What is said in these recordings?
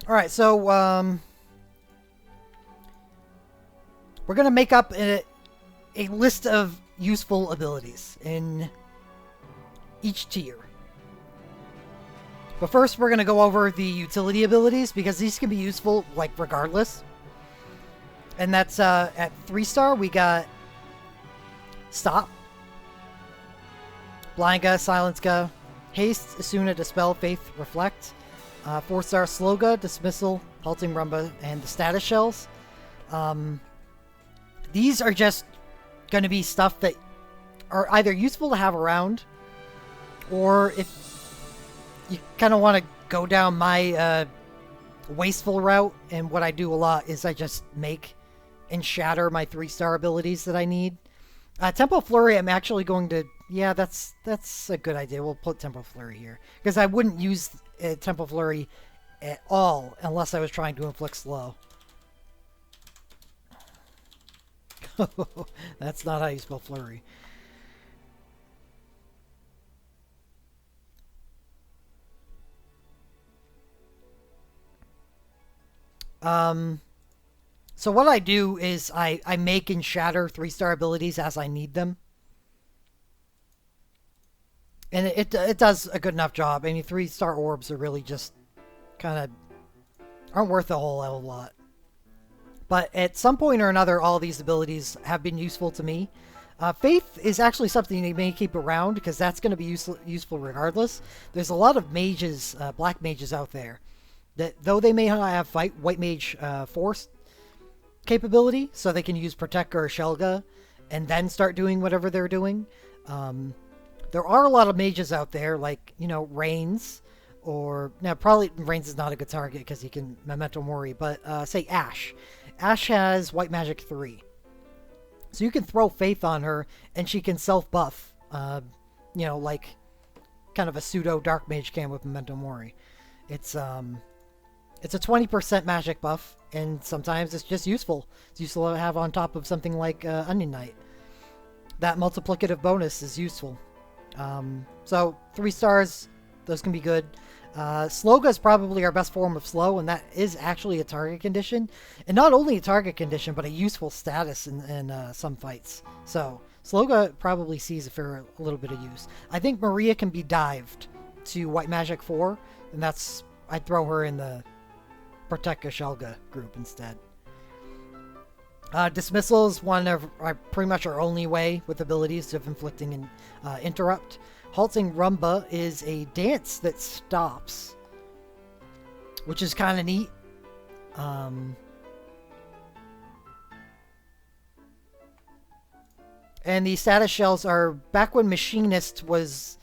Alright, so, we're going to make up a list of useful abilities in each tier. But first, we're going to go over the utility abilities, because these can be useful, like, regardless. And that's, at 3-star, we got Stop, Blindga, Silencega, Haste, Asuna, Dispel, Faith, Reflect, 4-star Sloga, Dismissal, Halting Rumba, and the Status Shells. These are just going to be stuff that are either useful to have around, or if you kind of want to go down my wasteful route, and what I do a lot is I just make and shatter my 3-star abilities that I need. Tempo Flurry, I'm actually going to... Yeah, that's a good idea. We'll put Tempo Flurry here, because I wouldn't use Tempo Flurry at all unless I was trying to inflict slow. That's not how you spell flurry. So what I do is I make and shatter 3-star abilities as I need them. And it does a good enough job. I mean, 3-star orbs are really just kind of aren't worth a whole hell of a lot. But at some point or another, all these abilities have been useful to me. Faith is actually something you may keep around, because that's going to be useful regardless. There's a lot of mages, black mages out there, that though they may not have White Mage Force capability, so they can use Protect or Shelga, and then start doing whatever they're doing. There are a lot of mages out there, like, you know, Reigns, or... Now, probably Reigns is not a good target, because he can Memento Mori, but say Ashe. Ashe has White Magic 3. So you can throw Faith on her, and she can self-buff, you know, like kind of a pseudo Dark Mage can with Memento Mori. It's a 20% magic buff, and sometimes it's just useful. It's useful to have on top of something like Onion Knight. That multiplicative bonus is useful. So 3 stars, those can be good. Sloga is probably our best form of slow, and that is actually a target condition. And not only a target condition, but a useful status in some fights. So Sloga probably sees a little bit of use. I think Maria can be dived to White Magic 4, and that's... I'd throw her in the Protecka Shelga group instead. Dismissal is one of pretty much our only way with abilities of inflicting an interrupt. Halting Rumba is a dance that stops, which is kind of neat. And the status shells are, back when Machinist was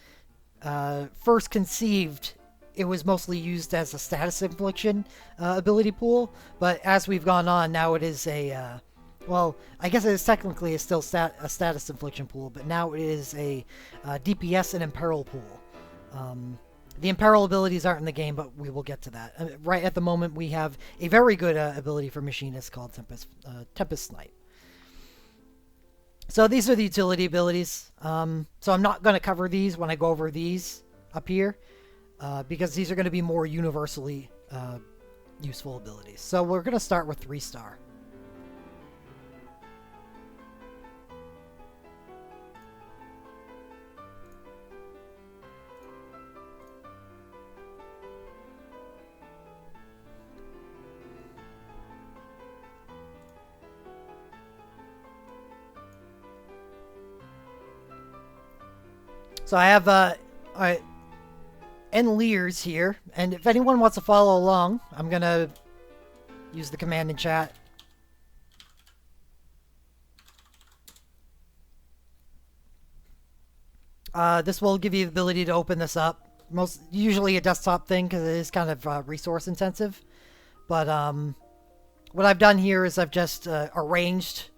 first conceived, it was mostly used as a status infliction ability pool, but as we've gone on, now it is a... well, I guess it is technically still a status infliction pool, but now it is a DPS and Imperil pool. The Imperil abilities aren't in the game, but we will get to that. Right at the moment, we have a very good ability for Machinists called Tempest Snipe. So these are the utility abilities. So I'm not going to cover these when I go over these up here, because these are going to be more universally useful abilities. So we're going to start with 3-star. So I have Enleers here, and if anyone wants to follow along, I'm gonna use the command in chat. This will give you the ability to open this up. Usually a desktop thing, because it is kind of resource intensive. But what I've done here is I've just arranged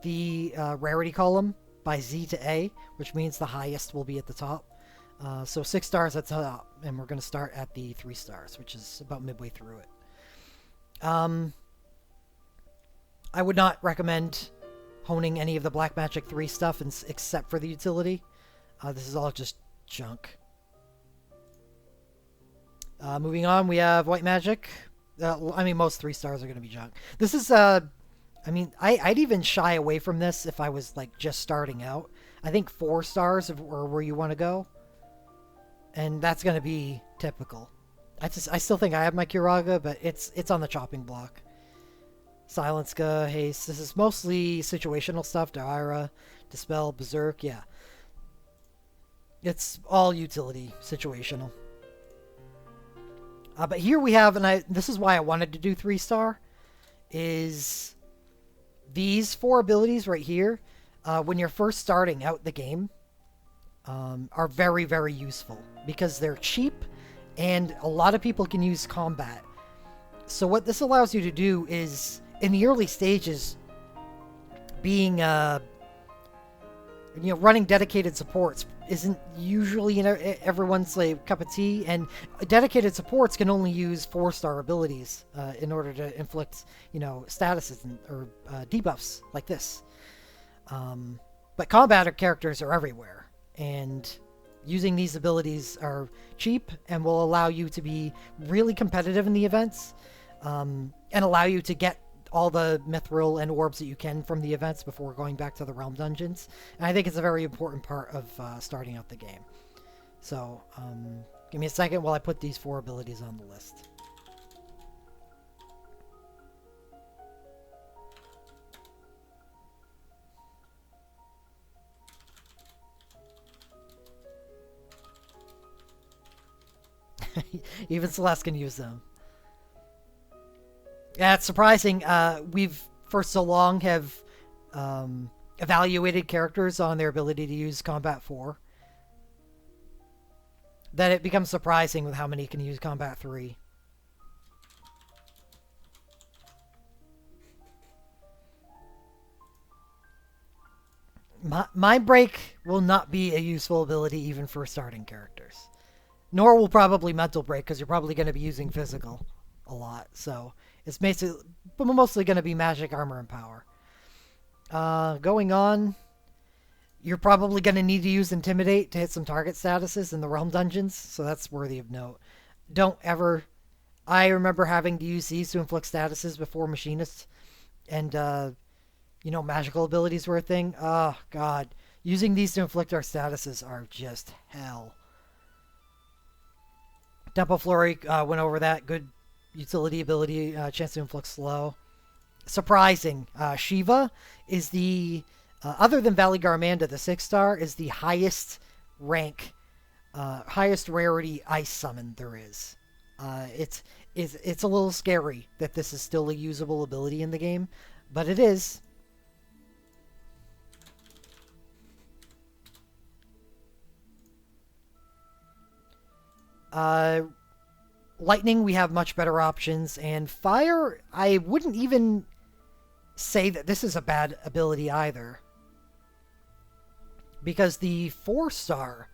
the rarity column by Z to A, which means the highest will be at the top. So 6 stars at the top, and we're going to start at the 3 stars, which is about midway through it. I would not recommend honing any of the Black Magic 3 stuff except for the utility. This is all just junk. Moving on, we have White Magic. I mean, most 3 stars are going to be junk. This is, I mean, I'd even shy away from this if I was like just starting out. I think 4 stars are where you want to go, and that's going to be typical. I still think I have my Kiraga, but it's on the chopping block. Silenska, Haste. This is mostly situational stuff. Daira, Dispel, Berserk. Yeah, it's all utility situational. But here we have, and this is why I wanted to do 3 star, is these 4 abilities right here, when you're first starting out the game, are very, very useful because they're cheap and a lot of people can use combat. So what this allows you to do is, in the early stages, being, running dedicated supports isn't usually everyone's like cup of tea, and dedicated supports can only use 4-star abilities in order to inflict statuses or debuffs like this. But combat characters are everywhere, and using these abilities are cheap and will allow you to be really competitive in the events, and allow you to get all the mithril and orbs that you can from the events before going back to the realm dungeons. And I think it's a very important part of starting out the game. So give me a second while I put these 4 abilities on the list. Even Celeste can use them. Yeah, it's surprising. We've for so long have evaluated characters on their ability to use Combat 4 that it becomes surprising with how many can use Combat 3. Mind Break will not be a useful ability even for starting characters. Nor will probably Mental Break, because you're probably going to be using physical a lot. So it's mostly going to be magic, armor, and power. Going on, you're probably going to need to use Intimidate to hit some target statuses in the Realm Dungeons, so that's worthy of note. Don't ever... I remember having to use these to inflict statuses before Machinists, and, magical abilities were a thing. Oh, God. Using these to inflict our statuses are just hell. Tempo Flurry, went over that. Good utility ability, chance to inflict slow. Surprising. Shiva is the, other than Valley Garmanda, the 6-star is the highest rank, highest rarity ice summon there is. It's a little scary that this is still a usable ability in the game, but it is. Lightning, we have much better options, and Fire, I wouldn't even say that this is a bad ability either, because the 4-star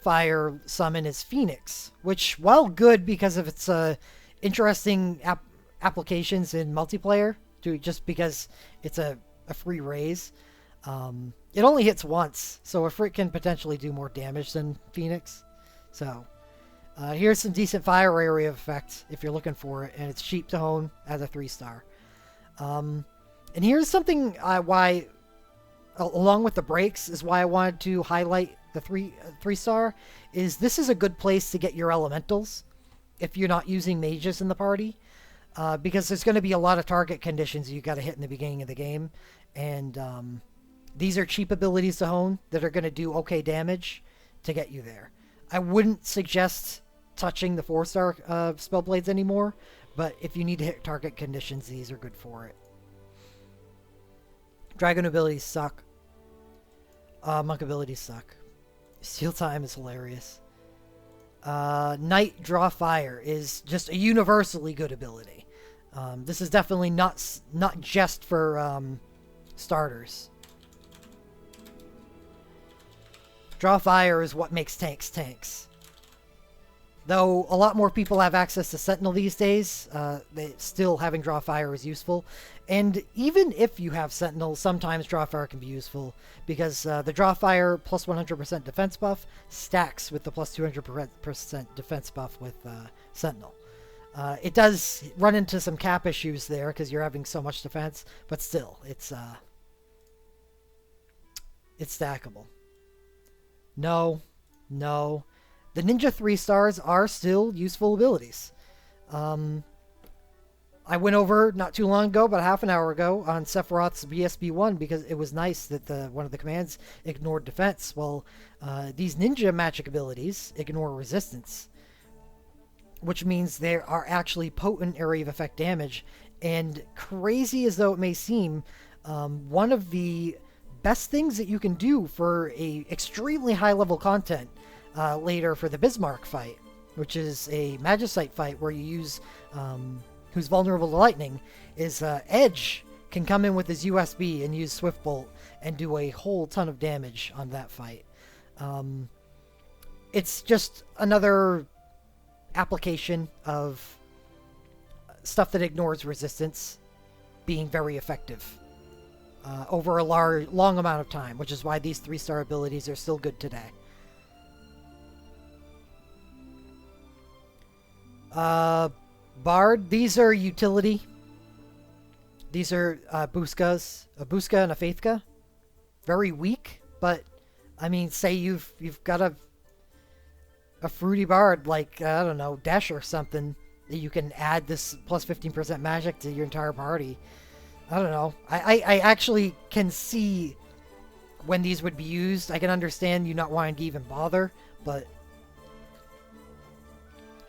Fire summon is Phoenix, which, while good because of its interesting applications in multiplayer, just because it's a free raise, it only hits once, so a Frick can potentially do more damage than Phoenix. So here's some decent fire area effect if you're looking for it, and it's cheap to hone as a 3-star. And here's something why, along with the breaks, is why I wanted to highlight the 3-star, is this is a good place to get your elementals if you're not using mages in the party, because there's going to be a lot of target conditions you got to hit in the beginning of the game, and these are cheap abilities to hone that are going to do okay damage to get you there. I wouldn't suggest touching the 4-star Spellblades anymore, but if you need to hit target conditions, these are good for it. Dragon abilities suck. Monk abilities suck. Steal Time is hilarious. Night Draw Fire is just a universally good ability. This is definitely not just for starters. Draw Fire is what makes tanks. Though a lot more people have access to Sentinel these days, still having Draw Fire is useful. And even if you have Sentinel, sometimes Draw Fire can be useful, because the Draw Fire plus 100% defense buff stacks with the plus 200% defense buff with Sentinel. It does run into some cap issues there because you're having so much defense, but still, it's stackable. No, no. The Ninja 3 stars are still useful abilities. I went over not too long ago, about half an hour ago, on Sephiroth's BSB1 because it was nice that one of the commands ignored defense. Well, these ninja magic abilities ignore resistance, which means they are actually potent area of effect damage. And crazy as though it may seem, one of the best things that you can do for a extremely high level content later for the Bismarck fight, which is a Magicite fight where you use who's vulnerable to lightning, is Edge can come in with his USB and use Swift Bolt and do a whole ton of damage on that fight. It's just another application of stuff that ignores resistance being very effective over a long amount of time, which is why these 3-star abilities are still good today. Bard, these are utility. These are Buskas, a Buska and a Faithka. Very weak, but I mean, say you've got a fruity Bard like I don't know, Dash or something that you can add this plus 15% magic to your entire party. I don't know. I actually can see when these would be used. I can understand you not wanting to even bother, but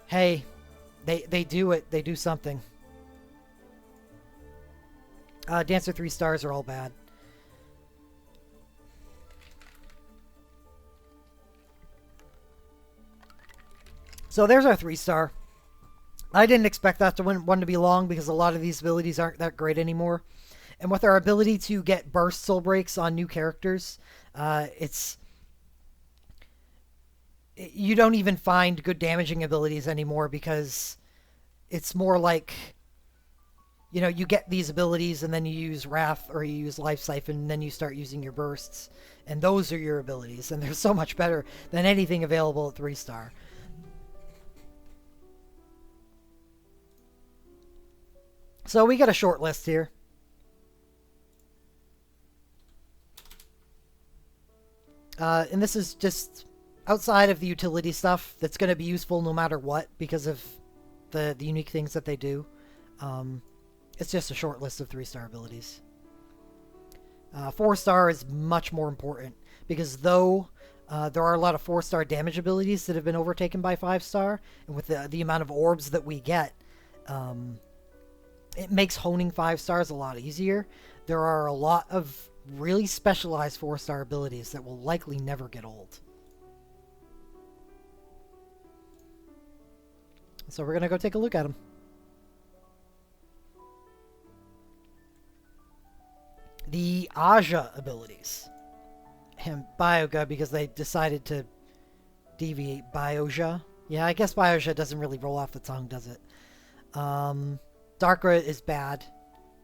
hey. They do it. They do something. Dancer 3 stars are all bad. So there's our 3-star. I didn't expect that one to be long because a lot of these abilities aren't that great anymore. And with our ability to get burst soul breaks on new characters, you don't even find good damaging abilities anymore because it's more like, you know, you get these abilities and then you use Wrath or you use Life Siphon and then you start using your bursts. And those are your abilities. And they're so much better than anything available at 3-star. So we got a short list here. And this is just outside of the utility stuff that's going to be useful no matter what because of the unique things that they do. It's just a short list of 3-star abilities. 4-star is much more important because though there are a lot of 4-star damage abilities that have been overtaken by 5-star, and with the amount of orbs that we get, it makes honing 5-stars a lot easier. There are a lot of really specialized 4-star abilities that will likely never get old. So we're going to go take a look at them. The Aja abilities. And Bioga, because they decided to deviate Bioja. Yeah, I guess Bioja doesn't really roll off the tongue, does it? Darkra is bad.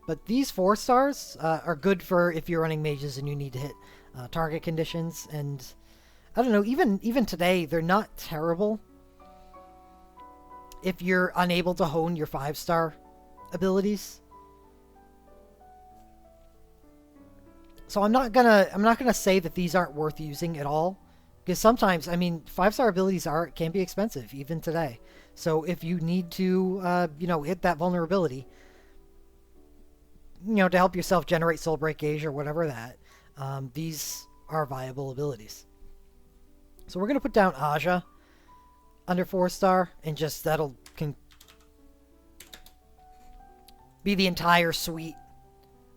But these 4-stars are good for if you're running mages and you need to hit target conditions. And I don't know, even today, they're not terrible if you're unable to hone your 5-star abilities. So I'm not gonna say that these aren't worth using at all, because sometimes, I mean, 5-star abilities can be expensive even today. So if you need to hit that vulnerability, to help yourself generate Soul Break Gauge or whatever these are viable abilities. So we're gonna put down Aja under 4-star, and just can be the entire suite.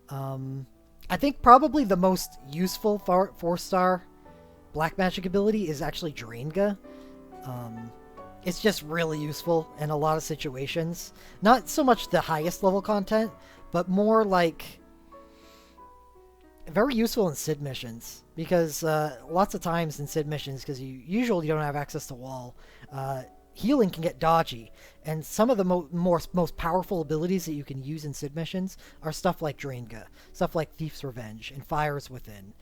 I think probably the most useful 4-star black magic ability is actually Drainga. It's just really useful in a lot of situations. Not so much the highest level content, but more like very useful in Sid missions, because lots of times in Sid missions, because you usually don't have access to wall, healing can get dodgy, and some of the most powerful abilities that you can use in Sid missions are stuff like Drainga, stuff like Thief's Revenge, and Fires Within.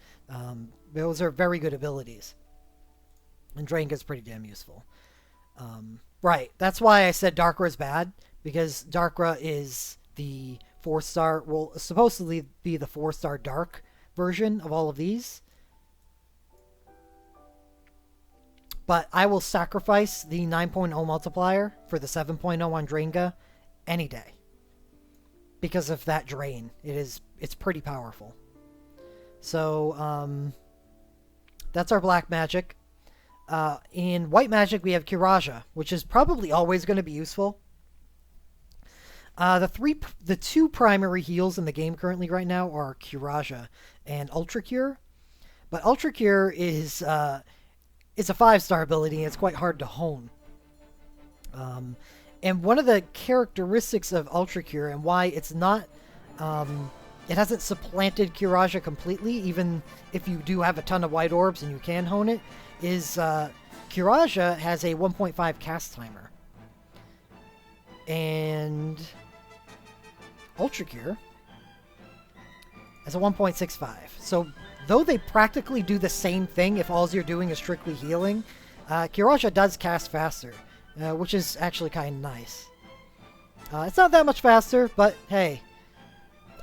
Those are very good abilities, and Drainga's pretty damn useful. Right. That's why I said Darkra is bad, because Darkra is the 4-star, will supposedly be the 4-star dark version of all of these. But I will sacrifice the 9.0 multiplier for the 7.0 on Drenga any day. Because of that drain. It's pretty powerful. So, that's our black magic. In white magic, we have Kiraja, which is probably always going to be useful. The two primary heals in the game currently right now are Kiraja and Ultra Cure. But Ultra Cure is it's a 5-star ability, and it's quite hard to hone. And one of the characteristics of Ultra Cure and why it's not, it hasn't supplanted Kiraja completely, even if you do have a ton of white orbs and you can hone it, is Kiraja has a 1.5 cast timer. And Ultra Cure has a 1.65. So though they practically do the same thing if all you're doing is strictly healing, Kiraja does cast faster, which is actually kind of nice. It's not that much faster, but hey,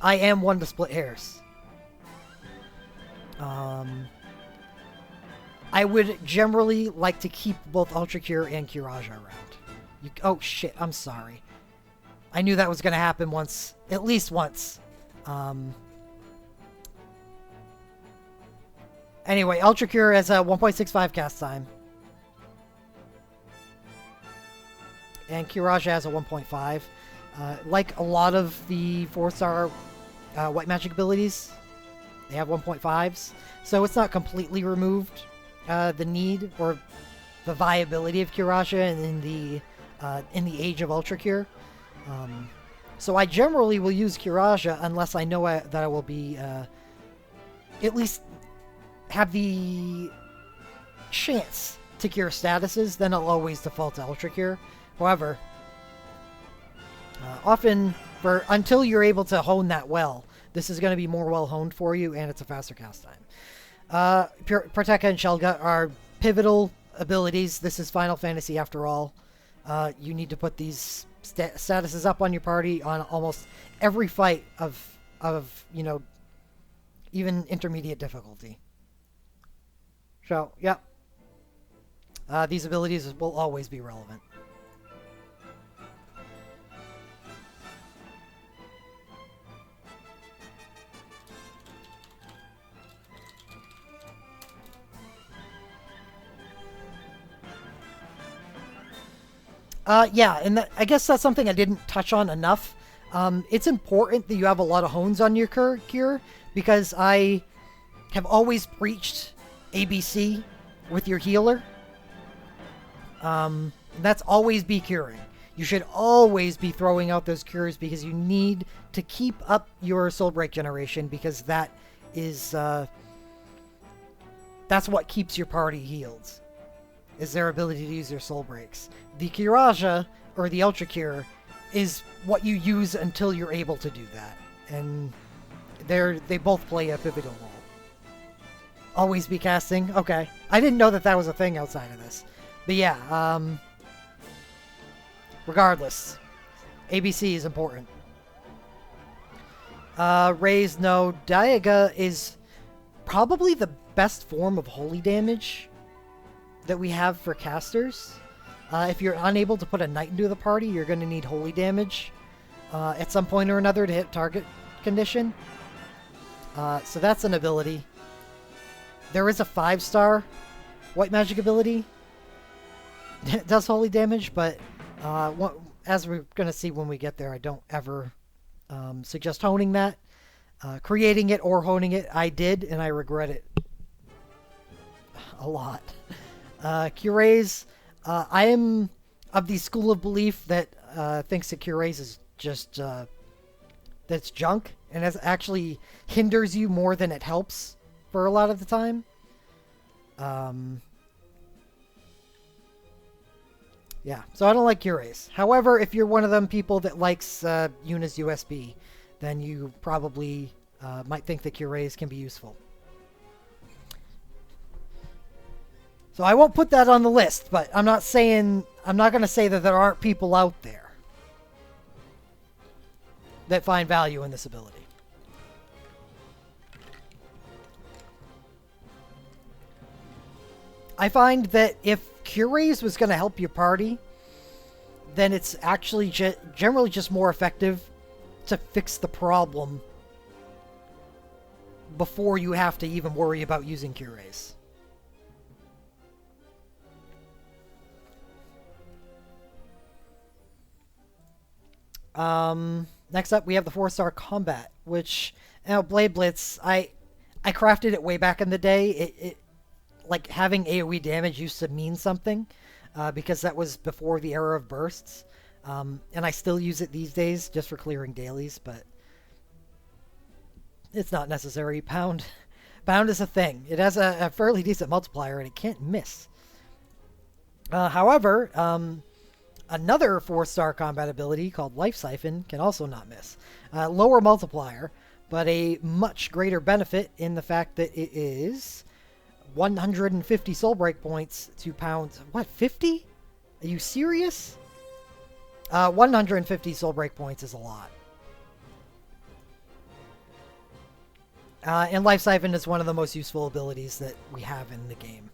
I am one to split hairs. I would generally like to keep both Ultra Cure and Kiraja around. Oh shit, I'm sorry. I knew that was going to happen once, at least once. Anyway, Ultra Cure has a 1.65 cast time. And Kiraja has a 1.5. Like a lot of the 4-star white magic abilities, they have 1.5s. So it's not completely removed the need or the viability of Kiraja in the age of Ultra Cure. So I generally will use Kiraja unless I know that I will be at least have the chance to cure statuses. Then I'll always default to Ultra Cure. However, often until you're able to hone that well, this is going to be more well honed for you, and it's a faster cast time. Proteka and Shelga are pivotal abilities. This is Final Fantasy after all. You need to put these statuses up on your party on almost every fight of even intermediate difficulty. So, yep. These abilities will always be relevant. Yeah, and I guess that's something I didn't touch on enough. It's important that you have a lot of hones on your cure, because I have always preached ABC with your healer. That's always be curing. You should always be throwing out those cures because you need to keep up your soul break generation, because that is that's what keeps your party healed, is their ability to use their soul breaks. The Kiraja, or the Ultra Cure, is what you use until you're able to do that. And they both play a pivotal role. Always be casting? Okay. I didn't know that was a thing outside of this. But yeah, regardless, ABC is important. Raise, no. Diaga is probably the best form of holy damage that we have for casters. If you're unable to put a knight into the party, you're going to need holy damage at some point or another to hit target condition. So that's an ability. There is a 5-star white magic ability that does holy damage, but as we're going to see when we get there, I don't ever suggest honing that. Creating it or honing it, I did, and I regret it a lot. Curays, I am of the school of belief that thinks that Curays is just that's junk, and it actually hinders you more than it helps for a lot of the time. Yeah, so I don't like Curays. However, if you're one of them people that likes Yuna's USB, then you probably might think that Curays can be useful. So I won't put that on the list, but I'm not going to say that there aren't people out there that find value in this ability. I find that if Cure Raise was going to help your party, then it's actually generally just more effective to fix the problem before you have to even worry about using Cure Raise. Next up, we have the 4-star combat, which, Blade Blitz, I crafted it way back in the day. It like, having AoE damage used to mean something, because that was before the era of bursts. And I still use it these days just for clearing dailies, but it's not necessary. Pound is a thing. It has a fairly decent multiplier, and it can't miss. However, another 4-star combat ability called Life Siphon can also not miss. Lower multiplier, but a much greater benefit in the fact that it is 150 soul break points to pounds. What, 50? Are you serious? 150 soul break points is a lot. And Life Siphon is one of the most useful abilities that we have in the game.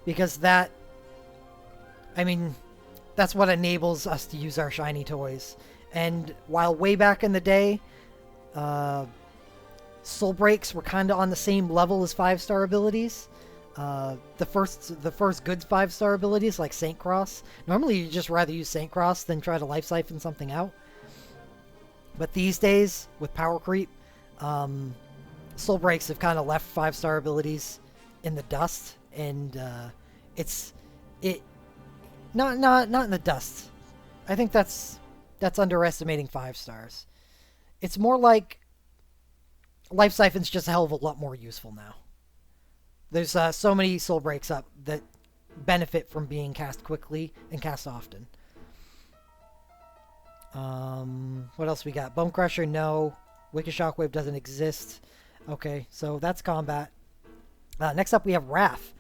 Because that, I mean, that's what enables us to use our shiny toys. And while way back in the day, soul breaks were kind of on the same level as 5-star abilities. The first good 5-star abilities like Saint Cross. Normally you just rather use Saint Cross than try to Life Siphon something out. But these days, with power creep, soul breaks have kind of left 5-star abilities in the dust, and not in the dust. I think that's underestimating 5 stars. It's more like Life Siphon's just a hell of a lot more useful now. There's so many soul breaks up that benefit from being cast quickly and cast often. What else we got? Bone Crusher, no. Wicked Shockwave doesn't exist. Okay, so that's combat. Next up we have Wrath.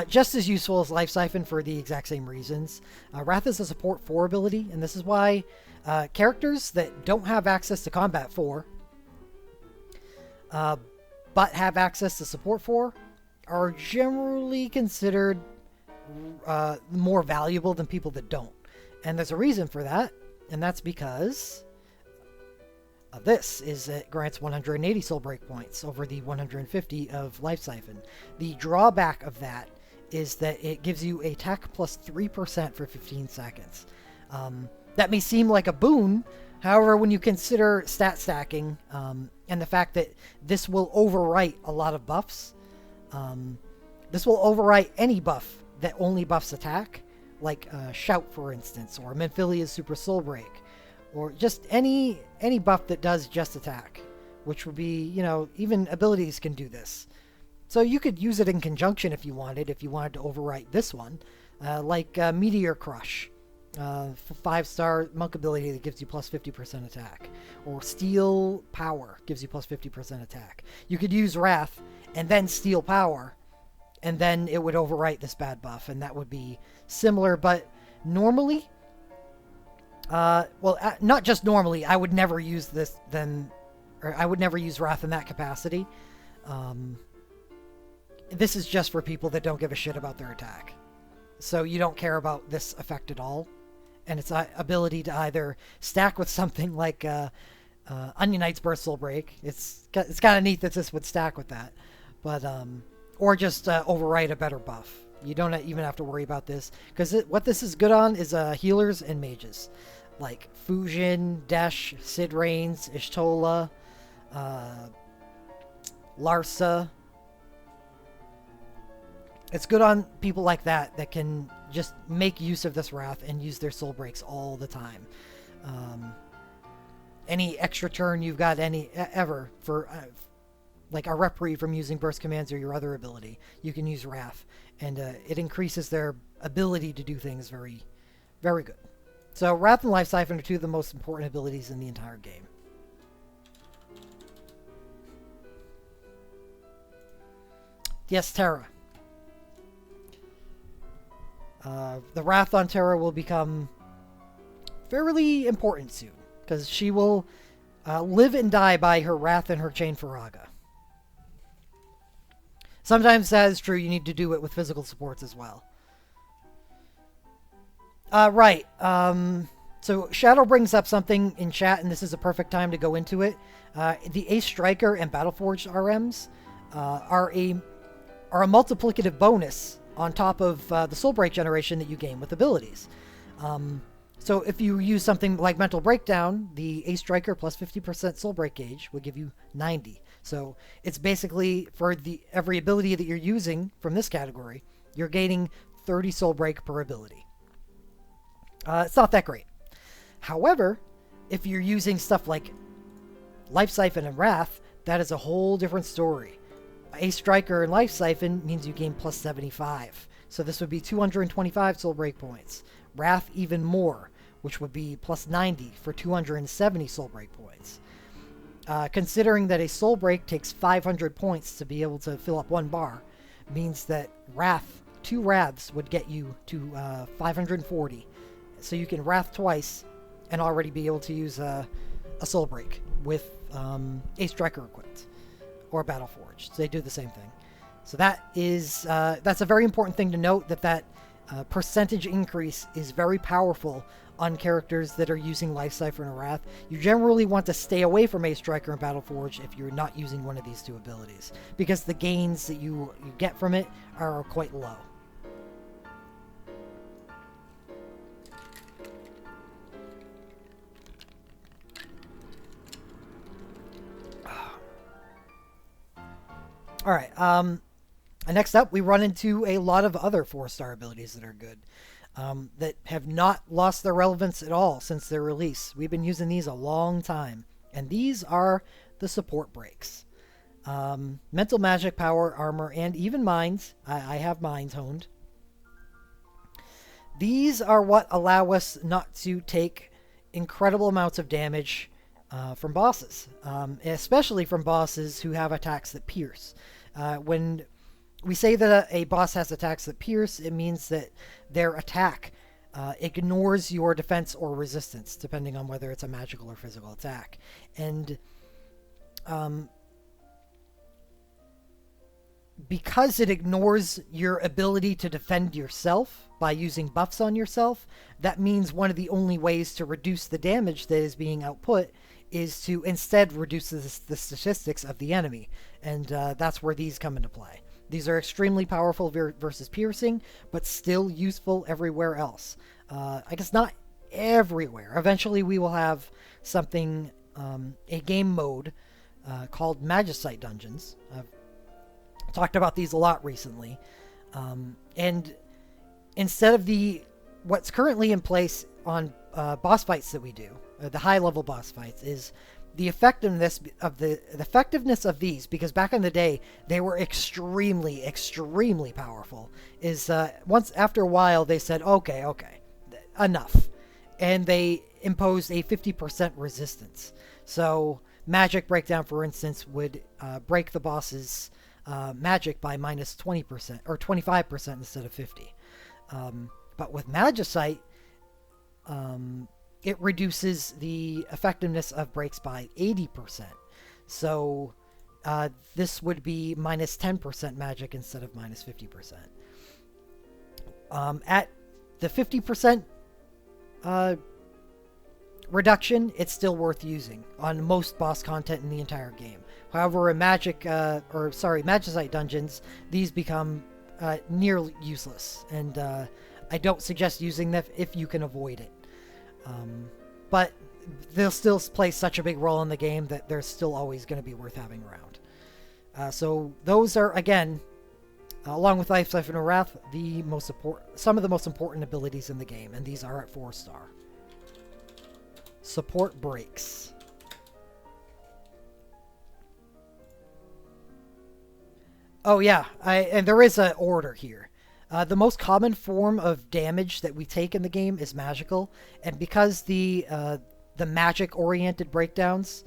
Just as useful as Life Siphon for the exact same reasons. Wrath is a support 4 ability, and this is why characters that don't have access to combat 4, but have access to support 4, are generally considered more valuable than people that don't. And there's a reason for that, and that's because it grants 180 soul break points over the 150 of Life Siphon. The drawback of that is that it gives you attack plus 3% for 15 seconds. That may seem like a boon, however, when you consider stat stacking and the fact that this will overwrite a lot of buffs, this will overwrite any buff that only buffs attack, like Shout, for instance, or Menphilia's Super Soul Break, or just any buff that does just attack, which would be, even abilities can do this. So you could use it in conjunction if you wanted to overwrite this one, like Meteor Crush, 5-star monk ability that gives you plus 50% attack, or Steel Power gives you plus 50% attack. You could use Wrath and then Steel Power, and then it would overwrite this bad buff, and that would be similar, but normally, not just normally, I would never use this I would never use Wrath in that capacity. This is just for people that don't give a shit about their attack. So you don't care about this effect at all. And its ability to either stack with something like Onion Knight's Burst Soul Break. It's kind of neat that this would stack with that. But, or just overwrite a better buff. You don't even have to worry about this. Because what this is good on is healers and mages. Like Fujin, Desh, Sid Reigns, Ishtola, Larsa. It's good on people like that can just make use of this Wrath and use their soul breaks all the time. Any extra turn you've got ever for like a reprieve from using burst commands or your other ability, you can use Wrath, and it increases their ability to do things very, very good. So Wrath and Life Siphon are two of the most important abilities in the entire game. Yes, Terra. The Wrath on Terra will become fairly important soon, because she will live and die by her Wrath and her Chain Faraga. Sometimes that is true, you need to do it with physical supports as well. Right. So Shadow brings up something in chat, and this is a perfect time to go into it. The Ace Striker and Battleforged RMs are a multiplicative bonus on top of the Soul Break generation that you gain with abilities. So if you use something like Mental Breakdown, the Ace Striker plus 50% Soul Break gauge would give you 90. So it's basically for every ability that you're using from this category, you're gaining 30 Soul Break per ability. It's not that great. However, if you're using stuff like Life Siphon and Wrath, that is a whole different story. Ace Striker and Life Siphon means you gain plus 75. So this would be 225 Soul Break points. Wrath even more, which would be plus 90 for 270 Soul Break points. Considering that a Soul Break takes 500 points to be able to fill up one bar, means that Wrath, 2 Wraths would get you to 540. So you can Wrath twice and already be able to use a Soul Break with Ace Striker equipped or Battleforged. So they do the same thing. So that is that's a very important thing to note, that percentage increase is very powerful on characters that are using Life Siphon or Wrath. You generally want to stay away from Ace Striker and Battleforged if you're not using one of these two abilities, because the gains that you get from it are quite low. All right. Next up, we run into a lot of other 4-star abilities that are good, that have not lost their relevance at all since their release. We've been using these a long time, and these are the support breaks. Mental Magic, Power, Armor, and even Minds. I have Minds honed. These are what allow us not to take incredible amounts of damage from bosses, especially from bosses who have attacks that pierce. When we say that a boss has attacks that pierce, it means that their attack ignores your defense or resistance, depending on whether it's a magical or physical attack. And because it ignores your ability to defend yourself by using buffs on yourself, that means one of the only ways to reduce the damage that is being output is to instead reduce the statistics of the enemy. And that's where these come into play. These are extremely powerful versus piercing, but still useful everywhere else. I guess not everywhere. Eventually we will have something, a game mode called Magicite Dungeons. I've talked about these a lot recently. And instead of what's currently in place on boss fights that we do, the high-level boss fights, is the effectiveness of these, because back in the day they were extremely powerful, is once after a while they said okay, enough, and they imposed a 50% resistance. So Magic Breakdown, for instance, would break the boss's magic by minus 20% or 25% instead of 50. But with Magicite, it reduces the effectiveness of breaks by 80%. So this would be minus 10% magic instead of minus 50%. At the 50% reduction, it's still worth using on most boss content in the entire game. However, in Magicite Dungeons, these become nearly useless, and I don't suggest using them if you can avoid it. But they'll still play such a big role in the game that they're still always going to be worth having around. So those are, again, along with Life Siphon and Wrath, some of the most important abilities in the game, and these are at 4-star. Support breaks. Oh yeah, and there is an order here. The most common form of damage that we take in the game is magical, and because the magic-oriented breakdowns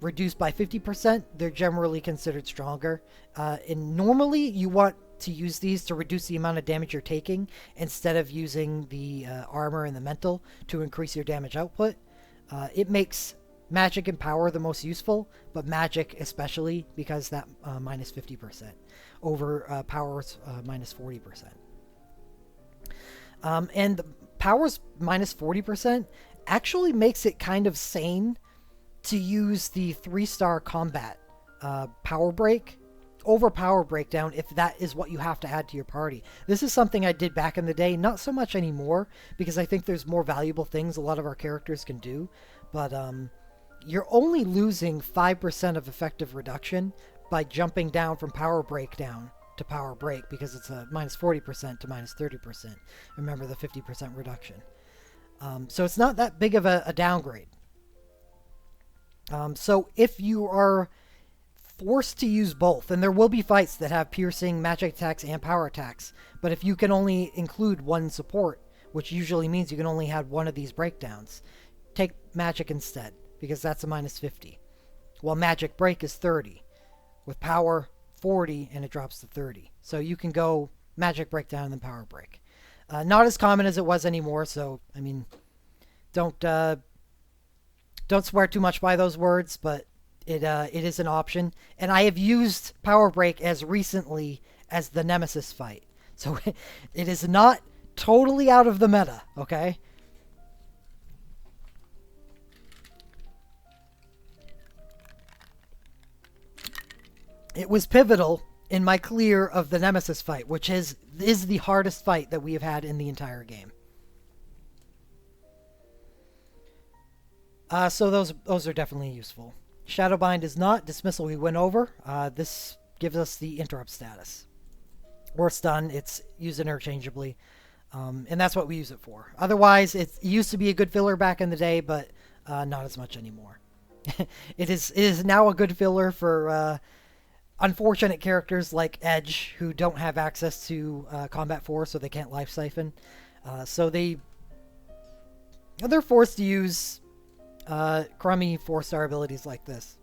reduced by 50%, they're generally considered stronger. And normally you want to use these to reduce the amount of damage you're taking instead of using the armor and the mental to increase your damage output. It makes magic and power the most useful, but magic especially because that minus 50% over power's minus 40%. And the power's minus 40% actually makes it kind of sane to use the 3-star combat power break over power breakdown if that is what you have to add to your party. This is something I did back in the day, not so much anymore, because I think there's more valuable things a lot of our characters can do, but you're only losing 5% of effective reduction by jumping down from power breakdown to power break, because it's a minus 40% to minus 30%. Remember the 50% reduction. So it's not that big of a downgrade. So if you are forced to use both, and there will be fights that have piercing, magic attacks, and power attacks, but if you can only include one support, which usually means you can only have one of these breakdowns, take magic instead, because that's a minus 50. While magic break is 30. With power, 40, and it drops to 30. So you can go magic breakdown and then power break. Not as common as it was anymore, so, I mean, don't swear too much by those words, but it is an option. And I have used power break as recently as the Nemesis fight. So it is not totally out of the meta, okay? It was pivotal in my clear of the Nemesis fight, which is the hardest fight that we have had in the entire game. So those are definitely useful. Shadowbind is not. Dismissal we went over. This gives us the interrupt status. Or stun. It's used interchangeably. And that's what we use it for. Otherwise, it used to be a good filler back in the day, but not as much anymore. It is now a good filler for unfortunate characters like Edge, who don't have access to Combat 4, so they can't Life Siphon. So they're forced to use crummy 4-star abilities like this.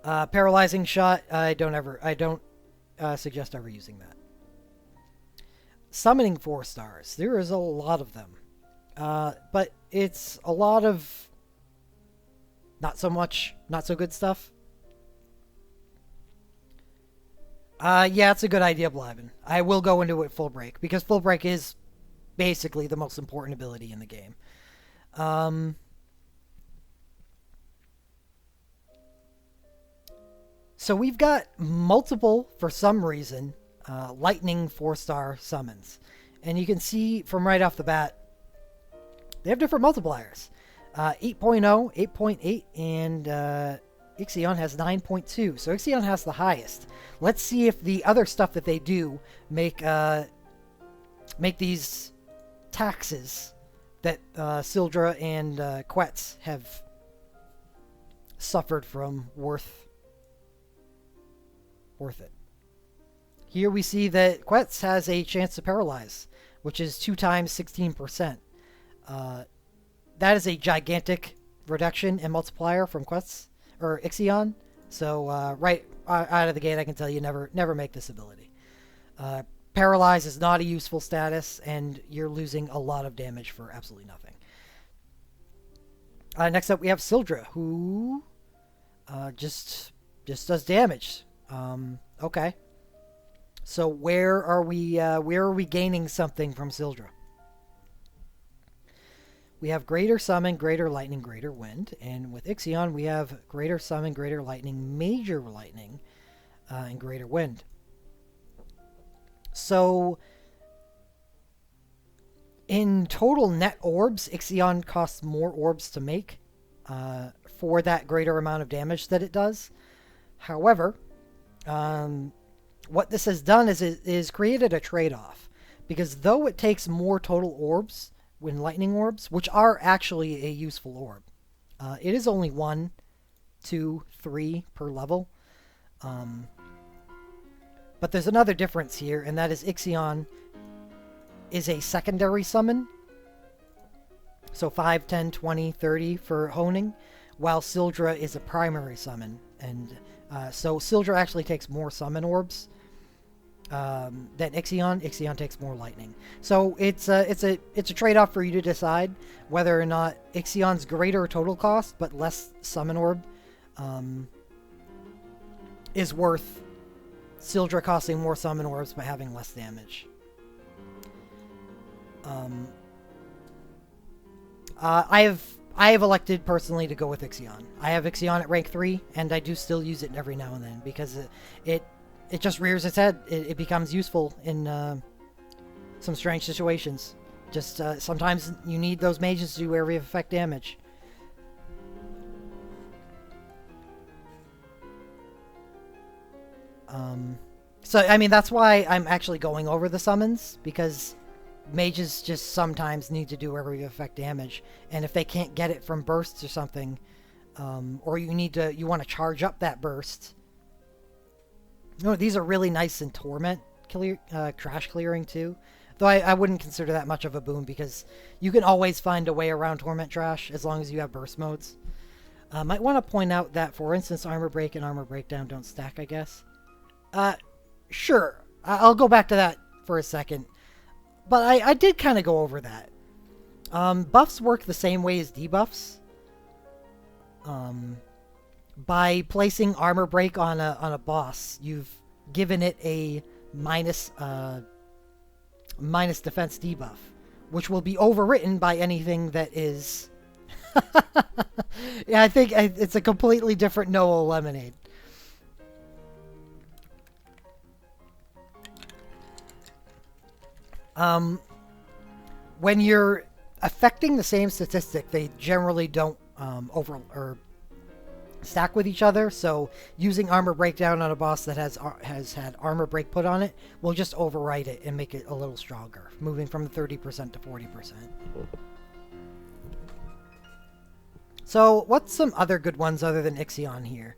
Paralyzing Shot, I don't suggest ever using that. Summoning 4 stars, there is a lot of them. But it's a lot of not so good stuff. Yeah, it's a good idea, Blavin. I will go into it full break, because full break is basically the most important ability in the game. So we've got multiple, for some reason, lightning 4-star summons. And you can see from right off the bat, they have different multipliers. 8.0, 8.8, and Ixion has 9.2. So Ixion has the highest. Let's see if the other stuff that they do make these taxes that Sildra and Quetz have suffered from worth it. Here we see that Quetz has a chance to paralyze, which is 2 times 16%. That is a gigantic reduction and multiplier from Quetz or Ixion. So right out of the gate, I can tell you never make this ability. Paralyze is not a useful status, and you're losing a lot of damage for absolutely nothing. Next up, we have Sildra, who just does damage. Okay. So where are we gaining something from Sildra? We have Greater Summon, Greater Lightning, Greater Wind, and with Ixion we have Greater Summon, Greater Lightning, Major Lightning, and Greater Wind. So in total net orbs, Ixion costs more orbs to make for that greater amount of damage that it does. However, what this has done is created a trade-off, because though it takes more total orbs when lightning orbs, which are actually a useful orb, it is only 1, 2, 3 per level. But there's another difference here, and that is Ixion is a secondary summon. So 5, 10, 20, 30 for honing, while Sildra is a primary summon, and so Sildra actually takes more summon orbs than Ixion. Ixion takes more lightning. So it's a trade-off for you to decide whether or not Ixion's greater total cost but less summon orb is worth Sildra costing more summon orbs but having less damage. I have elected personally to go with Ixion. I have Ixion at rank 3, and I do still use it every now and then because it just rears its head. It becomes useful in some strange situations. Just sometimes you need those mages to do area of effect damage. So, I mean, that's why I'm actually going over the summons, because mages just sometimes need to do area of effect damage, and if they can't get it from bursts or something, or you want to charge up that burst. No, these are really nice in Torment trash clearing too. Though I wouldn't consider that much of a boon because you can always find a way around Torment trash as long as you have burst modes. Might want to point out that, for instance, Armor Break and Armor Breakdown don't stack, I guess. Sure. I'll go back to that for a second. But I did kind of go over that. Buffs work the same way as debuffs. By placing Armor Break on a boss, you've given it a minus defense debuff, which will be overwritten by anything that is... Yeah, I think it's a completely different Noah Lemonade. When you're affecting the same statistic, they generally don't stack with each other. So using Armor Breakdown on a boss that has had Armor Break put on it will just overwrite it and make it a little stronger, moving from 30% to 40%. So what's some other good ones other than Ixion here?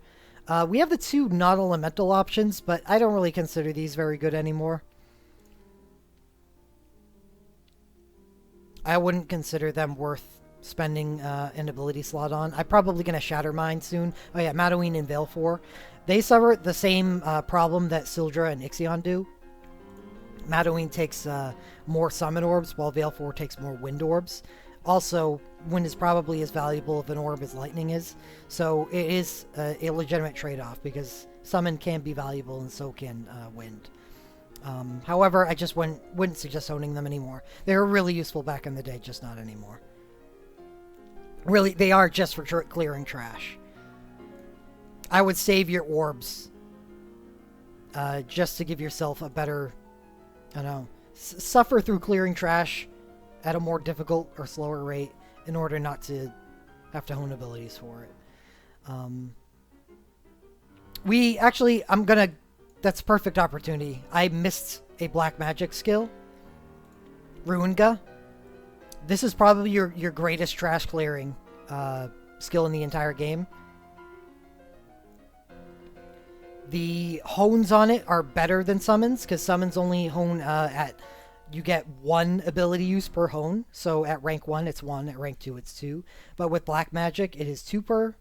We have the two non-elemental options, but I don't really consider these very good anymore. I wouldn't consider them worth spending an ability slot on. I'm probably going to Shatter Mind soon. Oh yeah, Madoween and Valefor. They suffer the same problem that Sildra and Ixion do. Madoween takes more Summon Orbs, while Valefor takes more Wind Orbs. Also, Wind is probably as valuable of an orb as Lightning is. So it is a legitimate trade-off, because Summon can be valuable and so can Wind. However, I just wouldn't suggest owning them anymore. They were really useful back in the day, just not anymore. Really, they are just for clearing trash. I would save your orbs just to give yourself a better, I don't know, suffer through clearing trash at a more difficult or slower rate in order not to have to hone abilities for it. That's a perfect opportunity. I missed a black magic skill. Ruinga. This is probably your greatest trash clearing skill in the entire game. The hones on it are better than summons, because summons only hone you get one ability use per hone. So at rank 1 it's 1, at rank 2 it's 2. But with black magic it is 2 per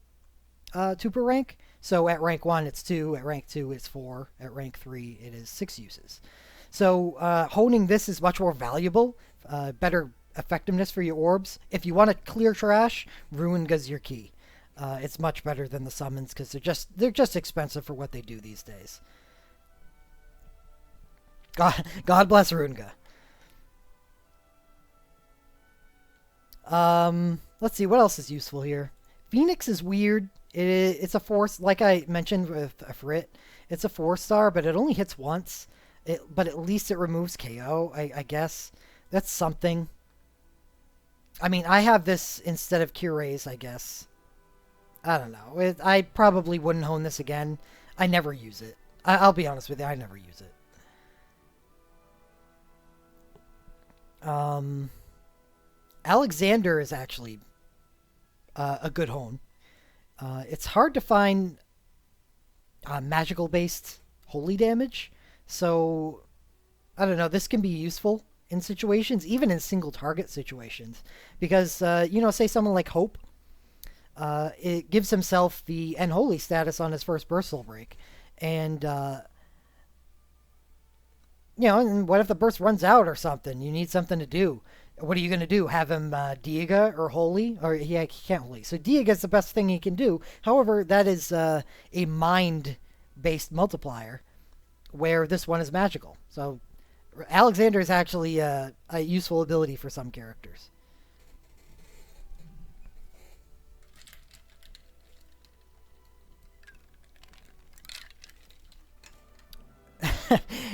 rank. So at rank 1 it's 2, at rank 2 it's 4, at rank 3 it is 6 uses. So honing this is much more valuable, better effectiveness for your orbs. If you want to clear trash, Ruinga's your key. It's much better than the summons because they're just expensive for what they do these days. God bless Ruinga. Let's see what else is useful here. Phoenix is weird. It's a 4, like I mentioned with a Frit. It's a 4-star, but it only hits once. But at least it removes KO, I guess. That's something. I mean, I have this instead of Curays, I guess. I don't know. I probably wouldn't hone this again. I never use it. I'll be honest with you, I never use it. Alexander is actually a good hone. It's hard to find magical-based holy damage, so I don't know. This can be useful in situations, even in single-target situations, because say someone like Hope. it gives himself the Unholy status on his first burst soul break. And, and what if the burst runs out or something? You need something to do. What are you going to do? Have him Diega or Holy? Or he can't Holy. So Diega is the best thing he can do. However, that is a mind-based multiplier, where this one is magical. So Alexander is actually a useful ability for some characters.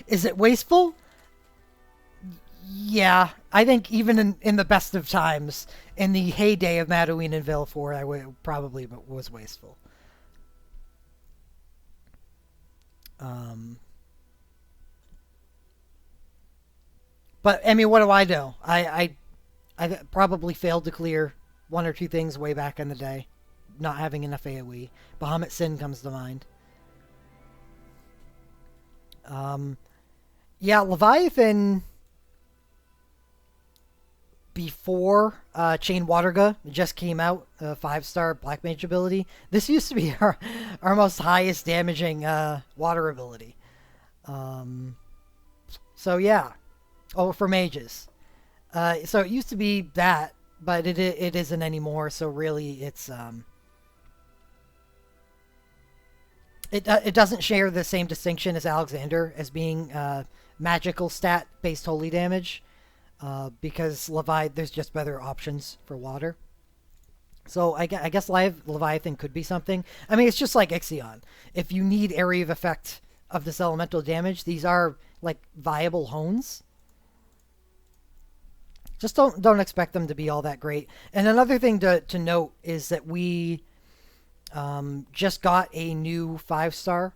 Is it wasteful? Yeah, I think even in the best of times, in the heyday of Mataween and Valefor, I would probably was wasteful. Um, but I mean, what do I know? I probably failed to clear one or two things way back in the day, not having enough AOE. Bahamut Sin comes to mind. Um, yeah, Leviathan before Chain Waterga just came out, 5-star Black Mage ability. This used to be our most highest damaging water ability. Um, so yeah, oh for mages. So it used to be that, but it isn't anymore. So really, it doesn't share the same distinction as Alexander as being magical stat based holy damage, because there's just better options for water. So I guess Leviathan could be something. I mean, it's just like Ixion. If you need area of effect of this elemental damage, these are like viable hones. Just don't expect them to be all that great. And another thing to note is that we just got a new 5-star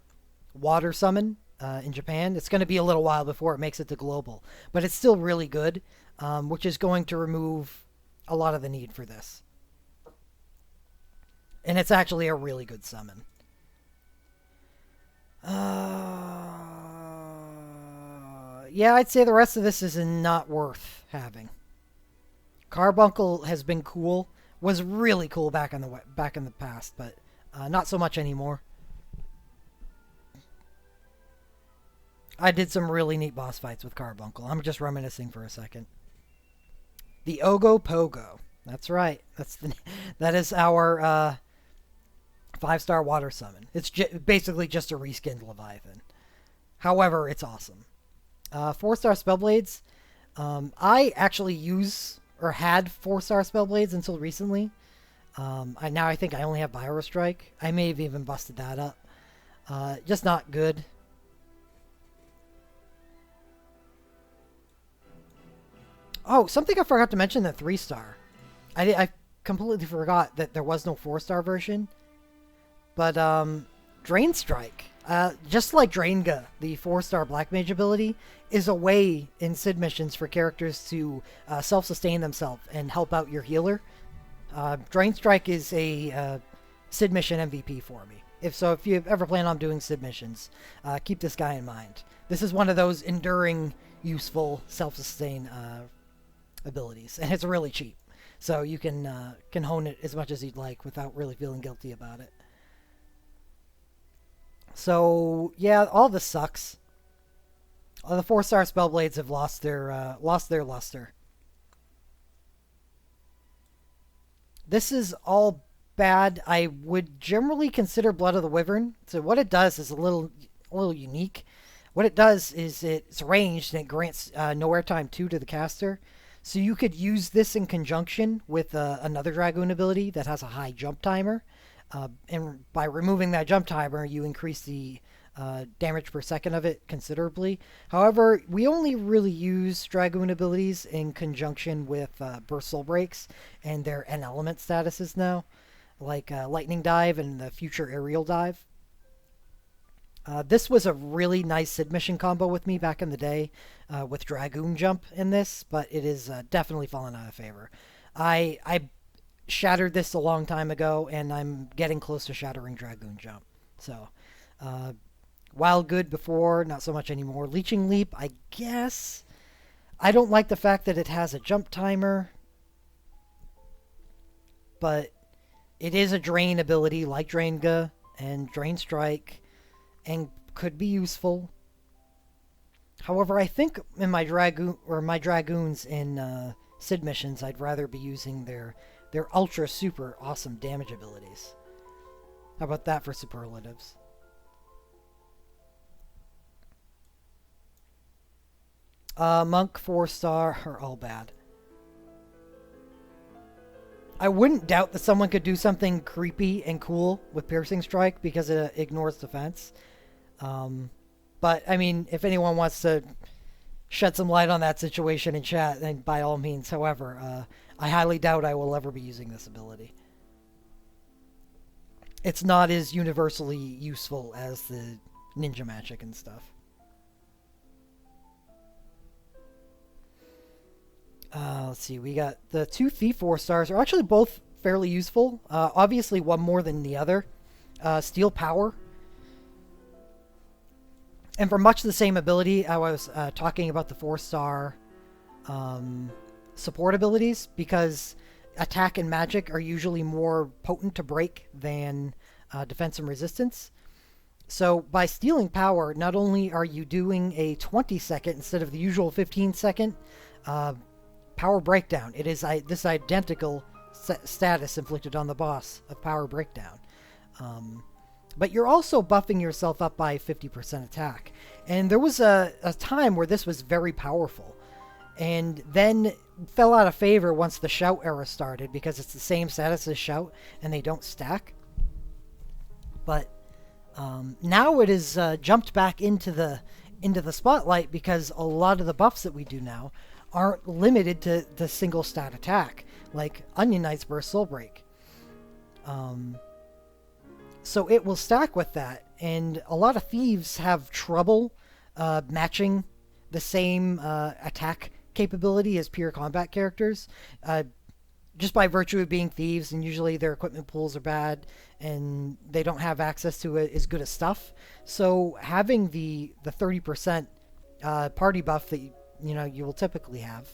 water summon in Japan. It's going to be a little while before it makes it to global, but it's still really good, which is going to remove a lot of the need for this. And it's actually a really good summon. Yeah, I'd say the rest of this is not worth having. Carbuncle has been cool. Was really cool back in the past, but not so much anymore. I did some really neat boss fights with Carbuncle. I'm just reminiscing for a second. The Ogo Pogo. That's right. That is our 5-star water summon. It's basically just a reskinned Leviathan. However, it's awesome. 4-star Spellblades. I actually use or had 4-star Spellblades until recently. Now I think I only have Biostrike. I may have even busted that up. Just not good. Oh, something I forgot to mention, the 3-star. I completely forgot that there was no 4-star version. But Drain Strike, just like Drainga, the 4-star Black Mage ability, is a way in Sid missions for characters to self-sustain themselves and help out your healer. Drain Strike is a Sid mission MVP for me. If you ever plan on doing Sid missions, keep this guy in mind. This is one of those enduring, useful, self-sustain abilities, and it's really cheap. So you can hone it as much as you'd like without really feeling guilty about it. So yeah, all this sucks. All the 4-star Spellblades have lost their luster. This is all bad. I would generally consider Blood of the Wyvern. So what it does is a little unique. What it does is it's ranged and it grants no airtime 2 to the caster. So you could use this in conjunction with another Dragoon ability that has a high jump timer. And by removing that jump timer, you increase the damage per second of it considerably. However, we only really use Dragoon abilities in conjunction with Burst Soul Breaks and their N element statuses now, like Lightning Dive and the Future Aerial Dive. This was a really nice Sid mission combo with me back in the day with Dragoon Jump in this, but it is definitely fallen out of favor. I shattered this a long time ago, and I'm getting close to shattering Dragoon Jump. So, Wild Good before, not so much anymore. Leeching Leap, I guess. I don't like the fact that it has a jump timer, but It is a drain ability like Drainga and Drain Strike, and could be useful. However, I think in my dragoons in Sid missions, I'd rather be using their ultra super awesome damage abilities. How about that for superlatives? Monk 4-star are all bad. I wouldn't doubt that someone could do something creepy and cool with Piercing Strike because it ignores defense. But, I mean, if anyone wants to shed some light on that situation in chat, then by all means. However, I highly doubt I will ever be using this ability. It's not as universally useful as the ninja magic and stuff. Let's see, we got the 2 Thief 4-stars are actually both fairly useful. Obviously, one more than the other. Steel Power. And for much the same ability, I was talking about the 4-star support abilities, because attack and magic are usually more potent to break than defense and resistance. So by stealing power, not only are you doing a 20-second instead of the usual 15-second power breakdown. It is this identical status inflicted on the boss of power breakdown. But you're also buffing yourself up by 50% attack. And there was a time where this was very powerful. And then fell out of favor once the Shout era started, because it's the same status as Shout and they don't stack. But now it is jumped back into the spotlight, because a lot of the buffs that we do now aren't limited to the single stat attack, like Onion Knight's Burst Soul Break. So it will stack with that, and a lot of thieves have trouble matching the same attack capability as pure combat characters, just by virtue of being thieves, and usually their equipment pools are bad, and they don't have access to as good a stuff. So having the 30% party buff that you will typically have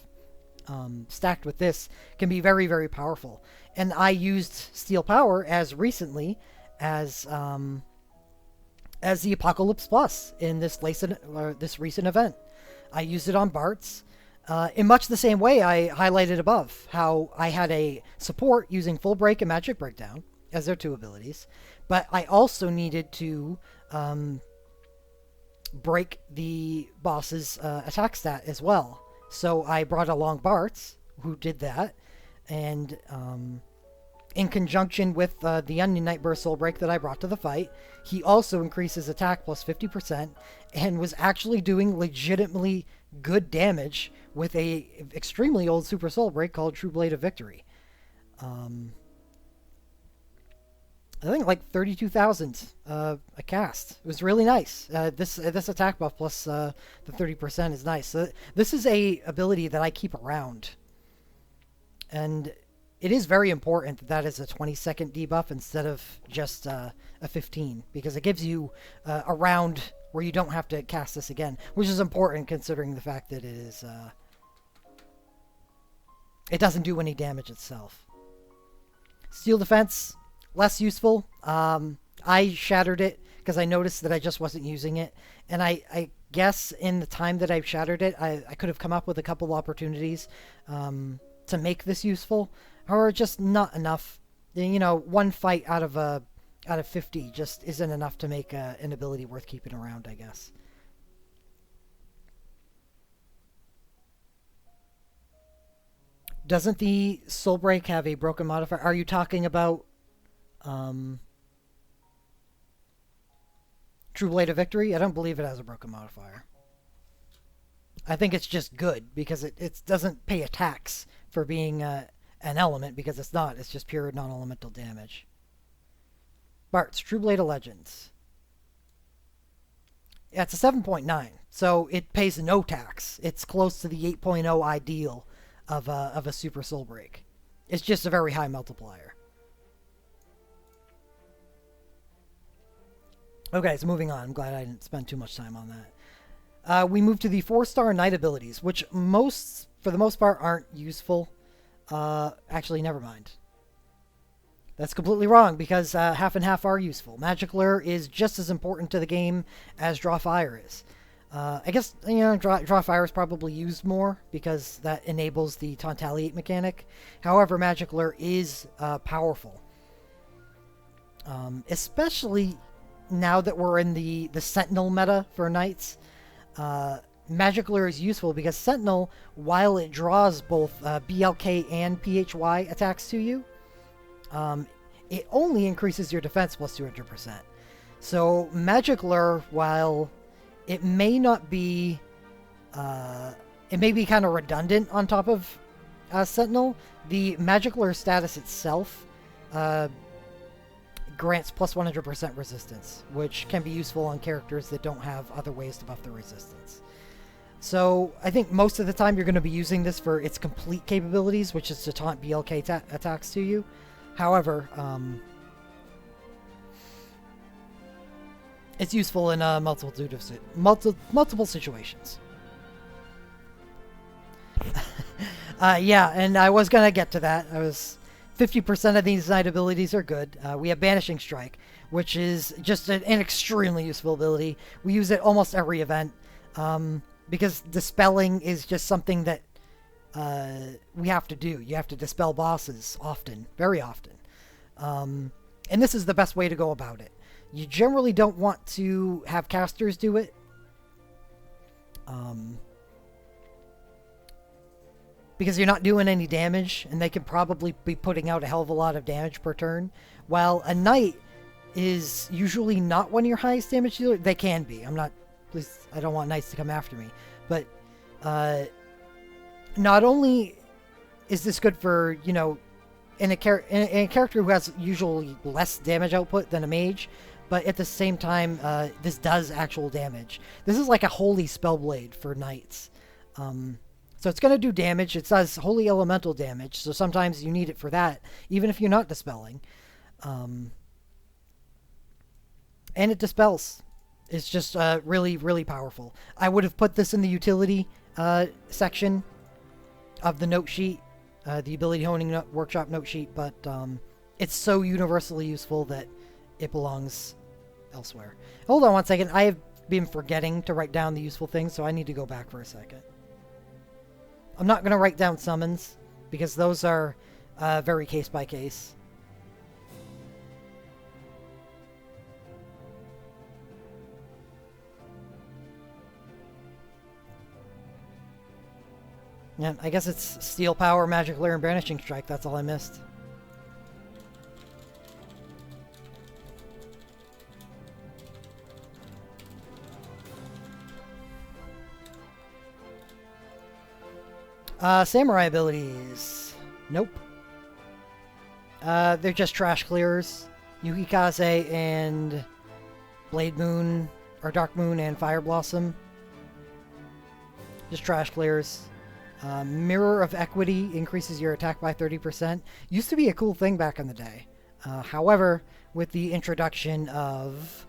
stacked with this can be very, very powerful. And I used Steel Power as recently as the Apocalypse Plus in this recent event. I used it on Bart's. In much the same way I highlighted above, how I had a support using Full Break and Magic Breakdown as their 2 abilities, but I also needed to break the boss's attack stat as well. So I brought along Bart's, who did that, and in conjunction with the Onion Knight Burst Soul Break that I brought to the fight, he also increases attack plus 50% and was actually doing legitimately good damage with a extremely old Super Soul Break called True Blade of Victory. I think like 32,000 a cast. It was really nice. This attack buff plus the 30% is nice. So this is a ability that I keep around, and it is very important that is a 20-second debuff instead of just a 15, because it gives you a round where you don't have to cast this again, which is important considering the fact that it doesn't do any damage itself. Steel Defense, less useful. I shattered it because I noticed that I just wasn't using it, and I guess in the time that I've shattered it, I could have come up with a couple opportunities to make this useful, or just not enough. One fight out of 50 just isn't enough to make an ability worth keeping around, I guess. Doesn't the Soul Break have a broken modifier? Are you talking about True Blade of Victory? I don't believe it has a broken modifier. I think it's just good because it doesn't pay a tax for being an element, because it's not. It's just pure non-elemental damage. Bart's True Blade of Legends. Yeah, it's a 7.9, so it pays no tax. It's close to the 8.0 ideal of a Super Soul Break. It's just a very high multiplier. Okay, so moving on. I'm glad I didn't spend too much time on that. We move to the 4-star Knight abilities, which for the most part, aren't useful. Actually, never mind. That's completely wrong because half and half are useful. Magic Lure is just as important to the game as Draw Fire is. I guess, Draw Fire is probably used more because that enables the Tauntaliate mechanic. However, Magic Lure is powerful. Especially now that we're in the Sentinel meta for Knights. Magic Lure is useful because Sentinel, while it draws both BLK and PHY attacks to you, it only increases your defense plus 200%. So Magic Lure, while it may not be, it may be kind of redundant on top of Sentinel, the Magic Lure status itself grants plus 100% resistance, which can be useful on characters that don't have other ways to buff their resistance. So I think most of the time you're going to be using this for its complete capabilities, which is to taunt BLK attacks to you. However, it's useful in a multitude of multiple situations. Yeah, and I was going to get to that. 50% of these Knight abilities are good. We have Banishing Strike, which is just an extremely useful ability. We use it almost every event. Because dispelling is just something that we have to do. You have to dispel bosses often, very often. And this is the best way to go about it. You generally don't want to have casters do it. Because you're not doing any damage, and they can probably be putting out a hell of a lot of damage per turn. While a Knight is usually not one of your highest damage dealers. They can be. Please, I don't want Knights to come after me. But not only is this good for, in a character who has usually less damage output than a mage, but at the same time, this does actual damage. This is like a holy spellblade for Knights. So it's going to do damage. It does holy elemental damage, so sometimes you need it for that, even if you're not dispelling. And it dispels. It's just really, really powerful. I would have put this in the utility section of the note sheet, the Ability Honing Workshop note sheet, but it's so universally useful that it belongs elsewhere. Hold on one second. I have been forgetting to write down the useful things, so I need to go back for a second. I'm not going to write down summons, because those are very case by case. Yeah, I guess it's Steel Power, Magic Lure, and Banishing Strike. That's all I missed. Samurai abilities. Nope. They're just trash clearers. Yukikaze and Blade Moon, or Dark Moon and Fire Blossom. Just trash clears. Mirror of Equity increases your attack by 30%. Used to be a cool thing back in the day. However, with the introduction of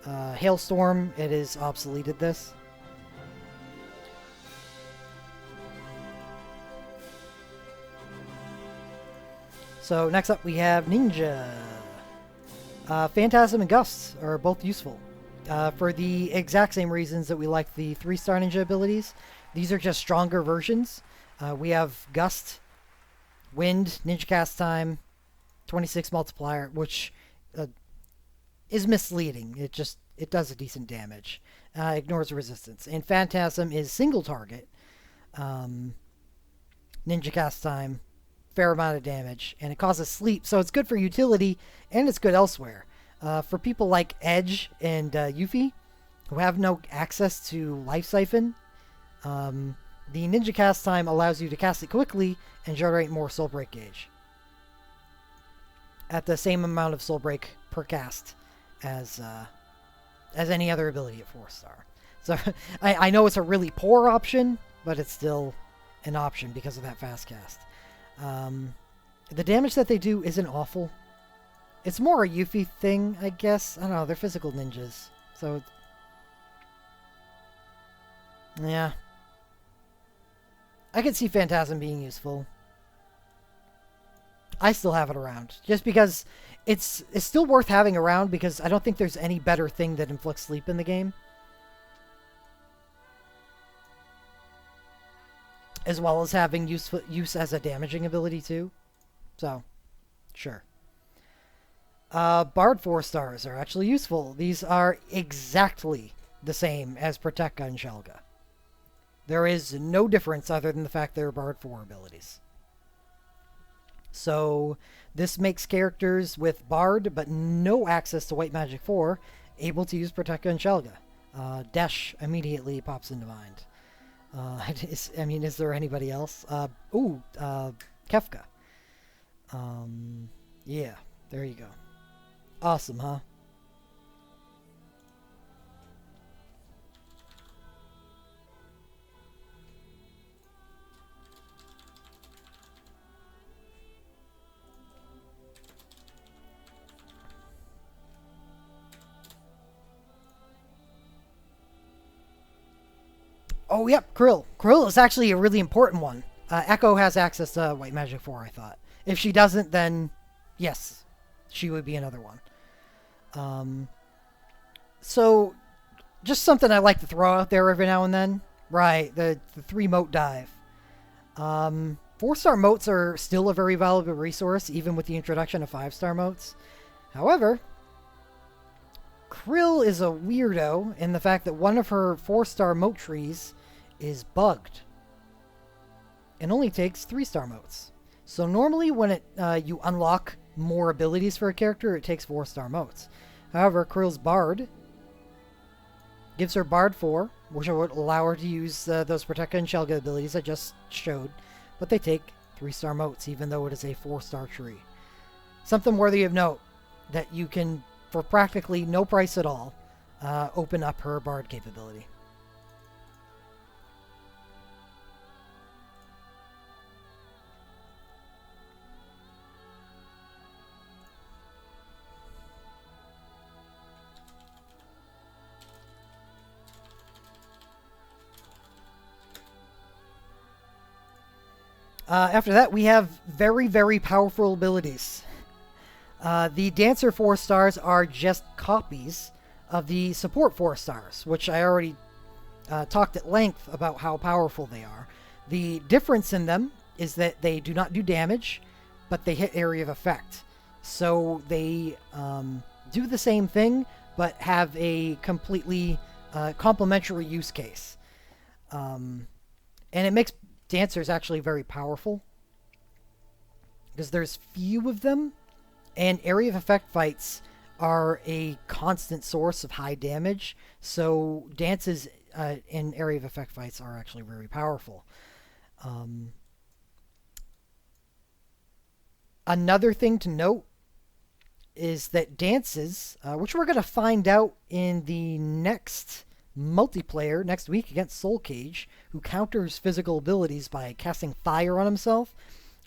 Hailstorm, it has obsoleted this. So next up we have Ninja. Phantasm and Gust are both useful. For the exact same reasons that we like the 3-star Ninja abilities. These are just stronger versions. We have Gust, Wind, Ninja Cast Time, 26 multiplier, which is misleading. It does a decent damage. Ignores resistance. And Phantasm is single target. Ninja Cast Time, fair amount of damage, and it causes sleep, so it's good for utility, and it's good elsewhere. For people like Edge and Yuffie, who have no access to Life Siphon, the Ninja Cast Time allows you to cast it quickly and generate more Soul Break gauge. At the same amount of Soul Break per cast as any other ability at 4-star. So I know it's a really poor option, but it's still an option because of that fast cast. The damage that they do isn't awful. It's more a Yuffie thing, I guess. I don't know, they're physical ninjas. So, yeah. I could see Phantasm being useful. I still have it around just because it's still worth having around because I don't think there's any better thing that inflicts sleep in the game. As well as having use as a damaging ability too. So, sure. Bard 4 stars are actually useful. These are exactly the same as Protecka and Shelga. There is no difference other than the fact they're Bard 4 abilities. So this makes characters with Bard but no access to White Magic 4 able to use Protecka and Shelga. Desh immediately pops into mind. Is there anybody else? Kefka. Yeah, there you go. Awesome, huh? Oh, yep, Krill. Krill is actually a really important one. Echo has access to White Magic 4, I thought. If she doesn't, then yes, she would be another one. So, just something I like to throw out there every now and then. Right, the 3 moat dive. 4-star moats are still a very valuable resource, even with the introduction of 5-star moats. However, Krill is a weirdo in the fact that one of her 4-star moat trees is bugged. It only takes 3-star moats. So normally when you unlock more abilities for a character, it takes 4-star moats. However, Krill's Bard gives her Bard 4, which would allow her to use those Protecka and Shelga abilities I just showed, but they take 3-star moats, even though it is a 4-star tree. Something worthy of note, that you can, for practically no price at all, open up her Bard capability. After that, we have very, very powerful abilities. The Dancer 4 stars are just copies of the Support 4 stars, which I already talked at length about how powerful they are. The difference in them is that they do not do damage, but they hit area of effect. So they do the same thing, but have a completely complementary use case. And it makes Dancers actually very powerful because there's few of them, and area of effect fights are a constant source of high damage. So dances in area of effect fights are actually very powerful. Another thing to note is that dances, which we're going to find out in the next multiplayer next week against Soul Cage, who counters physical abilities by casting fire on himself,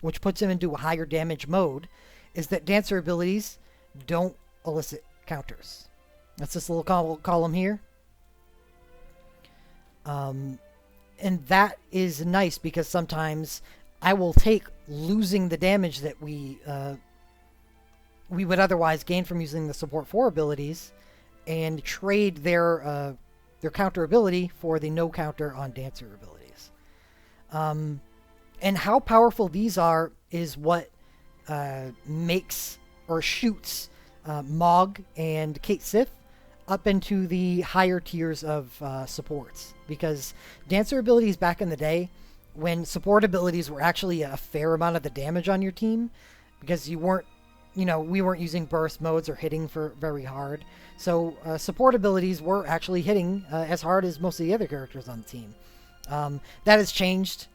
which puts him into a higher damage mode, is that dancer abilities don't elicit counters. That's this little column here. And that is nice because sometimes I will take losing the damage that we would otherwise gain from using the support 4 abilities and trade their counter ability for the no counter on dancer abilities. And how powerful these are is what makes or shoots Mog and Kate Sith up into the higher tiers of supports. Because dancer abilities back in the day, when support abilities were actually a fair amount of the damage on your team, because you weren't, we weren't using burst modes or hitting for very hard. So support abilities were actually hitting as hard as most of the other characters on the team. That has changed.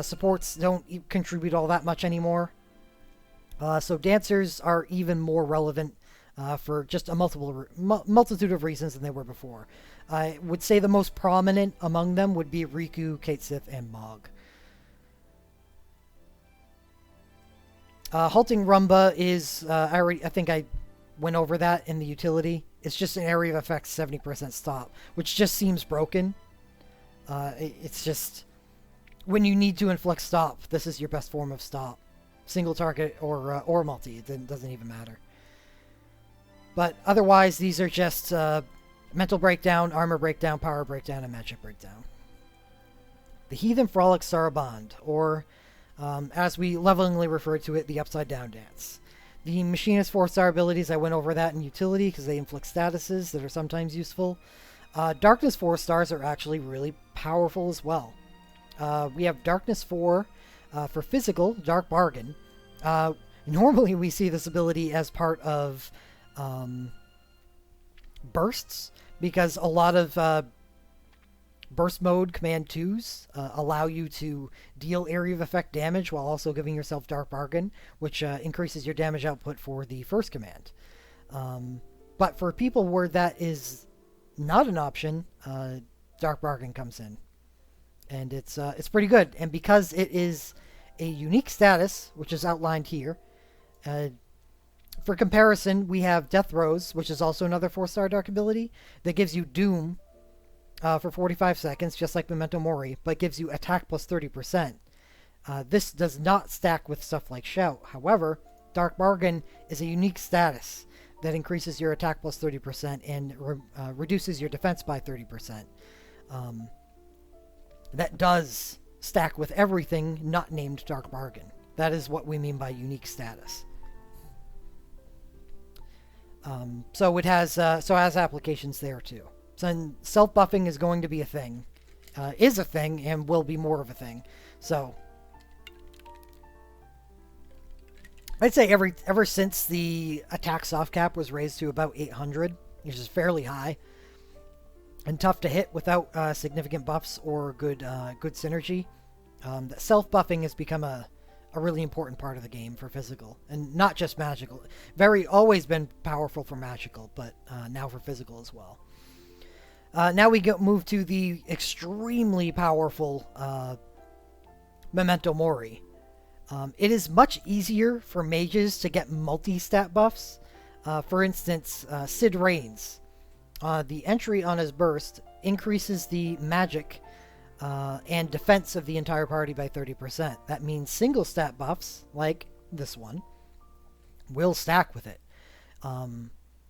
Supports don't contribute all that much anymore. So dancers are even more relevant for just a multitude of reasons than they were before. I would say the most prominent among them would be Riku, Kate Sith, and Mog. Halting Rumba is, I think I went over that in the utility. It's just an area of effect 70% stop, which just seems broken. It's just, when you need to inflict stop, this is your best form of stop. single target or multi. It doesn't even matter. But otherwise, these are just mental breakdown, armor breakdown, power breakdown, and magic breakdown. The Heathen Frolic Saraband, or as we lovingly refer to it, the Upside Down Dance. The Machinist 4-star abilities, I went over that in utility because they inflict statuses that are sometimes useful. Darkness 4 stars are actually really powerful as well. We have Darkness 4 for physical, Dark Bargain. Normally we see this ability as part of bursts, because a lot of burst mode command 2s allow you to deal area of effect damage while also giving yourself Dark Bargain, which increases your damage output for the first command. But for people where that is not an option, Dark Bargain comes in. And it's pretty good. And because it is a unique status, which is outlined here, for comparison, we have Death Rose, which is also another 4-star dark ability that gives you Doom for 45 seconds, just like Memento Mori, but gives you attack plus 30%. This does not stack with stuff like Shout. However, Dark Bargain is a unique status that increases your attack plus 30% and reduces your defense by 30%. That does stack with everything not named Dark Bargain. That is what we mean by unique status. So it has applications there too. So self-buffing is going to be a thing, is a thing, and will be more of a thing. So I'd say ever since the attack soft cap was raised to about 800, which is fairly high and tough to hit without significant buffs or good synergy, that self-buffing has become a really important part of the game for physical, and not just magical. Always been powerful for magical, but now for physical as well. Now we move to the extremely powerful Memento Mori. It is much easier for mages to get multi-stat buffs. For instance, Sid Reigns. The entry on his burst increases the magic and defense of the entire party by 30%. That means single stat buffs, like this one, will stack with it.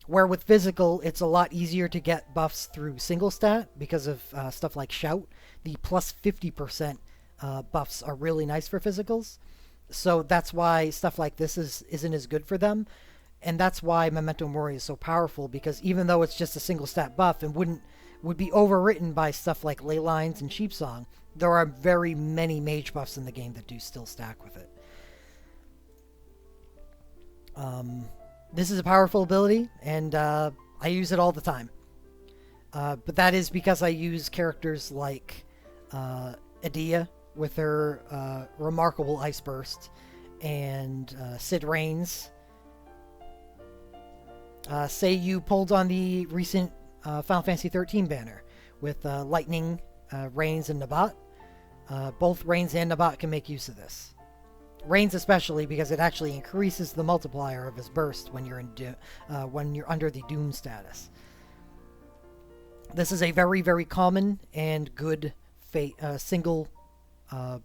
Where with physical, it's a lot easier to get buffs through single stat because of stuff like Shout. The plus 50% buffs are really nice for physicals. So that's why stuff like this isn't as good for them. And that's why Memento Mori is so powerful, because even though it's just a single stat buff and would be overwritten by stuff like Ley Lines and Sheepsong, there are very many mage buffs in the game that do still stack with it. This is a powerful ability, and I use it all the time. But that is because I use characters like Edea with her remarkable Ice Burst, and Sid Reigns. Say you pulled on the recent Final Fantasy XIII banner with Lightning, Reigns, and Nabat. Both Reigns and Nabat can make use of this. Reigns especially, because it actually increases the multiplier of his burst when you're under the Doom status. This is a very, very common and good single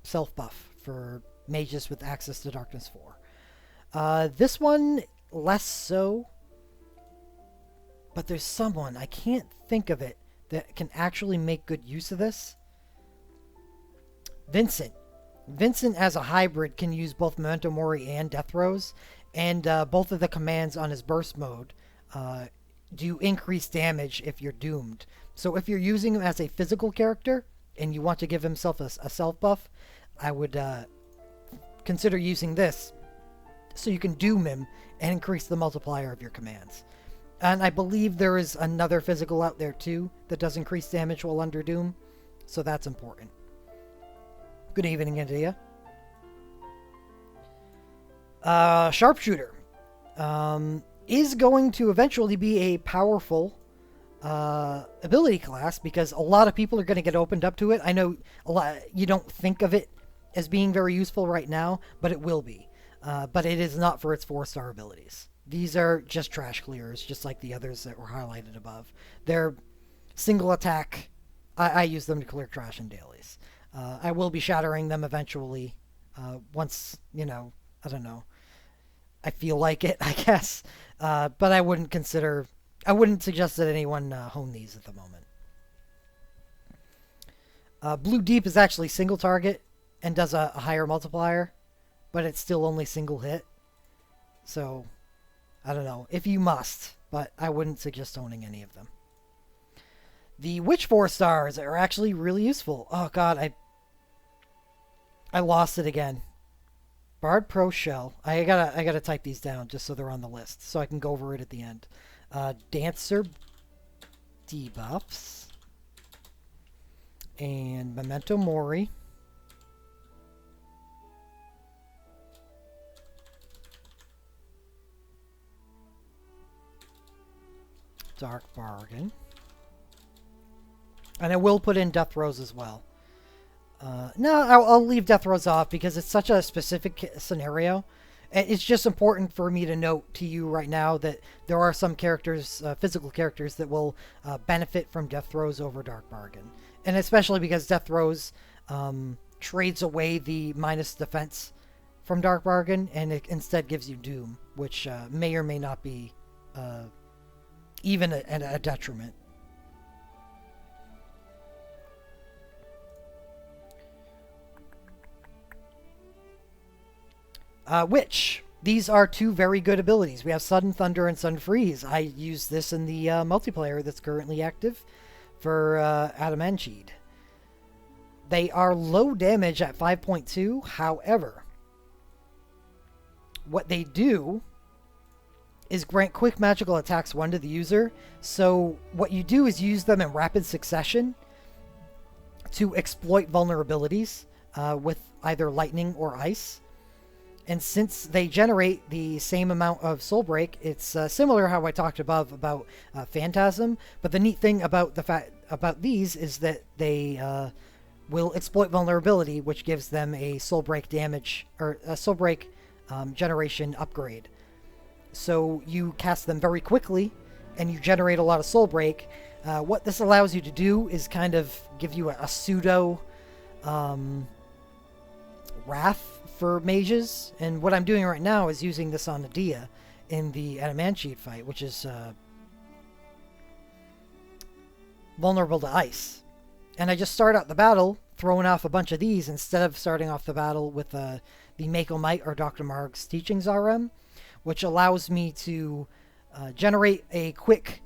self buff for mages with access to Darkness 4. This one less so, but there's someone, I can't think of it, that can actually make good use of this. Vincent. Vincent as a hybrid can use both Memento Mori and Death Rose, and both of the commands on his burst mode do increased damage if you're doomed. So if you're using him as a physical character and you want to give himself a self buff, I would consider using this so you can doom him and increase the multiplier of your commands. And I believe there is another physical out there too that does increase damage while under doom, so that's important. Good evening, India. Sharpshooter is going to eventually be a powerful ability class, because a lot of people are going to get opened up to it. I know you don't think of it as being very useful right now, but it will be. But it is not for its 4-star abilities. These are just trash clearers, just like the others that were highlighted above. They're single attack. I use them to clear trash in dailies. I will be shattering them eventually, once, I don't know. I feel like it, I guess. But I wouldn't consider. I wouldn't suggest that anyone hone these at the moment. Blue Deep is actually single target and does a higher multiplier, but it's still only single hit. So, I don't know. If you must, but I wouldn't suggest owning any of them. The Witch 4 stars are actually really useful. Oh god, I lost it again. Bard Pro Shell. I gotta type these down just so they're on the list, so I can go over it at the end. Dancer debuffs. And Memento Mori. Dark Bargain. And I will put in Death Rose as well. No, I'll leave Death Rose off because it's such a specific scenario. It's just important for me to note to you right now that there are some characters, physical characters, that will benefit from Death Rose over Dark Bargain. And especially because Death Rose trades away the minus defense from Dark Bargain and it instead gives you Doom, which may or may not be even a detriment. Witch. These are two very good abilities. We have Sudden Thunder and Sudden Freeze. I use this in the multiplayer that's currently active for Adamanchid. They are low damage at 5.2. However, what they do is grant quick magical attacks 1 to the user. So what you do is use them in rapid succession to exploit vulnerabilities with either lightning or ice. And since they generate the same amount of soul break, it's similar how I talked above about Phantasm. But the neat thing about about these is that they will exploit vulnerability, which gives them a soul break damage or a soul break generation upgrade. So you cast them very quickly, and you generate a lot of soul break. What this allows you to do is kind of give you a pseudo wrath for mages, and what I'm doing right now is using this on Nadia in the Adamanchid fight, which is vulnerable to ice. And I just start out the battle throwing off a bunch of these instead of starting off the battle with the Mako Might or Dr. Marg's Teachings RM, which allows me to generate a quick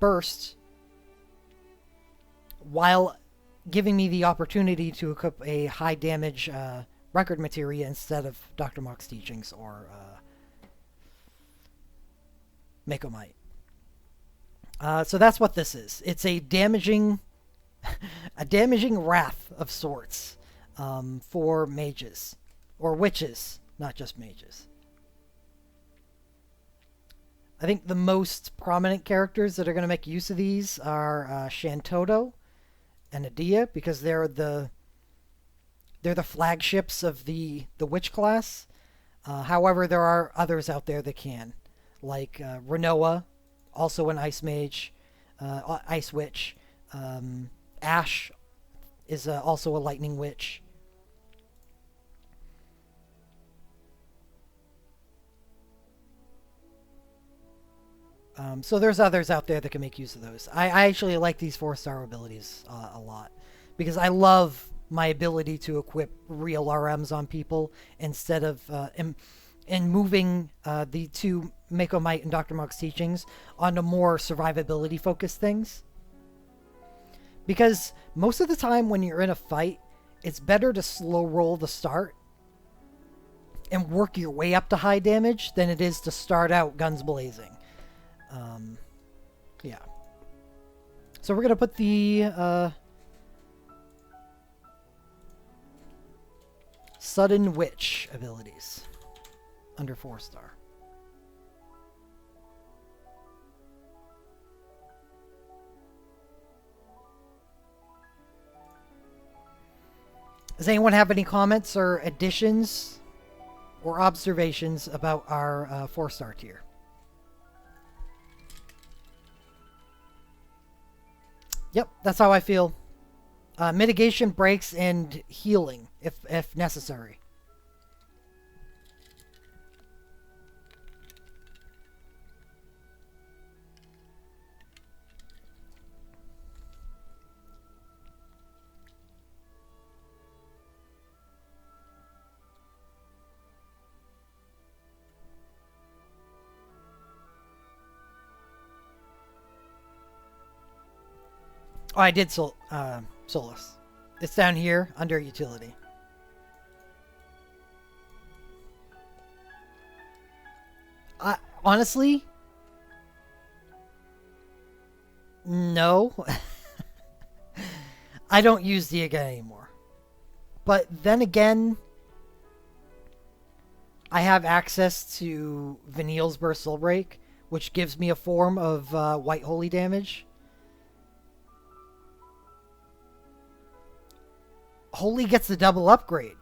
burst while giving me the opportunity to equip a high damage record materia instead of Dr. Mark's Teachings or Mako Might. So that's what this is. It's a damaging wrath of sorts for mages or witches, not just mages. I think the most prominent characters that are going to make use of these are Shantoto and Adia, because they're the flagships of the witch class. However, there are others out there that can, like Renoa, also an ice mage, ice witch. Ash is also a lightning witch. So there's others out there that can make use of those. I actually like these 4-star abilities a lot because I love my ability to equip real RMs on people instead of in moving the two Mako Might and Dr. Mark's Teachings onto more survivability focused things. Because most of the time when you're in a fight, it's better to slow roll the start and work your way up to high damage than it is to start out guns blazing. Yeah. So we're going to put the Sudden Witch abilities under 4-star. Does anyone have any comments or additions or observations about our 4-star tier? Yep, that's how I feel. Mitigation, breaks, and healing if necessary. Oh, I did Solus. It's down here under utility. Honestly, no. I don't use the again anymore. But then again, I have access to Vanille's Burst Soul Break, which gives me a form of White Holy damage. Holy gets the double upgrade.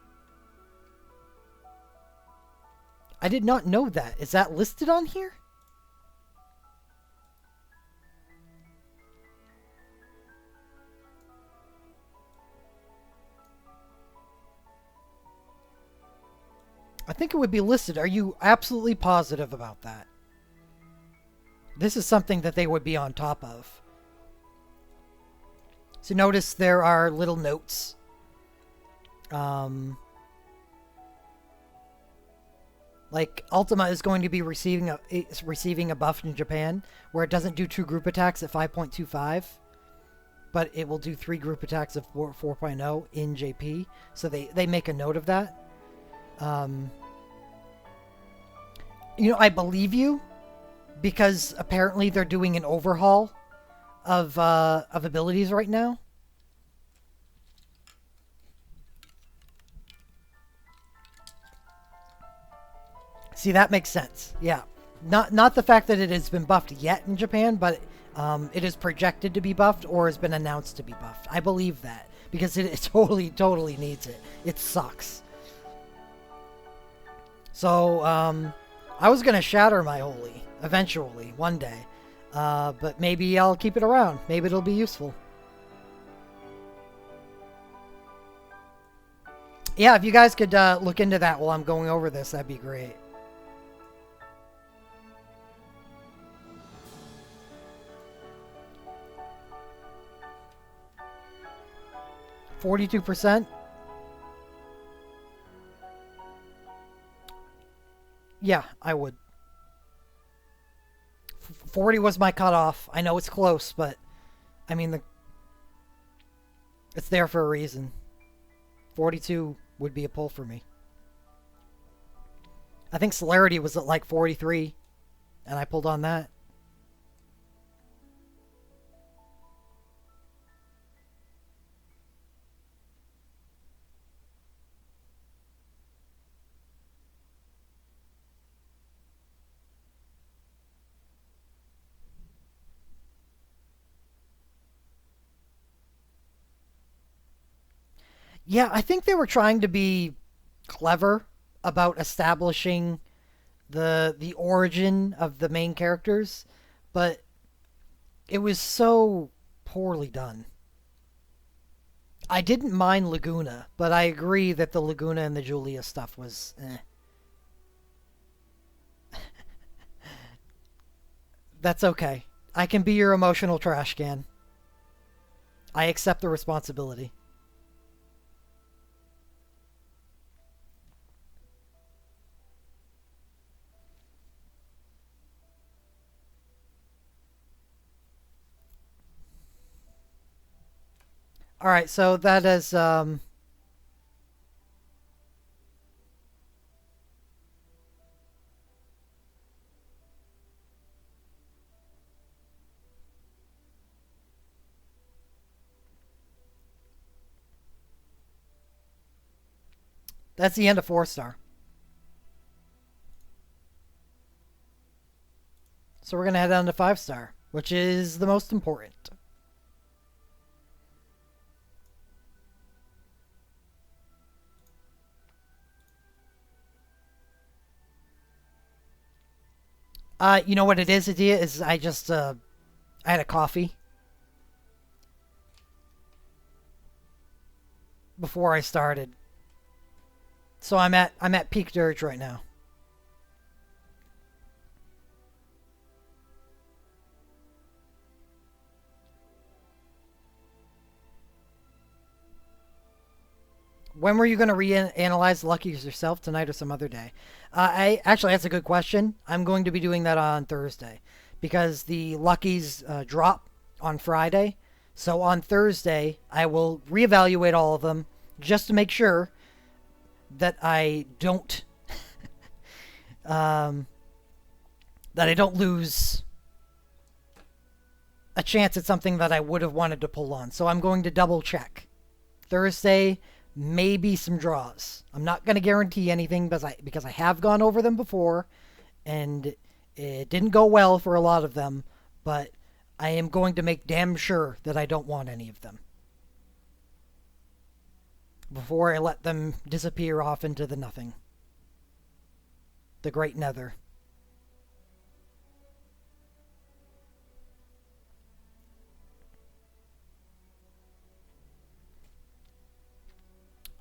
I did not know that. Is that listed on here? I think it would be listed. Are you absolutely positive about that? This is something that they would be on top of. So notice there are little notes. Like Ultima is going to be receiving a buff in Japan where it doesn't do 2 group attacks at 5.25, but it will do 3 group attacks at 4.0 in JP. So they make a note of that. You know, I believe you because apparently they're doing an overhaul of abilities right now. See, that makes sense. Yeah. Not the fact that it has been buffed yet in Japan, but it is projected to be buffed or has been announced to be buffed. I believe that because it totally needs it. It sucks. So, I was going to shatter my Holy eventually, one day. But maybe I'll keep it around. Maybe it'll be useful. Yeah, if you guys could look into that while I'm going over this, that'd be great. %. Yeah, I would. 40 was my cutoff. I know it's close, but I mean it's there for a reason. 42 would be a pull for me. I think Celerity was at like 43, and I pulled on that. Yeah, I think they were trying to be clever about establishing the origin of the main characters, but it was so poorly done. I didn't mind Laguna, but I agree that the Laguna and the Julia stuff was That's okay. I can be your emotional trash can. I accept the responsibility. All right, so that is that's the end of 4-star. So we're gonna head down to 5-star, which is the most important. You know what it is, Adia? Is I just I had a coffee before I started. So I'm at peak dirge right now. When were you going to reanalyze the Luckies yourself, tonight or some other day? I actually, that's a good question. I'm going to be doing that on Thursday because the Luckies drop on Friday. So on Thursday, I will reevaluate all of them just to make sure that I don't um, that I don't lose a chance at something that I would have wanted to pull on. So I'm going to double check. Thursday, maybe some draws. I'm not going to guarantee anything because I have gone over them before, and it didn't go well for a lot of them, but I am going to make damn sure that I don't want any of them before I let them disappear off into the nothing. The great nether.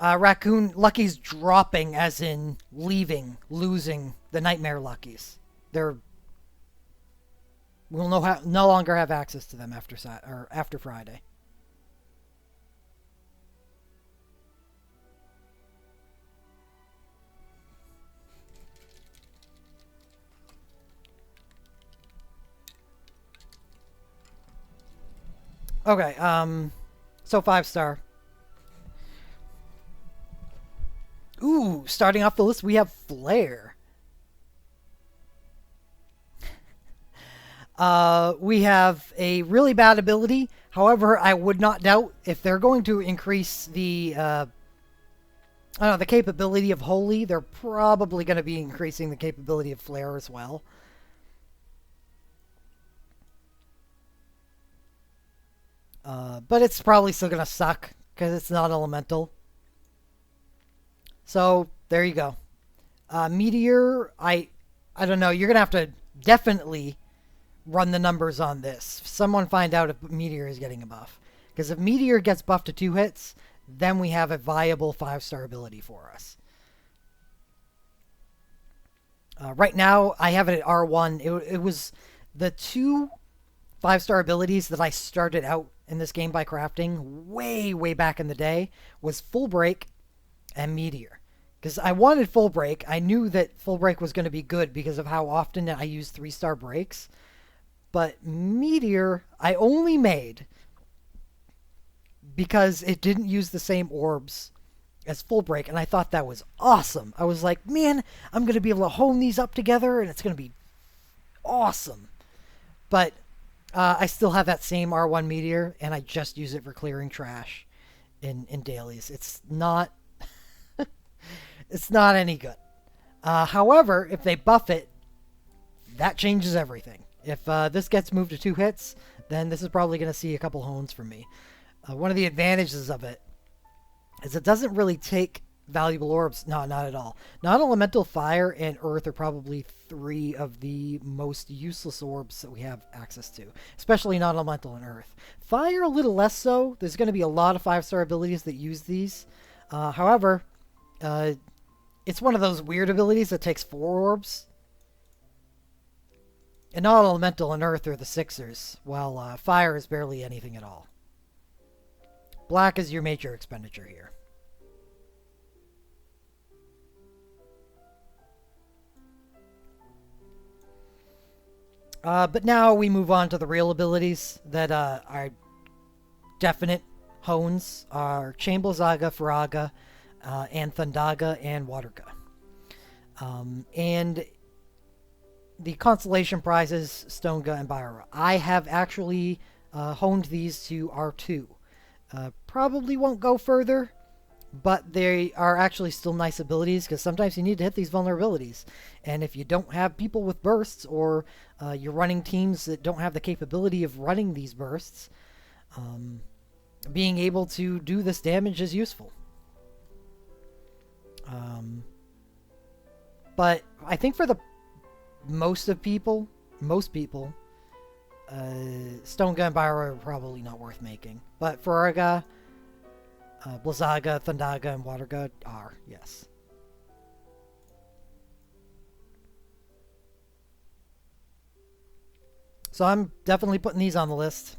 Raccoon Lucky's dropping, as in leaving, losing the Nightmare Luckies. They're we'll no longer have access to them after Friday. Okay, so 5-star. Ooh, starting off the list, we have Flare. We have a really bad ability. However, I would not doubt if they're going to increase the I don't know, the capability of Holy, they're probably going to be increasing the capability of Flare as well. But it's probably still going to suck because it's not elemental. So there you go. Meteor, I don't know. You're going to have to definitely run the numbers on this. Someone find out if Meteor is getting a buff. Because if Meteor gets buffed to 2 hits, then we have a viable 5-star ability for us. Right now, I have it at R1. It was the 2 5-star abilities that I started out in this game by crafting way, way back in the day was Full Break and Meteor. Because I wanted Full Break. I knew that Full Break was going to be good because of how often I use 3-star breaks. But Meteor, I only made because it didn't use the same orbs as Full Break, and I thought that was awesome. I was like, man, I'm going to be able to hone these up together, and it's going to be awesome. But I still have that same R1 Meteor, and I just use it for clearing trash in dailies. It's not it's not any good. However, if they buff it, that changes everything. If this gets moved to 2 hits, then this is probably going to see a couple hones from me. One of the advantages of it is it doesn't really take valuable orbs. No, not at all. Non-elemental fire and earth are probably 3 of the most useless orbs that we have access to, especially non-elemental and earth. Fire a little less so. There's going to be a lot of 5-star abilities that use these. However, it's one of those weird abilities that takes 4 orbs. And non-elemental and earth are the 6ers, while fire is barely anything at all. Black is your major expenditure here. But now we move on to the real abilities that are definite hones, are Chainblazzaga, Faraga, and Thundaga, and Waterga. And the consolation prizes, Stonega and Byra. I have actually honed these to R2. Probably won't go further, but they are actually still nice abilities because sometimes you need to hit these vulnerabilities. And if you don't have people with bursts, or you're running teams that don't have the capability of running these bursts, being able to do this damage is useful. But I think for the most people, Stonega and Byra are probably not worth making. But Faraga, Blazzaga, Thundaga, and Waterga are, yes. So I'm definitely putting these on the list.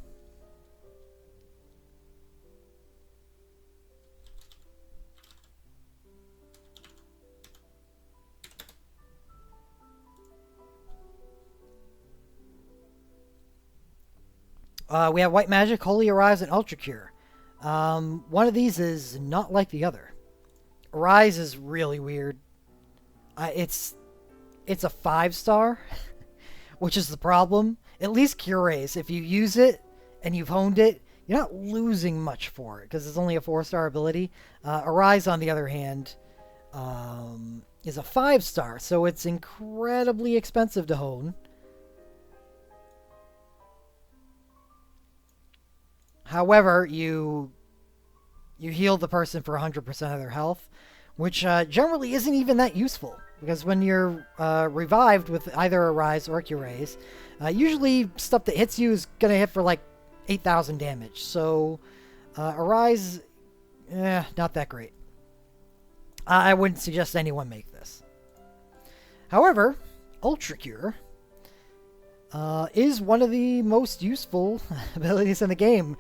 We have White Magic, Holy Arise, and Ultra Cure. One of these is not like the other. Arise is really weird. It's a 5-star, which is the problem. At least Cure Raise, if you use it and you've honed it, you're not losing much for it because it's only a 4-star ability. Arise, on the other hand, is a 5-star, so it's incredibly expensive to hone. However, you heal the person for 100% of their health, which generally isn't even that useful. Because when you're revived with either a Rise or a Cure Raise, usually stuff that hits you is going to hit for like 8,000 damage. So a Rise, not that great. I wouldn't suggest anyone make this. However, Ultra Cure is one of the most useful abilities in the game.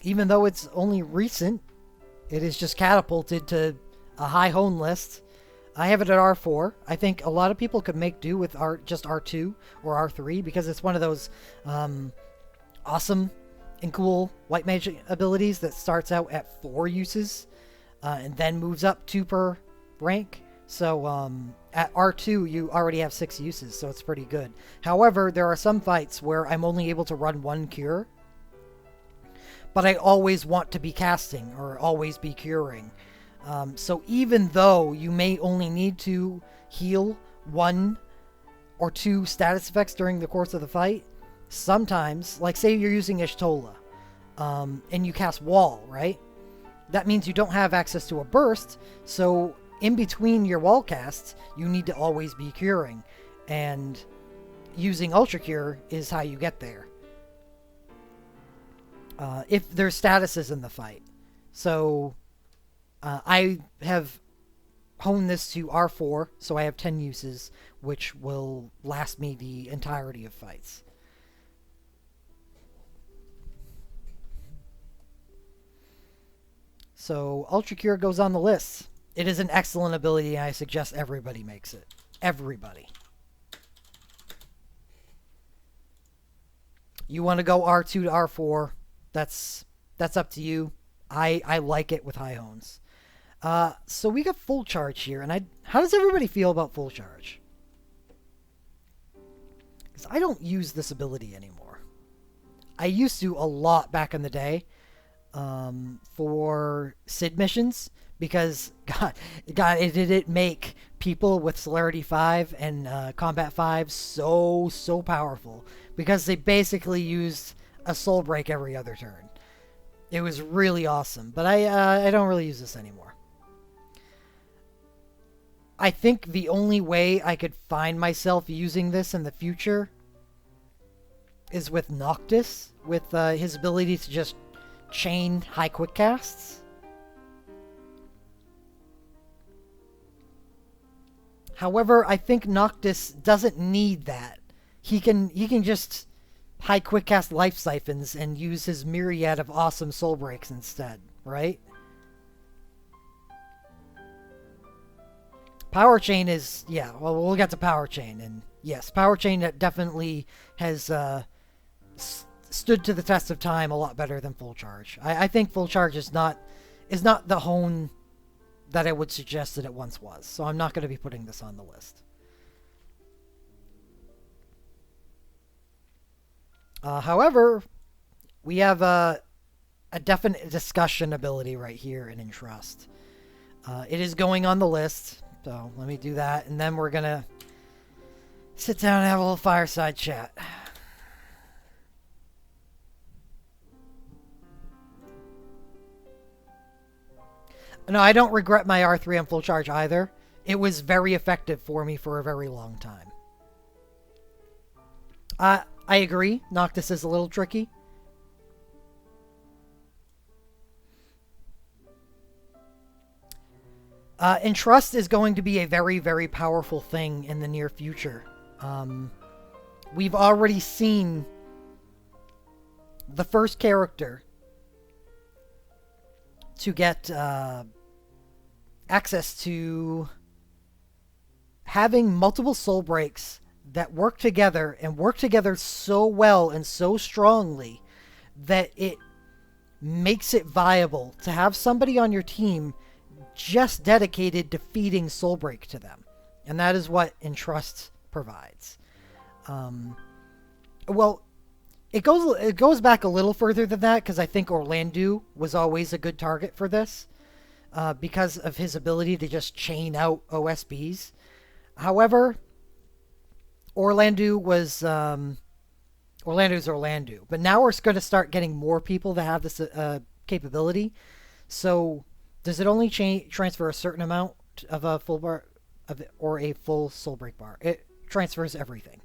Even though it's only recent, it is just catapulted to a high hone list. I have it at R4. I think a lot of people could make do with just R2 or R3 because it's one of those awesome and cool white magic abilities that starts out at 4 uses and then moves up 2 per rank. So at R2 you already have 6 uses, so it's pretty good. However, there are some fights where I'm only able to run 1 cure, but I always want to be casting or always be curing. So even though you may only need to heal 1 or 2 status effects during the course of the fight, sometimes, like say you're using Ishtola, and you cast Wall, right? That means you don't have access to a burst, so in between your wall casts, you need to always be curing, and using Ultra Cure is how you get there. If there's statuses in the fight. So I have honed this to R4, so I have 10 uses, which will last me the entirety of fights. So Ultra Cure goes on the list. It is an excellent ability, and I suggest everybody makes it. Everybody. You want to go R2 to R4, that's up to you. I like it with high hones. So we got full charge here, and how does everybody feel about full charge? Because I don't use this ability anymore. I used to a lot back in the day for Sid missions, because God, did it make people with Celerity 5 and Combat 5 so powerful, because they basically used a soul break every other turn. It was really awesome, but I don't really use this anymore. I think the only way I could find myself using this in the future is with Noctis, with his ability to just chain high quick casts. However, I think Noctis doesn't need that. He can just high quick cast life siphons and use his myriad of awesome soul breaks instead, right? Power Chain is, yeah, well, we'll get to Power Chain, and yes, Power Chain definitely has stood to the test of time a lot better than Full Charge. I think Full Charge is not the hone that I would suggest that it once was, so I'm not going to be putting this on the list. However, we have a definite discussion ability right here in Entrust. It is going on the list, so let me do that, and then we're going to sit down and have a little fireside chat. No, I don't regret my R3 on Full Charge either. It was very effective for me for a very long time. I agree, Noctis is a little tricky. Entrust is going to be a very powerful thing in the near future. We've already seen the first character to get access to having multiple soul breaks that work together and work together so well and so strongly that it makes it viable to have somebody on your team just dedicated to feeding Soulbreak to them. And that is what Entrust provides. Well, it goes back a little further than that, because I think Orlando was always a good target for this, because of his ability to just chain out OSBs. However, Orlando's Orlando, but now we're going to start getting more people that have this capability. So, does it only transfer a certain amount of a full bar or a full Soulbreak bar? It transfers everything.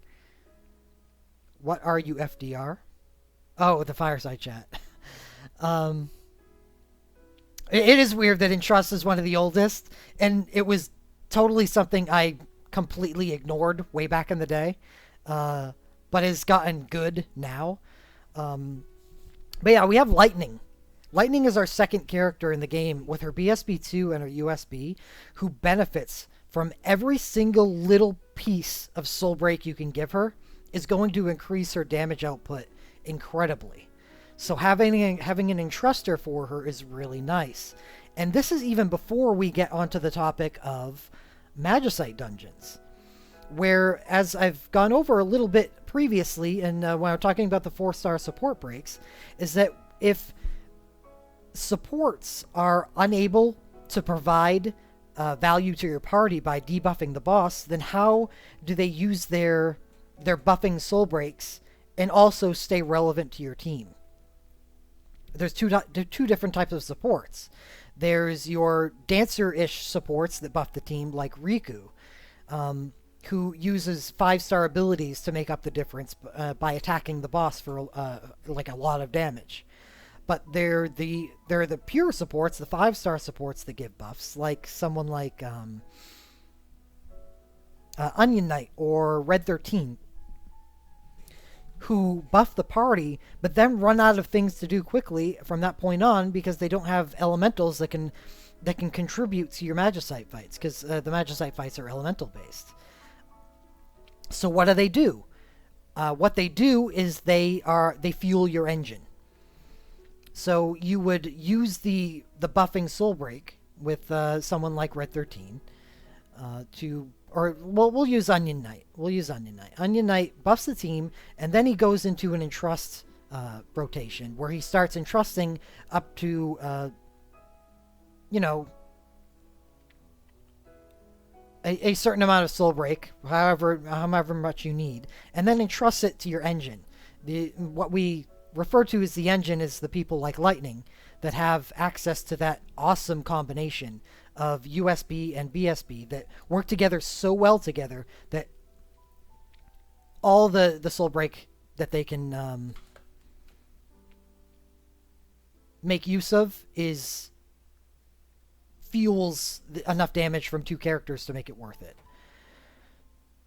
What are you, FDR? Oh, the fireside chat. It is weird that Entrust is one of the oldest, and it was totally something I completely ignored way back in the day, but has gotten good now. But yeah, we have Lightning. Lightning is our second character in the game with her BSB2 and her USB, who benefits from every single little piece of Soulbreak you can give her. Is going to increase her damage output incredibly. So having an Entruster for her is really nice. And this is even before we get onto the topic of Magicite dungeons, where, as I've gone over a little bit previously, and when I'm talking about the 4-star support breaks, is that if supports are unable to provide value to your party by debuffing the boss, then how do they use their buffing soul breaks and also stay relevant to your team? There's two different types of supports. There's your dancer-ish supports that buff the team, like Riku, who uses 5-star abilities to make up the difference by attacking the boss for like a lot of damage. But they're the pure supports, the 5-star supports that give buffs, like someone like Onion Knight or Red 13, who buff the party, but then run out of things to do quickly from that point on because they don't have elementals that can contribute to your Magicite fights, because the Magicite fights are elemental based. So what do? What they do is they fuel your engine. So you would use the buffing soul break with someone like Red 13 we'll use Onion Knight. Onion Knight buffs the team, and then he goes into an Entrust rotation where he starts entrusting up to, a certain amount of soul break, however much you need, and then entrusts it to your engine. What we refer to as the engine is the people like Lightning that have access to that awesome combination of USB and BSB that work together so well together that all the soul break that they can make use of fuels enough damage from two characters to make it worth it.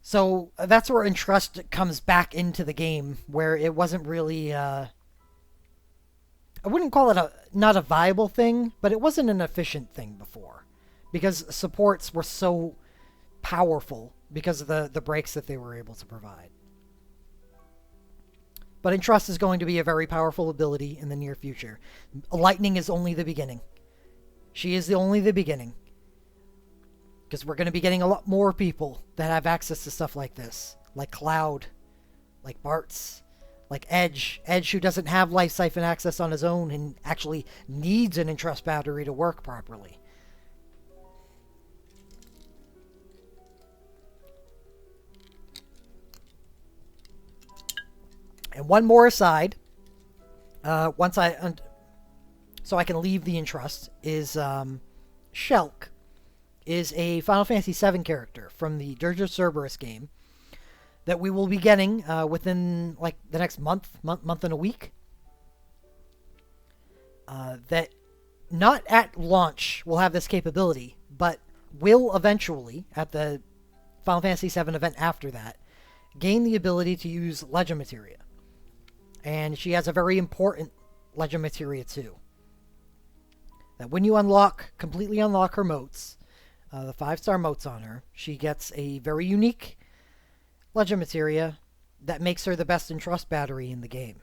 So that's where Entrust comes back into the game, where it wasn't really I wouldn't call it not a viable thing, but it wasn't an efficient thing before, because supports were so powerful because of the breaks that they were able to provide. But Entrust is going to be a very powerful ability in the near future. Lightning is only the beginning. She is only the beginning. Because we're going to be getting a lot more people that have access to stuff like this. Like Cloud. Like Bartz. Like Edge. Edge, who doesn't have Life Siphon access on his own and actually needs an Entrust battery to work properly. And one more aside, so I can leave the Entrust, is Shulk is a Final Fantasy VII character from the Dirge of Cerberus game that we will be getting within like the next month and a week. That not at launch will have this capability, but will eventually, at the Final Fantasy VII event after that, gain the ability to use Legend Materia. And she has a very important Legend Materia too. That when you completely unlock her motes, the 5-star motes on her, she gets a very unique Legend Materia that makes her the best in trust battery in the game.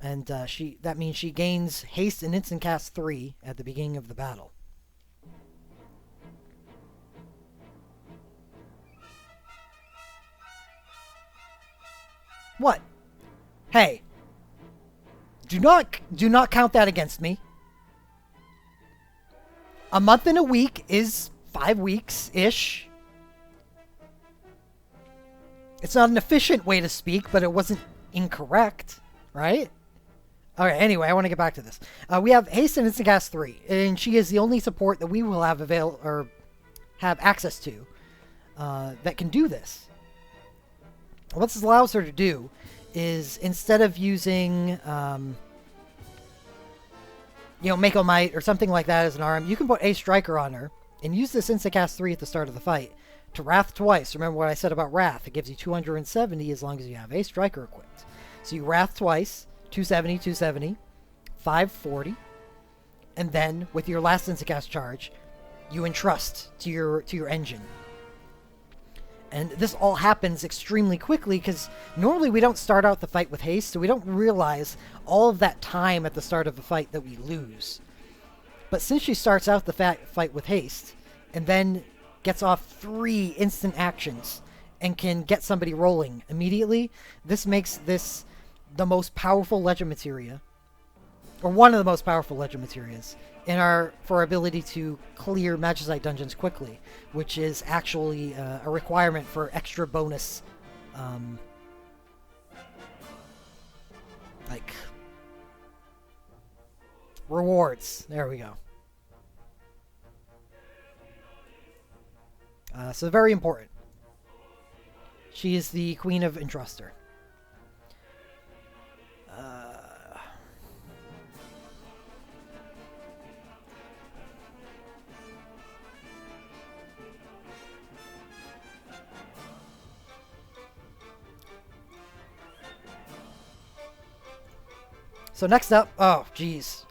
And that means she gains haste and instant cast 3 at the beginning of the battle. What? Hey. Do not count that against me. A month and a week is 5 weeks-ish. It's not an efficient way to speak, but it wasn't incorrect, right? Alright, anyway, I want to get back to this. We have haste and instant cast 3, and she is the only support that we will have have access to that can do this. What this allows her to do is, instead of using, Mako Might or something like that as an arm, you can put a Striker on her and use this instant cast 3 at the start of the fight to Wrath twice. Remember what I said about Wrath? It gives you 270 as long as you have a Striker equipped. So you Wrath twice, 270, 270, 540, and then with your last instant cast charge, you entrust to your engine. And this all happens extremely quickly because normally we don't start out the fight with haste, so we don't realize all of that time at the start of the fight that we lose. But since she starts out the fight with haste, and then gets off 3 instant actions, and can get somebody rolling immediately, this makes this the most powerful Legend Materia, or one of the most powerful Legend Materias, for our ability to clear Magicite dungeons quickly, which is actually a requirement for extra bonus, rewards. There we go. So very important. She is the Queen of Entruster. So next up, oh geez,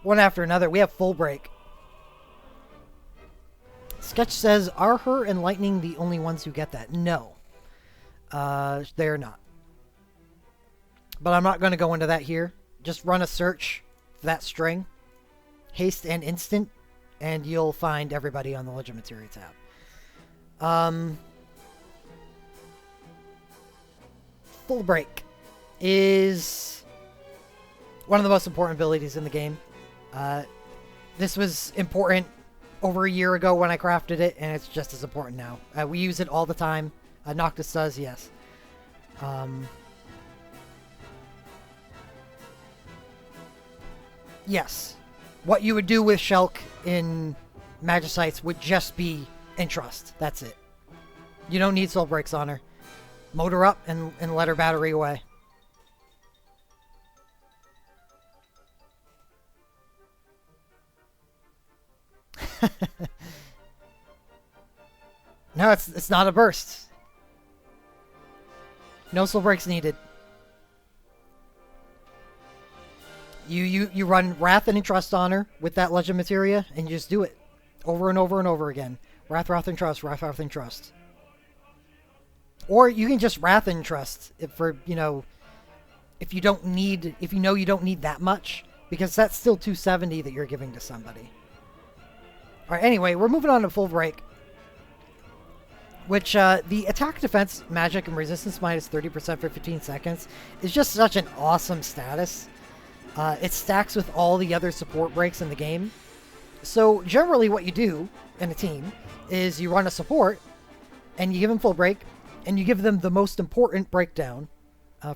one after another, we have Full Break. Sketch says, are her and Lightning the only ones who get that? No. They're not. But I'm not going to go into that here. Just run a search for that string, haste and instant, and you'll find everybody on the Legend Materia tab. Full Break is one of the most important abilities in the game. This was important over a year ago when I crafted it, and it's just as important now. We use it all the time. Noctis does, yes. Yes. What you would do with Shulk in Magicites would just be Entrust. That's it. You don't need Soul Breaks on her. Motor up and let her battery away. No, it's not a burst. No soul breaks needed. You run Wrath and Entrust on her with that Legend Materia, and you just do it over and over and over again. Wrath, Wrath, Entrust, Wrath, Wrath, Entrust. Or you can just Wrath and Entrust if you know you don't need that much, because that's still 270 that you're giving to somebody. All right. Anyway, we're moving on to Full Break, which the attack, defense, magic, and resistance minus 30% for 15 seconds is just such an awesome status. It stacks with all the other support breaks in the game. So generally what you do in a team is you run a support, and you give them Full Break, and you give them the most important breakdown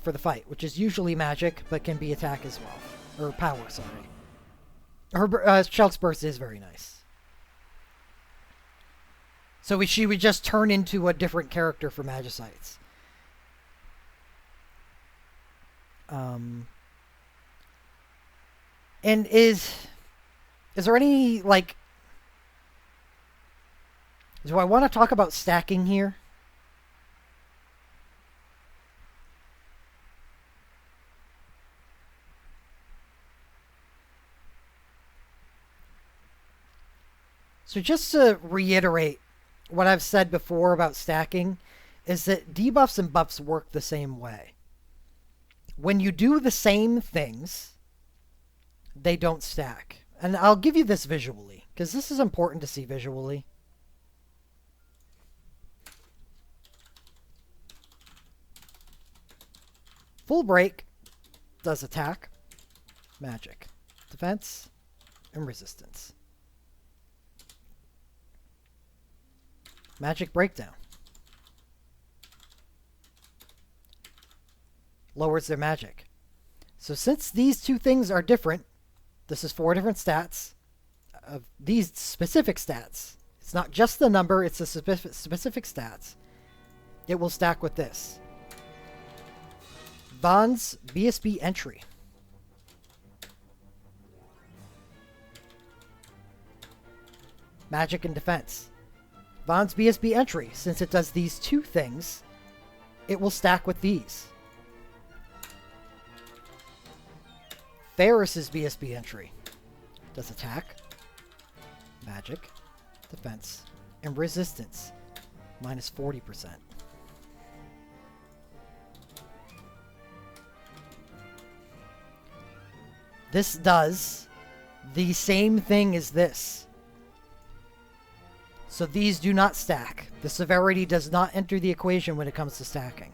for the fight, which is usually magic, but can be attack as well. Or power, sorry. Her Shulk's Burst is very nice. So she would just turn into a different character for Magicites. And is there any, like... Do I want to talk about stacking here? So just to reiterate what I've said before about stacking, is that debuffs and buffs work the same way. When you do the same things, they don't stack. And I'll give you this visually, because this is important to see visually. Full break does attack, magic, defense, and resistance. Magic breakdown lowers their magic. So since these two things are different, this is 4 different stats of these specific stats. It's not just the number, it's the specific stats. It will stack with this. Vaughn's BSB entry. Magic and defense. Vaughn's BSB entry, since it does these two things, it will stack with these. Ferris's BSB entry does attack, magic, defense, and resistance, minus 40%. This does the same thing as this. So these do not stack. The severity does not enter the equation when it comes to stacking.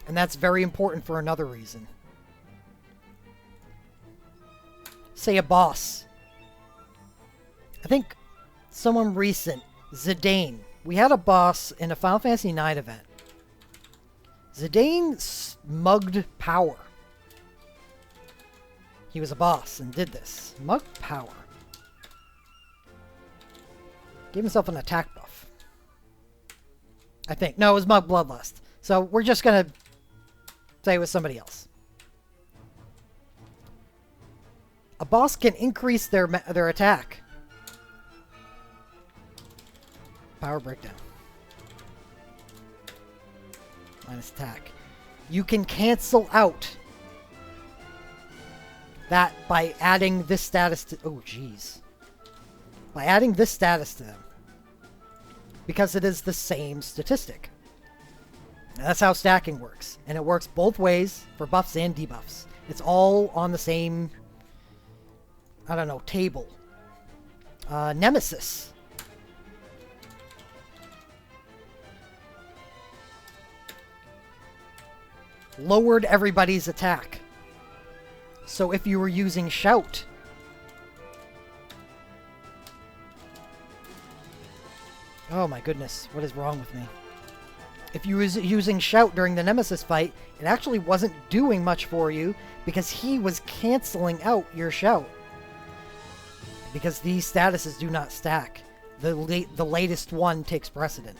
And that's very important for another reason. Say a boss. I think someone recent, Zidane. We had a boss in a Final Fantasy IX event. Zidane smugged power. He was a boss and did this. Mug power. Gave himself an attack buff. I think. No, it was Mug Bloodlust. So we're just going to say it was somebody else. A boss can increase their attack. Power breakdown. Minus attack. You can cancel out that by adding this status to... Oh, jeez. By adding this status to them. Because it is the same statistic. And that's how stacking works. And it works both ways for buffs and debuffs. It's all on the same... I don't know, table. Nemesis. Lowered everybody's attack. So if you were using Shout, oh my goodness, what is wrong with me? If you was using Shout during the Nemesis fight, it actually wasn't doing much for you because he was canceling out your Shout. Because these statuses do not stack. The latest one takes precedent.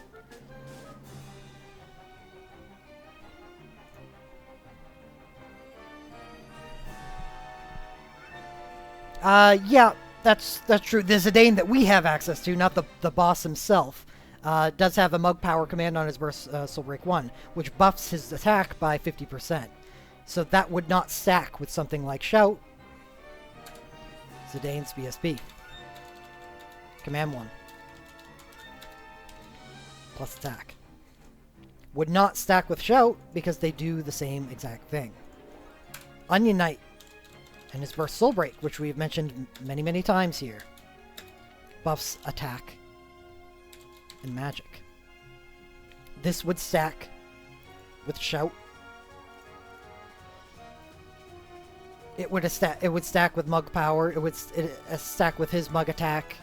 Yeah, that's true. The Zidane that we have access to, not the boss himself, does have a Mug Power command on his burst Soul Break 1, which buffs his attack by 50%. So that would not stack with something like Shout. Zidane's BSB. Command 1. Plus attack. Would not stack with Shout because they do the same exact thing. Onion Knight. And his burst Soul Break, which we've mentioned many, many times here. Buffs attack and magic. This would stack with Shout. It would stack with Mug Power. It would stack with his Mug Attack.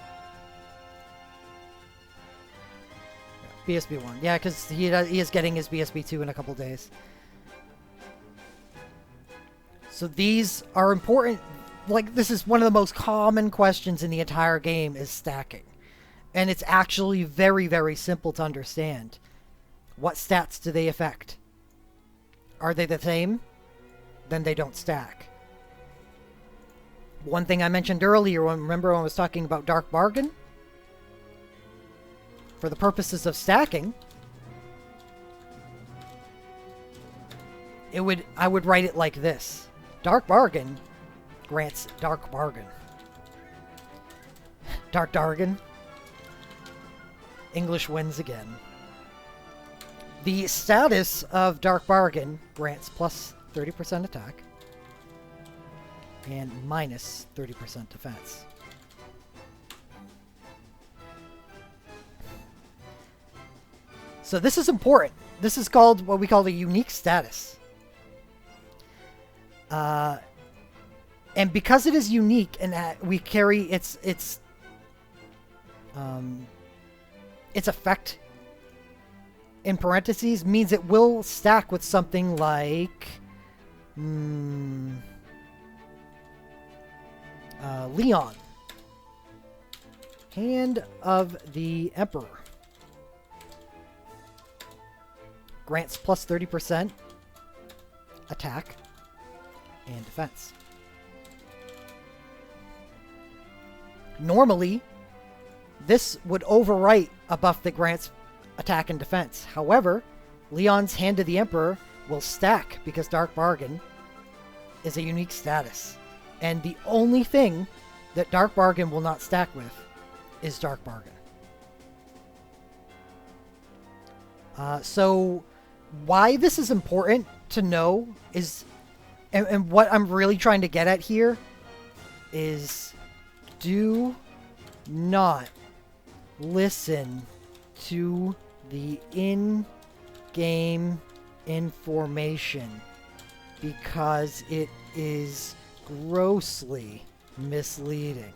BSB 1. Yeah, because he is getting his BSB 2 in a couple days. So these are important. Like, this is one of the most common questions in the entire game is stacking. And it's actually very, very simple to understand. What stats do they affect? Are they the same? Then they don't stack. One thing I mentioned earlier, remember when I was talking about Dark Bargain? For the purposes of stacking, I would write it like this. Dark Bargain grants Dark Bargain. Dark Dargan. English wins again. The status of Dark Bargain grants plus 30% attack and minus 30% defense. So this is important. This is called what we call a unique status. And because it is unique and we carry its effect in parentheses, means it will stack with something like Leon, Hand of the Emperor. Grants plus 30% attack and defense. Normally, this would overwrite a buff that grants attack and defense. However, Leon's Hand of the Emperor will stack because Dark Bargain is a unique status. And the only thing that Dark Bargain will not stack with is Dark Bargain. So why this is important to know is, and what I'm really trying to get at here is, do not listen to the in-game information because it is grossly misleading.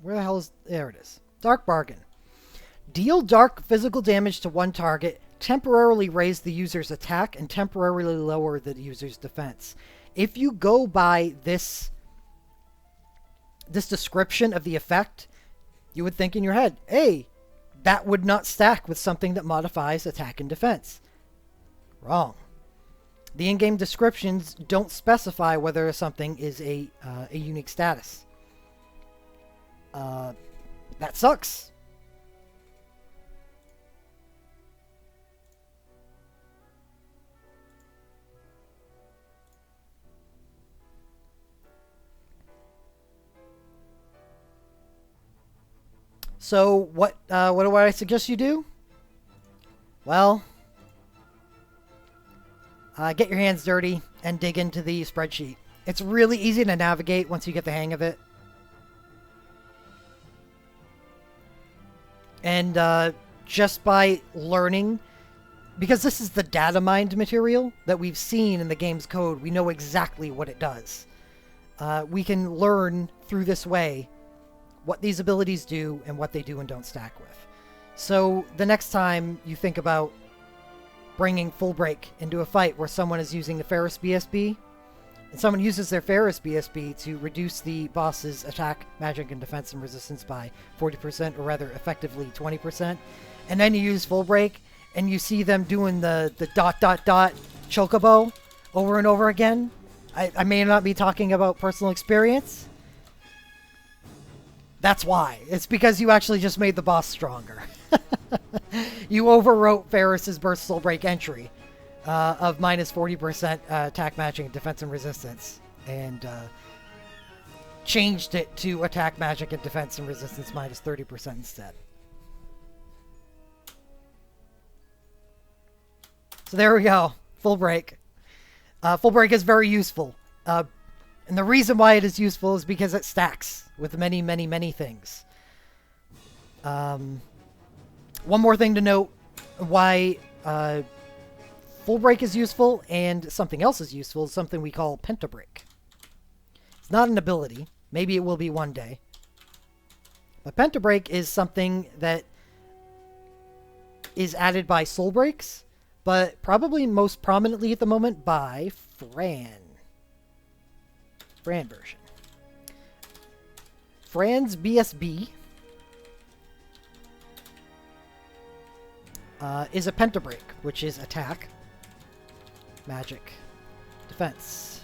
Where the hell is... There it is. Dark Bargain. Deal dark physical damage to one target, temporarily raise the user's attack, and temporarily lower the user's defense. If you go by this description of the effect, you would think in your head, hey, that would not stack with something that modifies attack and defense. Wrong. The in-game descriptions don't specify whether something is a unique status. That sucks. So what do I suggest you do? Well, get your hands dirty and dig into the spreadsheet. It's really easy to navigate once you get the hang of it. And just by learning, because this is the data mined material that we've seen in the game's code, we know exactly what it does. We can learn through this way what these abilities do and what they do and don't stack with. So the next time you think about bringing Full Break into a fight where someone is using the Ferris BSB, and someone uses their Ferris BSB to reduce the boss's attack, magic, and defense and resistance by 40%, or rather effectively 20%, and then you use Full Break, and you see them doing the ... chocobo over and over again. I may not be talking about personal experience. That's why. It's because you actually just made the boss stronger. You overwrote Ferris's Burst Soul Break entry of minus 40% attack, magic, defense, and resistance, and changed it to attack, magic, and defense and resistance minus 30% instead. So there we go. Full Break. Full Break is very useful. And the reason why it is useful is because it stacks with many, many, many things. One more thing to note why Full Break is useful and something else is useful is something we call Pentabreak. It's not an ability. Maybe it will be one day. But Pentabreak is something that is added by Soul Breaks, but probably most prominently at the moment by Fran. Fran version. Fran's BSB is a pentabreak, which is attack, magic, defense,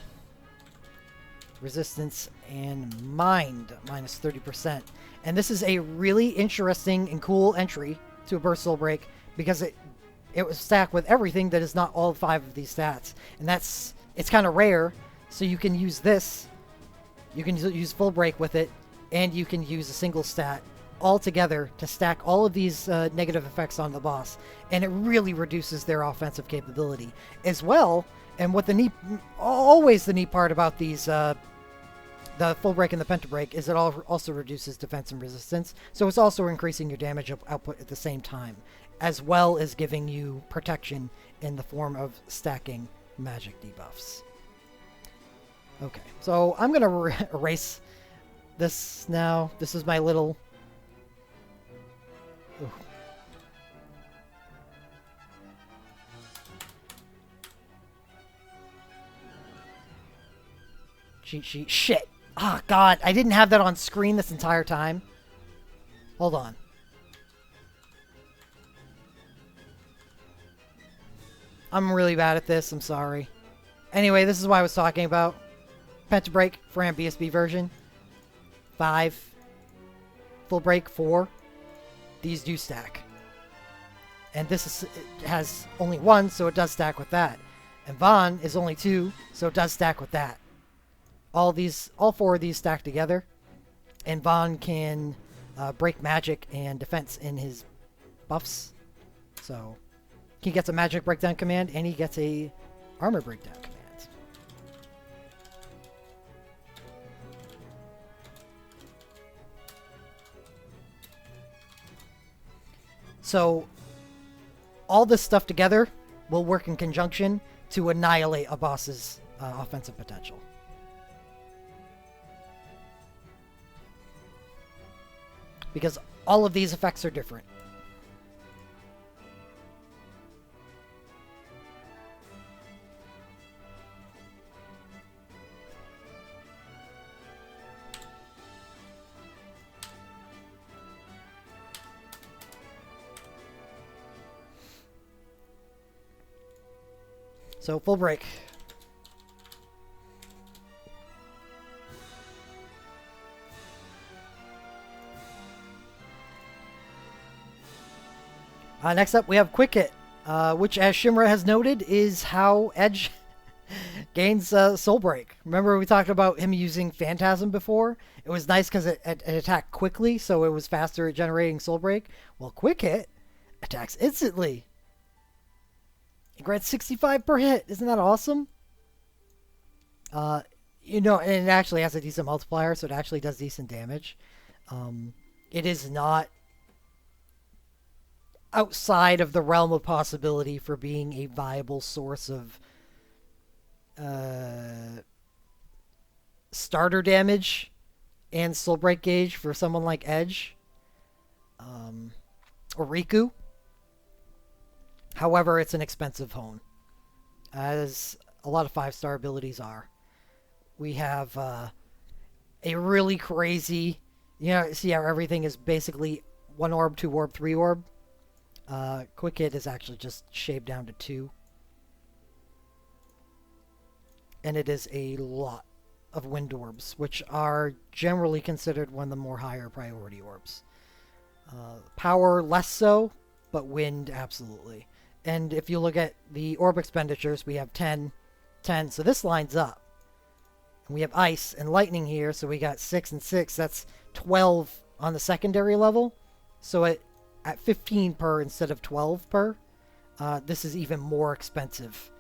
resistance, and mind, minus 30%. And this is a really interesting and cool entry to a Burst Soul Break because it was stacked with everything that is not all 5 of these stats. And it's kind of rare, so you can use this, you can use Full Break with it, and you can use a single stat all together to stack all of these negative effects on the boss. And it really reduces their offensive capability as well. And what always the neat part about these, the Full Break and the Pentabreak, is it also reduces defense and resistance. So it's also increasing your damage output at the same time, as well as giving you protection in the form of stacking magic debuffs. Okay, so I'm going to erase this now. This is my little... Ooh. Cheat sheet. Shit! Ah, God, I didn't have that on screen this entire time. Hold on. I'm really bad at this, I'm sorry. Anyway, this is what I was talking about. Pentabreak for BSB version. 5. Full Break 4. These do stack. And this has only 1, so it does stack with that. And Vaughn is only 2, so it does stack with that. All 4 of these stack together. And Vaughn can break magic and defense in his buffs. So he gets a magic breakdown command, and he gets a armor breakdown command. So all this stuff together will work in conjunction to annihilate a boss's offensive potential. Because all of these effects are different. So, Full Break. Next up, we have Quick Hit, which, as Shimra has noted, is how Edge gains Soul Break. Remember we talked about him using Phantasm before? It was nice because it attacked quickly, so it was faster at generating Soul Break. Well, Quick Hit attacks instantly. It grants 65 per hit. Isn't that awesome? You know, and it actually has a decent multiplier, so it actually does decent damage. It is not outside of the realm of possibility for being a viable source of starter damage and Soul Break gauge for someone like Edge or Riku. However, it's an expensive hone, as a lot of 5-star abilities are. We have a really crazy, you know, see how everything is basically 1 orb, 2 orb, 3 orb? Quick Hit is actually just shaved down to 2. And it is a lot of wind orbs, which are generally considered one of the more higher priority orbs. Power, less so, but wind, absolutely. And if you look at the orb expenditures, we have 10, 10, so this lines up. And we have ice and lightning here, so we got 6 and 6. That's 12 on the secondary level. So at 15 per instead of 12 per, this is even more expensive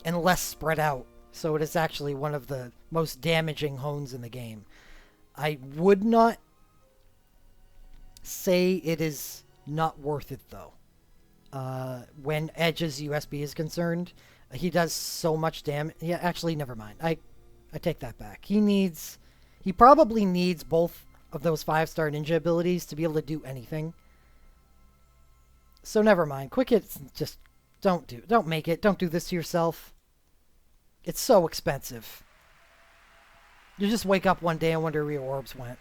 and less spread out. So it is actually one of the most damaging hones in the game. I would not say it is not worth it, though. When Edge's USB is concerned, he does so much damage. Yeah, actually, never mind. I take that back. He probably needs both of those 5-star ninja abilities to be able to do anything. So never mind. Quick Hit, just don't make it. Don't do this to yourself. It's so expensive. You just wake up one day and wonder where your orbs went.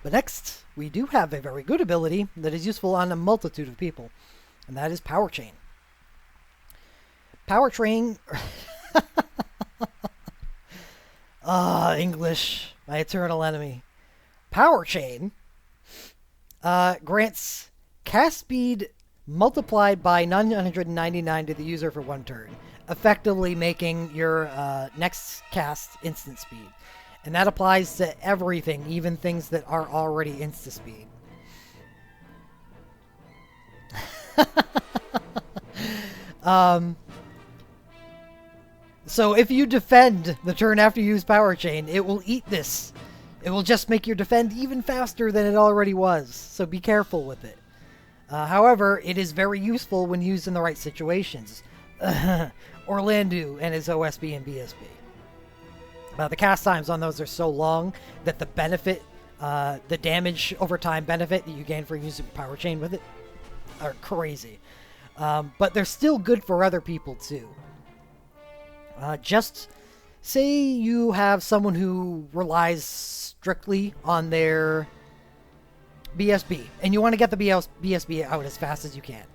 But next, we do have a very good ability that is useful on a multitude of people, and that is Power Chain. Power Chain... English, my eternal enemy. Power Chain grants cast speed multiplied by 999 to the user for 1 turn, effectively making your next cast instant speed. And that applies to everything, even things that are already insta-speed. So if you defend the turn after you use Power Chain, it will eat this. It will just make your defend even faster than it already was, so be careful with it. However, it is very useful when used in the right situations. Orlando and his OSB and BSB. The cast times on those are so long that the benefit, the damage over time benefit that you gain for using Power Chain with it are crazy. But they're still good for other people too. Just say you have someone who relies strictly on their BSB, and you want to get the BSB out as fast as you can.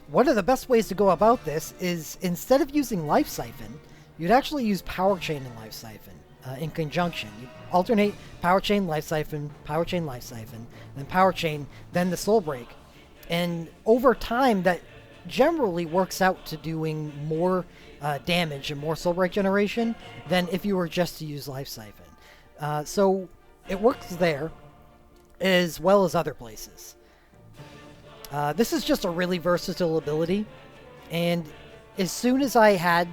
One of the best ways to go about this is, instead of using Life Siphon, you'd actually use Power Chain and Life Siphon in conjunction. You alternate Power Chain, Life Siphon, Power Chain, Life Siphon, then Power Chain, then the Soul Break. And over time, that generally works out to doing more damage and more Soul Break generation than if you were just to use Life Siphon. So it works there as well as other places. This is just a really versatile ability, and as soon as I had...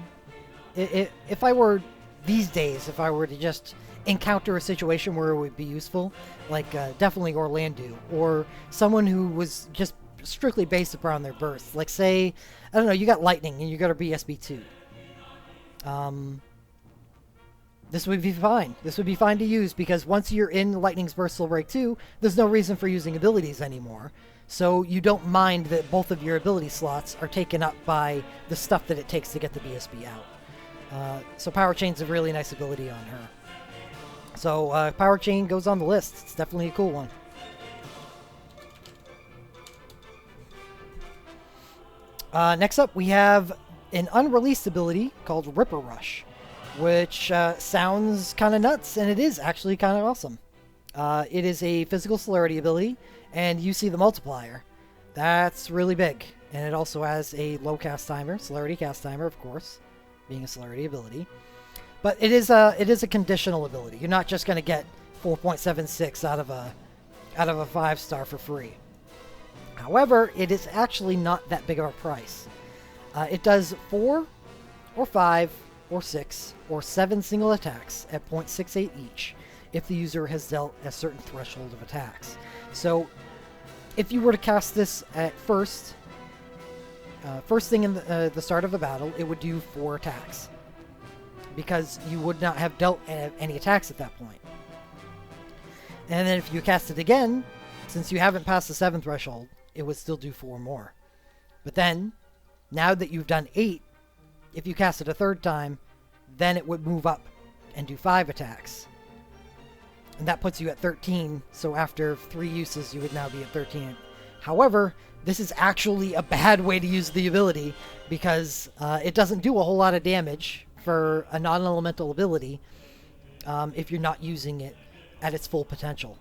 If I were, these days, if I were to just encounter a situation where it would be useful, like definitely Orlando, or someone who was just strictly based upon their burst. Like, say, I don't know, you got Lightning and you got a BSB2. This would be fine. This would be fine to use, because once you're in Lightning's Burst Soul Break 2, there's no reason for using abilities anymore. So you don't mind that both of your ability slots are taken up by the stuff that it takes to get the BSB out. So Power Chain's a really nice ability on her. So Power Chain goes on the list. It's definitely a cool one. Next up, we have an unreleased ability called Ripper Rush, which sounds kind of nuts, and it is actually kind of awesome. It is a physical celerity ability, and you see the multiplier. That's really big. And it also has a low cast timer, celerity cast timer, of course, being a celerity ability. But it is a conditional ability. You're not just going to get 4.76 out of a 5-star for free. However, it is actually not that big of a price. It does 4 or 5 or 6 or 7 single attacks at 0.68 each if the user has dealt a certain threshold of attacks. So if you were to cast this at first thing in the start of a battle, it would do 4 attacks, because you would not have dealt any attacks at that point. And then if you cast it again, since you haven't passed the 7th threshold, it would still do 4 more. But then, now that you've done 8, if you cast it a third time, then it would move up and do 5 attacks. And that puts you at 13, so after 3 uses, you would now be at 13. However, this is actually a bad way to use the ability, because it doesn't do a whole lot of damage for a non-elemental ability if you're not using it at its full potential.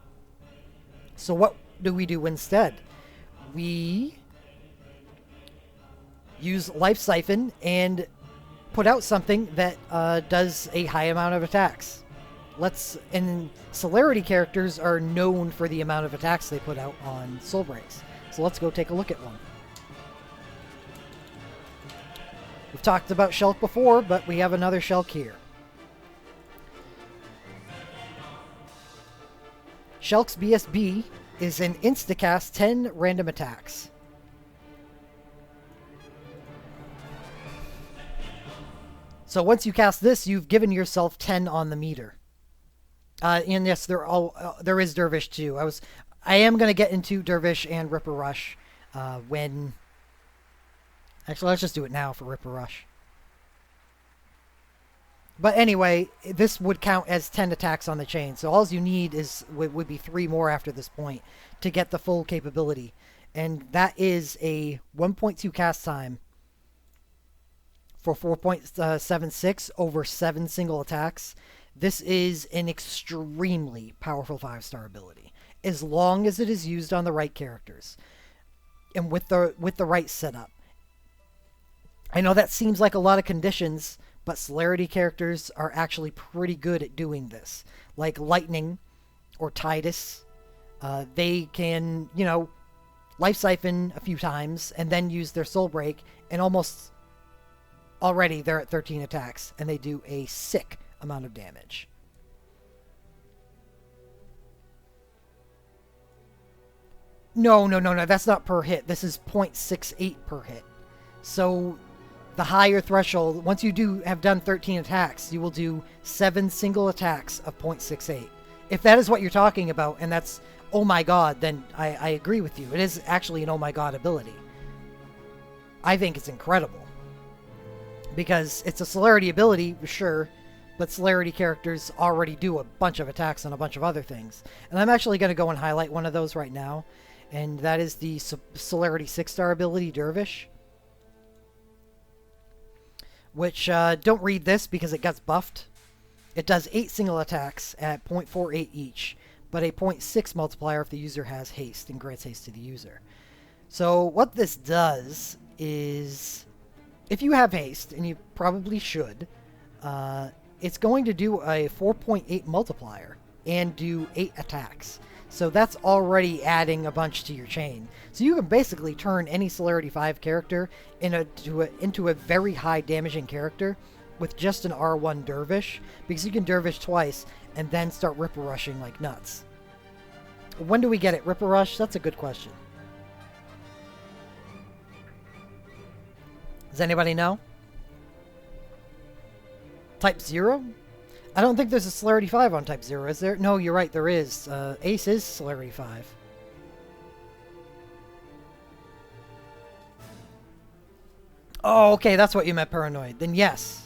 So what do we do instead? We use Life Siphon and put out something that does a high amount of attacks. And celerity characters are known for the amount of attacks they put out on Soul Breaks. So let's go take a look at one. We've talked about Shulk before, but we have another Shulk here. Shulk's BSB is an instacast 10 random attacks. So once you cast this, you've given yourself 10 on the meter. And yes, there is Dervish too. I am going to get into Dervish and Ripper Rush when... Actually, let's just do it now for Ripper Rush. But anyway, this would count as 10 attacks on the chain. So all you need would be 3 more after this point to get the full capability. And that is a 1.2 cast time for 4.76 over 7 single attacks. This is an extremely powerful 5-star ability, as long as it is used on the right characters and with the right setup. I know that seems like a lot of conditions, but celerity characters are actually pretty good at doing this. Like Lightning or Tidus, they can, life siphon a few times and then use their soul break, and almost already they're at 13 attacks and they do a sick amount of damage. No, that's not per hit. This is 0.68 per hit. So the higher threshold, once you have done 13 attacks, you will do 7 single attacks of 0.68. If that is what you're talking about, and that's oh my god, then I agree with you. It is actually an oh my god ability. I think it's incredible. Because it's a celerity ability, sure, but celerity characters already do a bunch of attacks on a bunch of other things. And I'm actually going to go and highlight one of those right now, and that is the celerity 6-star ability, Dervish. Which, don't read this because it gets buffed. It does 8 single attacks at 0.48 each, but a 0.6 multiplier if the user has haste and grants haste to the user. So what this does is, if you have haste, and you probably should, it's going to do a 4.8 multiplier and do 8 attacks. So that's already adding a bunch to your chain. So you can basically turn any Celerity 5 character into a very high damaging character with just an R1 Dervish, because you can Dervish twice and then start Ripper Rushing like nuts. When do we get it, Ripper Rush? That's a good question. Does anybody know? Type 0? I don't think there's a Celerity 5 on Type 0, is there? No, you're right, there is. Ace is Celerity 5. Oh, okay, that's what you meant, Paranoid. Then yes.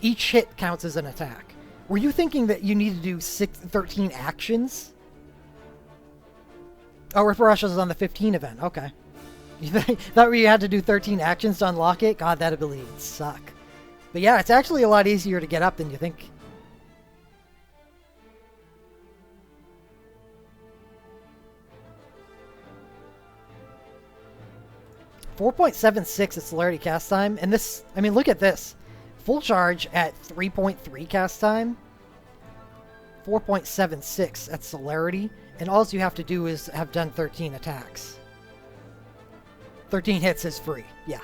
Each hit counts as an attack. Were you thinking that you need to do 13 actions? Oh, Ripper Rush is on the 15 event. Okay. You thought you had to do 13 actions to unlock it? God, that ability would suck. But yeah, it's actually a lot easier to get up than you think. .76 is celerity cast time, and this, I mean, look at this. Full charge at 3.3 cast time, 4.76 at celerity, and all you have to do is have done 13 attacks. 13 hits is free, yeah.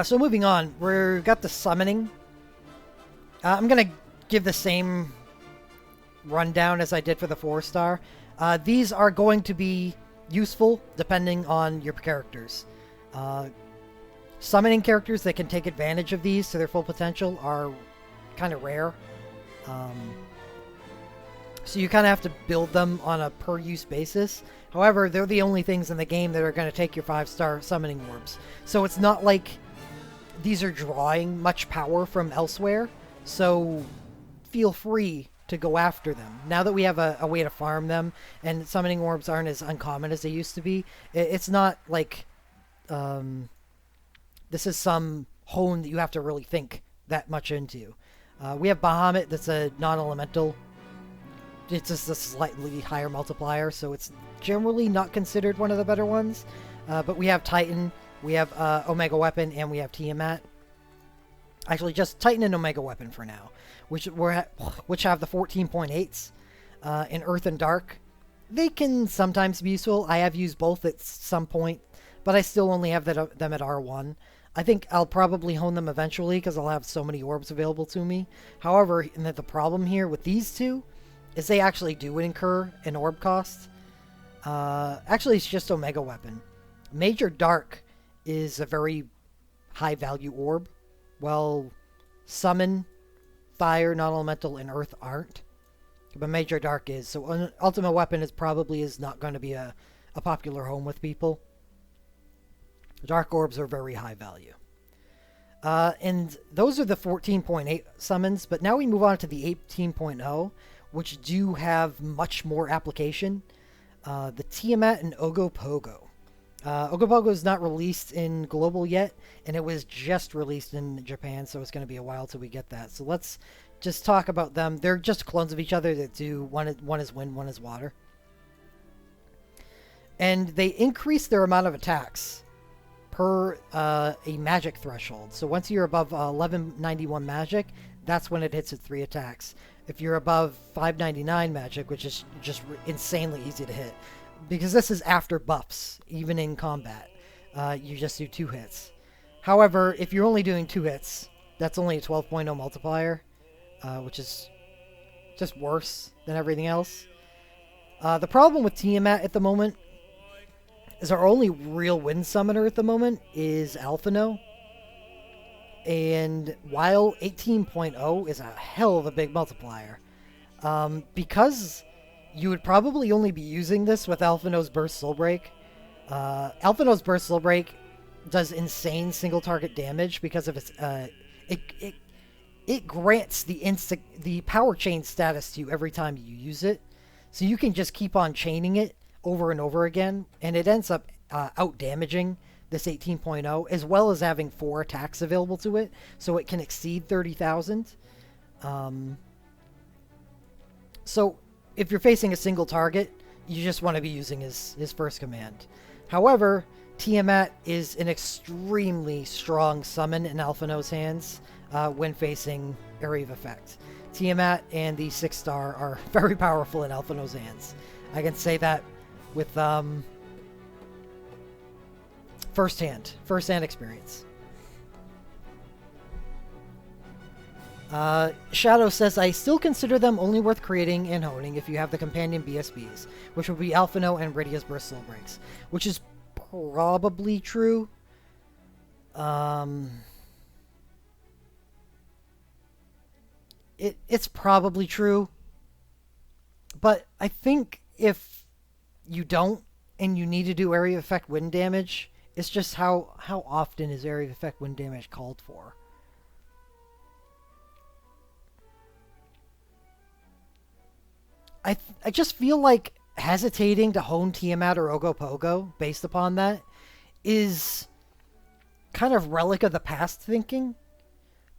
So moving on, we've got the summoning. I'm going to give the same rundown as I did for the 4-star. These are going to be useful depending on your characters. Summoning characters that can take advantage of these to their full potential are kind of rare. So you kind of have to build them on a per-use basis. However, they're the only things in the game that are going to take your 5-star summoning orbs. So it's not like these are drawing much power from elsewhere. So feel free to go after them. Now that we have a way to farm them, and summoning orbs aren't as uncommon as they used to be, it's not like this is some hone that you have to really think that much into. We have Bahamut, that's a non-elemental. It's just a slightly higher multiplier, so it's generally not considered one of the better ones. But we have Titan, we have Omega Weapon, and we have Tiamat. Actually, just Titan and Omega Weapon for now, which have the 14.8s. In Earth and Dark, they can sometimes be useful. I have used both at some point, but I still only have them at R1. I think I'll probably hone them eventually because I'll have so many orbs available to me. However, the problem here with these two is they actually do incur an orb cost. Actually, it's just Omega Weapon. Major Dark is a very high value orb, well, summon, fire, non-elemental, and earth aren't. But Major Dark is. So Ultimate Weapon is not going to be a popular home with people. Dark Orbs are very high value. And those are the 14.8 summons, but now we move on to the 18.0, which do have much more application. The Tiamat and Ogopogo. Ogopogo is not released in global yet, and it was just released in Japan, so it's going to be a while till we get that. So let's just talk about them. They're just clones of each other that do one is wind, one is water. And they increase their amount of attacks per a magic threshold. So once you're above 1191 magic, that's when it hits at 3 attacks. If you're above 599 magic, which is just insanely easy to hit, because this is after buffs, even in combat, you just do 2 hits. However, if you're only doing 2 hits, that's only a 12.0 multiplier, which is just worse than everything else. The problem with Tiamat at the moment is our only real wind summoner at the moment is Alphino. And while 18.0 is a hell of a big multiplier, because you would probably only be using this with Alphino's Burst Soul Break. Alphino's Burst Soul Break does insane single target damage because of its it grants the power chain status to you every time you use it, so you can just keep on chaining it over and over again, and it ends up out damaging this 18.0, as well as having 4 attacks available to it, so it can exceed 30,000. So if you're facing a single target, you just want to be using his first command. However, Tiamat is an extremely strong summon in Alphino's hands when facing Area of Effect. Tiamat and the 6-star are very powerful in Alphino's hands. I can say that with first-hand experience. Shadow says, I still consider them only worth creating and honing if you have the companion BSBs, which would be Alphino and Rydia's Burst Soul Breaks, which is probably true. It's probably true, but I think if you don't and you need to do area of effect wind damage, it's just how often is area of effect wind damage called for. I just feel like hesitating to hone Tiamat or Ogopogo based upon that is kind of relic of the past thinking,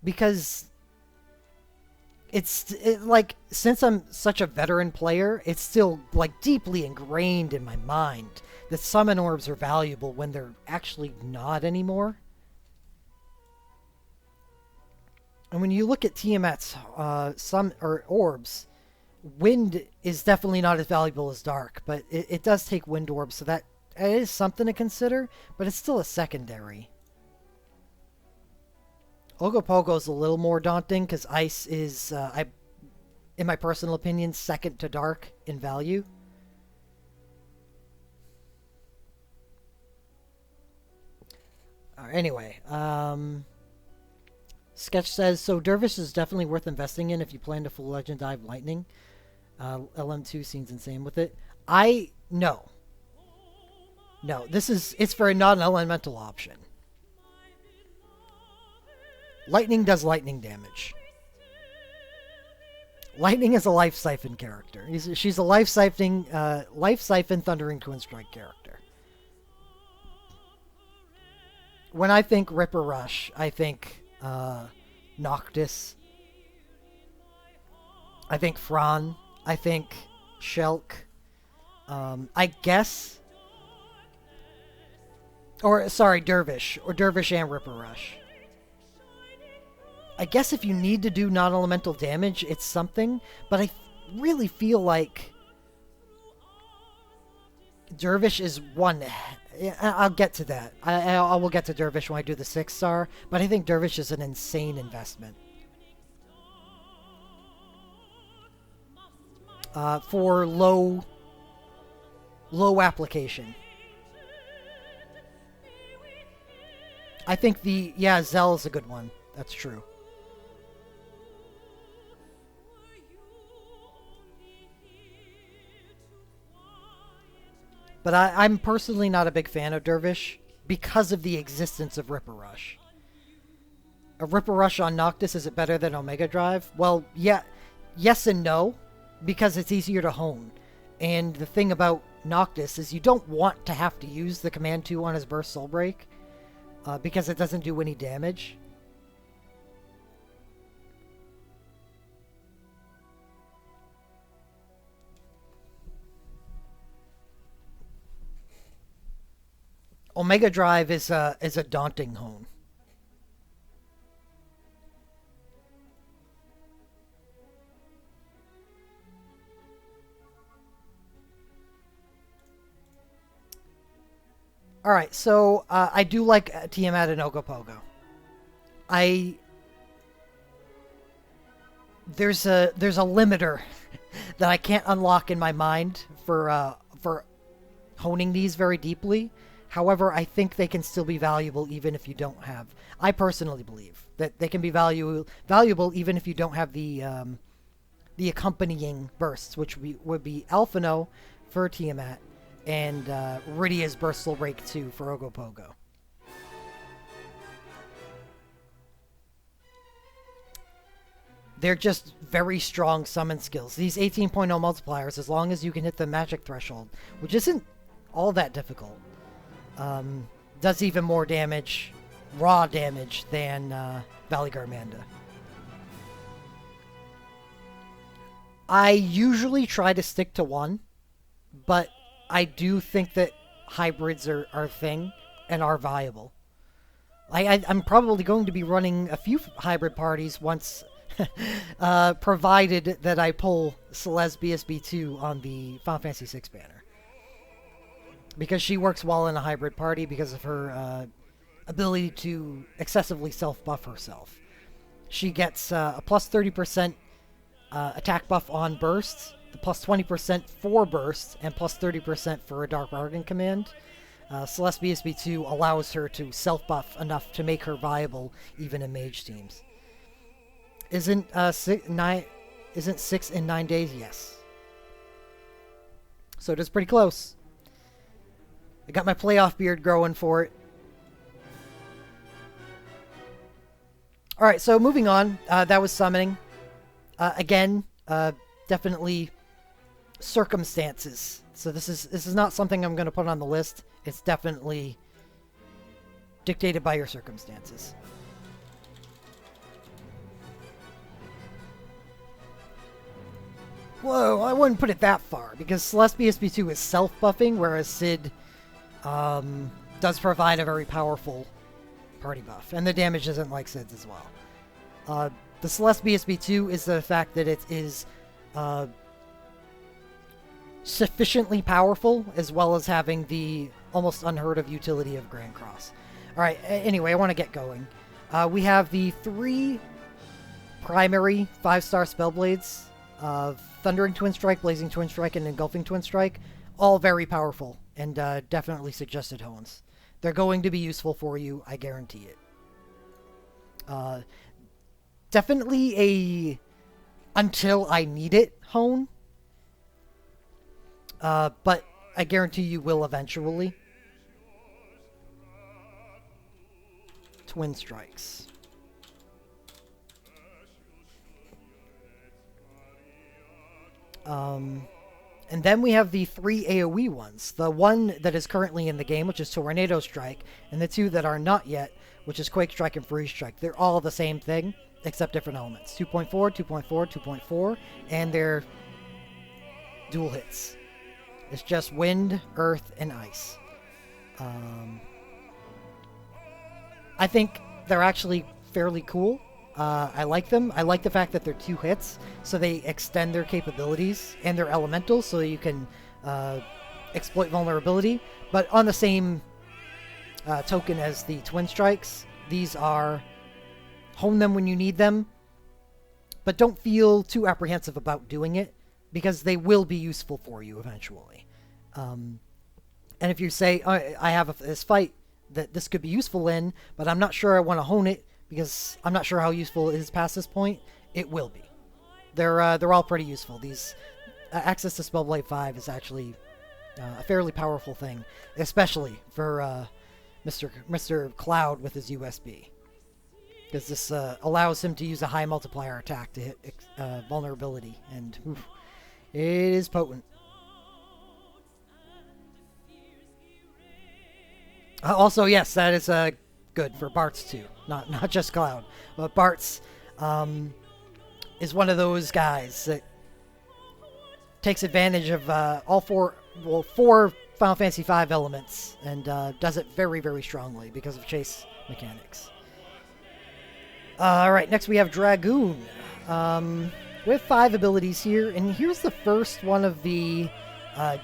because like, since I'm such a veteran player, it's still like deeply ingrained in my mind that summon orbs are valuable when they're actually not anymore. And when you look at Tiamat's orbs, wind is definitely not as valuable as dark, but it does take wind orbs, so that is something to consider, but it's still a secondary. Ogopogo is a little more daunting because ice is, in my personal opinion, second to dark in value. Anyway, Sketch says, so Dervish is definitely worth investing in if you plan to full Legend Dive Lightning. LM2 seems insane with it. No, it's for a non-elemental option. Lightning does lightning damage. Lightning is a Life Siphon character. She's a Life Siphon Thundering Twin Strike character. When I think Ripper Rush, I think Noctis. I think Fran. I think Shulk. I guess... Dervish. Or Dervish and Ripper Rush. I guess if you need to do non-elemental damage, it's something, but I really feel like Dervish is one. I'll get to that. I will get to Dervish when I do the 6-star, but I think Dervish is an insane investment. For low application. I think Zell is a good one. That's true. But I'm personally not a big fan of Dervish because of the existence of Ripper Rush. A Ripper Rush on Noctis, is it better than Omega Drive? Well, yeah, yes and no, because it's easier to hone. And the thing about Noctis is you don't want to have to use the Command 2 on his Burst Soul Break, because it doesn't do any damage. Omega Drive is a daunting hone. All right, so I do like Tiamat and Ogopogo. I there's a limiter that I can't unlock in my mind for honing these very deeply. However, I think they can still be valuable even if you don't have. I personally believe that they can be valuable even if you don't have the accompanying bursts, which would be Alphino for Tiamat and Rydia's Burst Soul Break 2 for Ogopogo. They're just very strong summon skills. These 18.0 multipliers, as long as you can hit the magic threshold, which isn't all that difficult, does even more damage, raw damage, than Valley Garmanda. I usually try to stick to one, but I do think that hybrids are a thing and are viable. I'm probably going to be running a few hybrid parties once, provided that I pull Celeste BSB2 on the Final Fantasy VI banner. Because she works well in a hybrid party because of her ability to excessively self-buff herself. She gets a plus 30% attack buff on bursts, the plus 20% for bursts, and plus 30% for a Dark Bargain command. Celeste BSB2 allows her to self-buff enough to make her viable even in mage teams. Isn't 6 in 9 days? Yes. So it is pretty close. I got my playoff beard growing for it. Alright, so moving on. That was summoning. Again, definitely circumstances. So this is not something I'm going to put on the list. It's definitely dictated by your circumstances. Whoa, I wouldn't put it that far, because Celeste BSB2 is self-buffing, whereas Sid does provide a very powerful party buff, and the damage isn't like Sid's as well. The Celeste BSB2 is the fact that it is sufficiently powerful, as well as having the almost unheard of utility of Grand Cross. Alright, anyway, I want to get going. We have the 3 primary 5-star Spellblades of Thundering Twin Strike, Blazing Twin Strike, and Engulfing Twin Strike. All very powerful, and definitely suggested hones. They're going to be useful for you, I guarantee it. Definitely a until I need it hone. But I guarantee you will eventually. Twin Strikes. And then we have the 3 AoE ones. The one that is currently in the game, which is Tornado Strike, and the 2 that are not yet, which is Quake Strike and Freeze Strike. They're all the same thing, except different elements. 2.4, 2.4, 2.4, and they're dual hits. It's just wind, earth, and ice. I think they're actually fairly cool. I like them. I like the fact that they're 2 hits, so they extend their capabilities and their elementals, so you can exploit vulnerability. But on the same token as the Twin Strikes, these are hone them when you need them, but don't feel too apprehensive about doing it, because they will be useful for you eventually. And if you say, I have this fight that this could be useful in, but I'm not sure I want to hone it because I'm not sure how useful it is past this point. It will be. They're all pretty useful. These access to Spellblade 5 is actually a fairly powerful thing, especially for Mr. Cloud with his USB, because this allows him to use a high multiplier attack to hit vulnerability, and oof, it is potent. Also, yes, that is good for Bart's too, not just Cloud, but Bart's is one of those guys that takes advantage of four Final Fantasy V elements and does it very, very strongly because of chase mechanics. Alright, next we have Dragoon. We have 5 abilities here, and here's the first one of the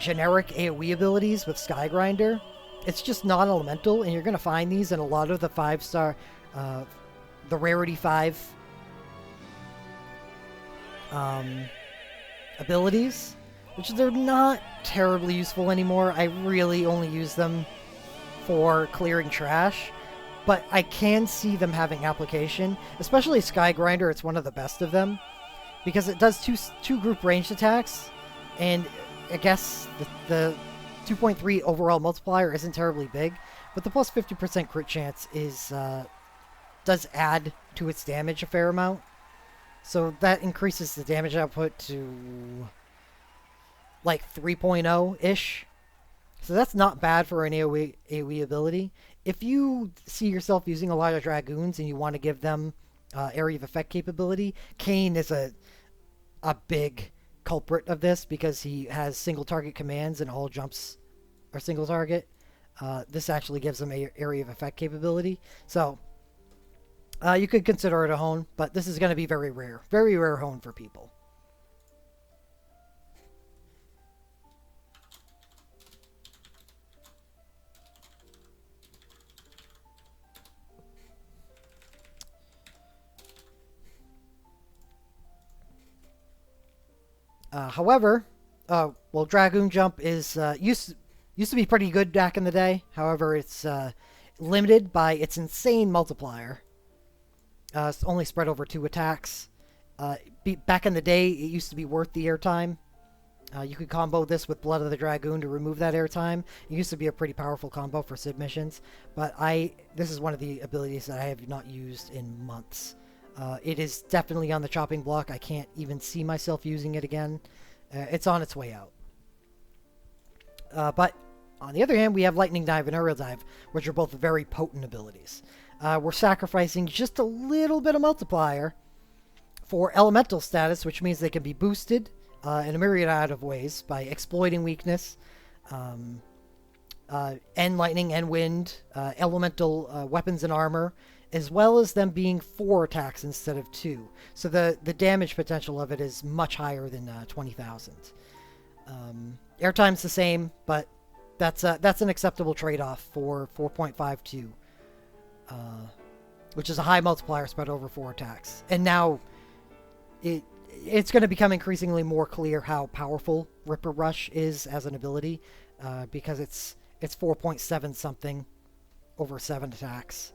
generic AoE abilities with Skygrinder. It's just non-elemental, and you're going to find these in a lot of the 5-star, the Rarity 5 abilities, which they're not terribly useful anymore. I really only use them for clearing trash, but I can see them having application, especially Skygrinder. It's one of the best of them because it does two group ranged attacks, and I guess the 2.3 overall multiplier isn't terribly big, but the plus 50% crit chance is does add to its damage a fair amount. So that increases the damage output to like 3.0-ish. So that's not bad for an AoE ability. If you see yourself using a lot of Dragoons and you want to give them area of effect capability, Kain is a big culprit of this because he has single target commands and all jumps are single target. This actually gives them a area of effect capability. So you could consider it a hone, but this is going to be very rare hone for people. However, well, Dragoon Jump is used to be pretty good back in the day. However, it's limited by its insane multiplier. It's only spread over 2 attacks. Back in the day, it used to be worth the airtime. You could combo this with Blood of the Dragoon to remove that airtime. It used to be a pretty powerful combo for Sid missions, but this is one of the abilities that I have not used in months. It is definitely on the chopping block. I can't even see myself using it again. It's on its way out. But on the other hand, we have Lightning Dive and Aerial Dive, which are both very potent abilities. We're sacrificing just a little bit of multiplier for elemental status, which means they can be boosted in a myriad of ways by exploiting weakness, and lightning and wind, elemental weapons and armor, as well as them being 4 attacks instead of 2. So the damage potential of it is much higher than 20,000. Airtime's the same, but that's an acceptable trade-off for 4.52, which is a high multiplier spread over 4 attacks. And now it's going to become increasingly more clear how powerful Ripper Rush is as an ability, because it's 4.7 something over 7 attacks.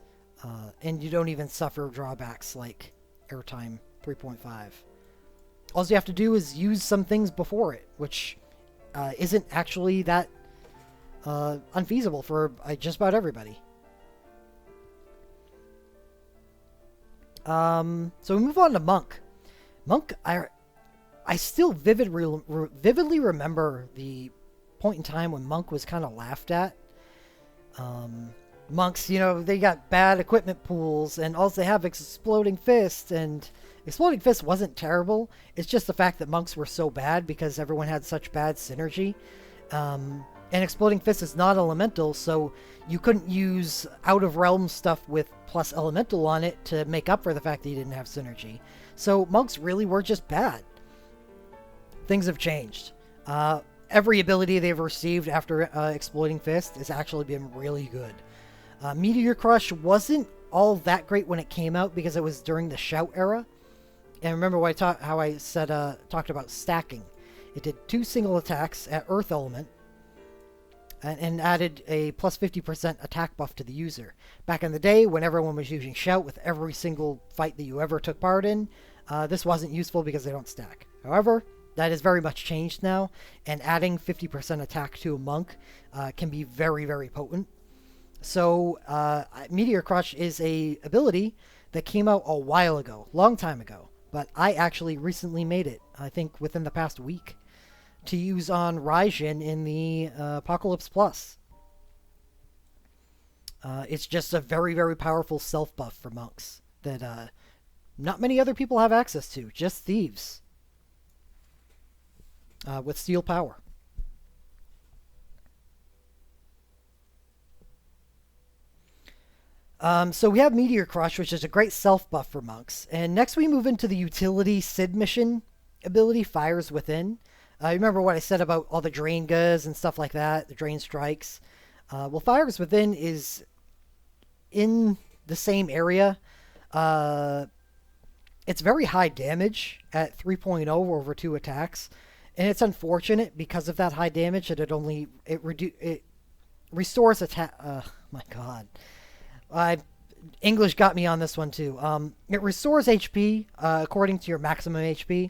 And you don't even suffer drawbacks like airtime 3.5. All you have to do is use some things before it, which isn't actually that unfeasible for just about everybody. So we move on to Monk. Monk, I still vividly remember the point in time when Monk was kind of laughed at. Monks, they got bad equipment pools, and all they have is Exploding Fist, and Exploding Fist wasn't terrible. It's just the fact that Monks were so bad because everyone had such bad synergy. And Exploding Fist is not elemental, so you couldn't use out-of-realm stuff with plus elemental on it to make up for the fact that you didn't have synergy. So Monks really were just bad. Things have changed. Every ability they've received after Exploding Fist has actually been really good. Meteor Crush wasn't all that great when it came out because it was during the Shout era. And remember how I said talked about stacking. It did 2 single attacks at Earth Element. and added a plus 50% attack buff to the user. Back in the day, when everyone was using Shout with every single fight that you ever took part in, this wasn't useful because they don't stack. However, that is very much changed now, and adding 50% attack to a monk can be very, very potent. So, Meteor Crush is a ability that came out a while ago, long time ago, but I actually recently made it, I think within the past week, to use on Raijin in the Apocalypse Plus. It's just a very, very powerful self buff for monks that not many other people have access to, just thieves with steel power. So we have Meteor Crush, which is a great self buff for monks. And next we move into the utility Sid mission ability, Fires Within. Remember what I said about all the drain goods and stuff like that, the drain strikes. Well, Fires Within is in the same area. It's very high damage at 3.0 over 2 attacks. And it's unfortunate because of that high damage that it restores attack. My God. English got me on this one too. It restores HP according to your maximum HP.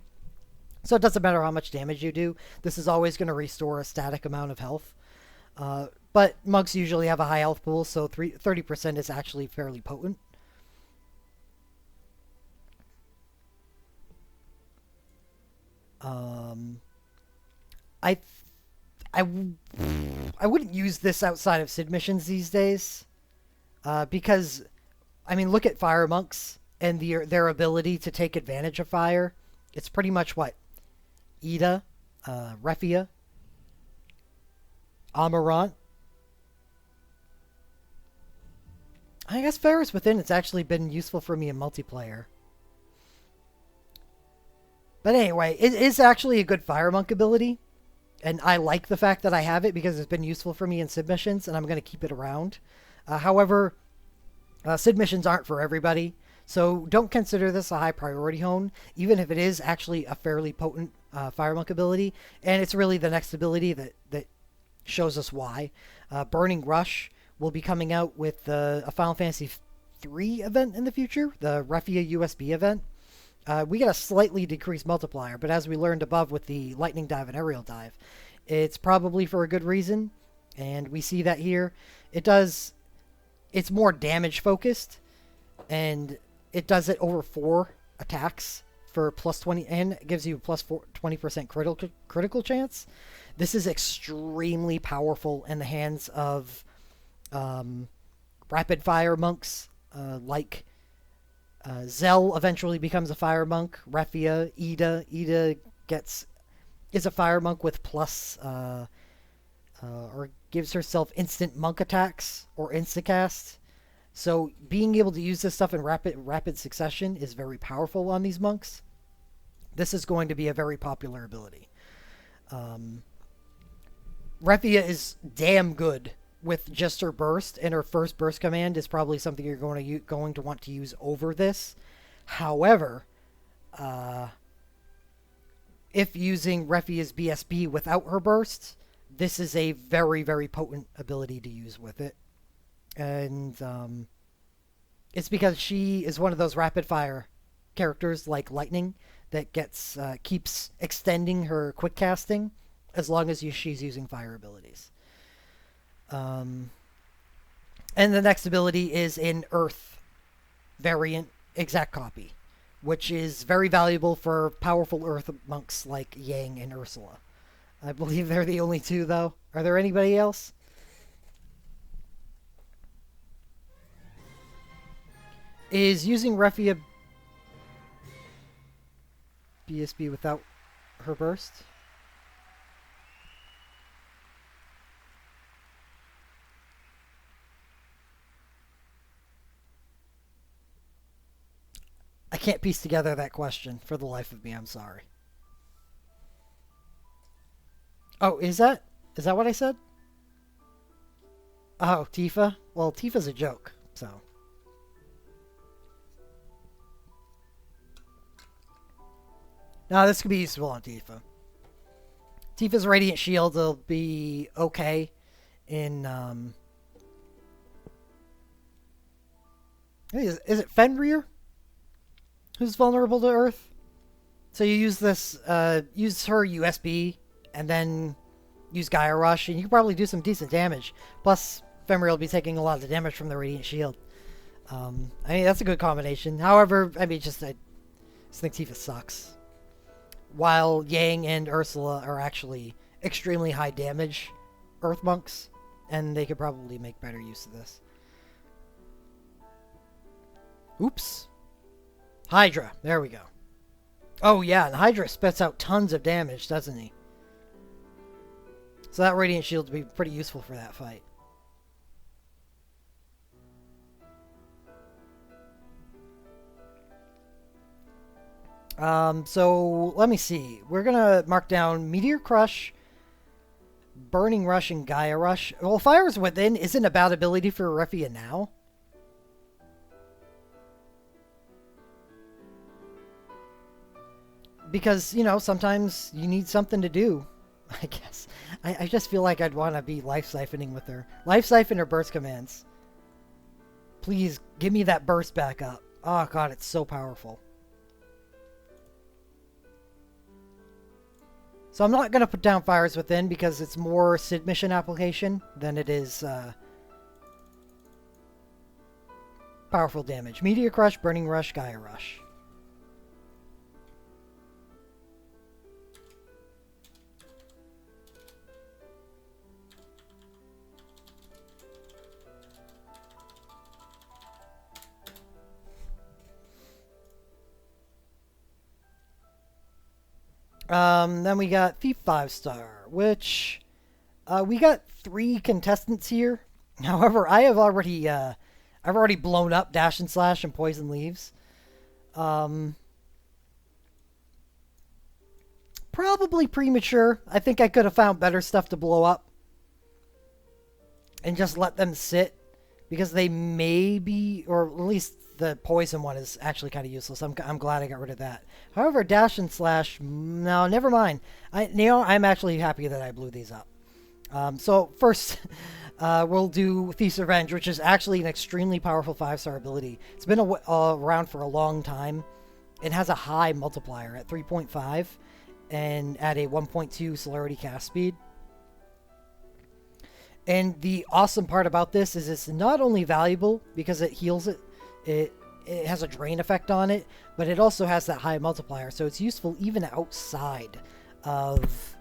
So it doesn't matter how much damage you do. This is always going to restore a static amount of health. But monks usually have a high health pool, so 30% is actually fairly potent. I, I, I wouldn't use this outside of Sid missions these days. Because, I mean, look at fire monks and their ability to take advantage of fire. It's pretty much what? Ida, Refia, Amarant. I guess Fires Within, it's actually been useful for me in multiplayer. But anyway, it is actually a good fire monk ability. And I like the fact that I have it because it's been useful for me in submissions, and I'm going to keep it around. However, Sid missions aren't for everybody, so don't consider this a high priority hone, even if it is actually a fairly potent Fire Monk ability, and it's really the next ability that shows us why. Burning Rush will be coming out with a Final Fantasy III event in the future, the Refia USB event. We get a slightly decreased multiplier, but as we learned above with the Lightning Dive and Aerial Dive, it's probably for a good reason, and we see that here. It's more damage focused, and it does it over 4 attacks for plus 20, and it gives you a plus 20% critical chance. This is extremely powerful in the hands of rapid fire monks, like Zell eventually becomes a fire monk. Refia, Ida is a fire monk with plus or gives herself instant monk attacks or instacast. So being able to use this stuff in rapid succession is very powerful on these monks. This is going to be a very popular ability. Refia is damn good with just her burst, and her first burst command is probably something you're going to want to use over this. However, if using Refia's BSB without her burst, this is a very, very potent ability to use with it. And it's because she is one of those rapid fire characters like Lightning that keeps extending her quick casting as long as she's using fire abilities. And the next ability is an Earth variant exact copy, which is very valuable for powerful Earth monks like Yang and Ursula. I believe they're the only two, though. Are there anybody else? Is using Refia BSB without her burst? I can't piece together that question for the life of me. I'm sorry. Oh, is that what I said? Oh, Tifa? Well, Tifa's a joke, so. No, this could be useful on Tifa. Tifa's Radiant Shield will be okay in is it Fenrir who's vulnerable to Earth? So you use this, use her USB, and then use Gaia Rush, and you can probably do some decent damage. Plus, Fenrir will be taking a lot of the damage from the Radiant Shield. I mean, that's a good combination. However, I mean, I just think Tifa sucks. While Yang and Ursula are actually extremely high damage Earth Monks, and they could probably make better use of this. Oops. Hydra. There we go. Oh yeah, and Hydra spits out tons of damage, doesn't he? So that Radiant Shield would be pretty useful for that fight. So let me see. We're gonna mark down Meteor Crush, Burning Rush, and Gaia Rush. Well, Fires Within isn't a bad ability for Refia now. Because, you know, sometimes you need something to do, I guess. I just feel like I'd want to be Life Siphoning with her. Life Siphon or Burst Commands. Please, give me that burst back up. Oh god, it's so powerful. So I'm not going to put down Fires Within because it's more Sid mission application than it is powerful damage. Meteor Crush, Burning Rush, Gaia Rush. Then we got Thief 5-star, which we got 3 contestants here. However, I've already blown up Dash and Slash and Poison Leaves. Probably premature. I think I could have found better stuff to blow up and just let them sit because they may be, or at least the poison one is actually kind of useless. I'm glad I got rid of that. However, Dash and Slash, no, never mind. I'm actually happy that I blew these up. So first, we'll do Thief's Revenge, which is actually an extremely powerful 5-star ability. It's been around for a long time. It has a high multiplier at 3.5 and at a 1.2 celerity cast speed. And the awesome part about this is it's not only valuable because it heals it, it has a drain effect on it, but it also has that high multiplier, so it's useful even outside of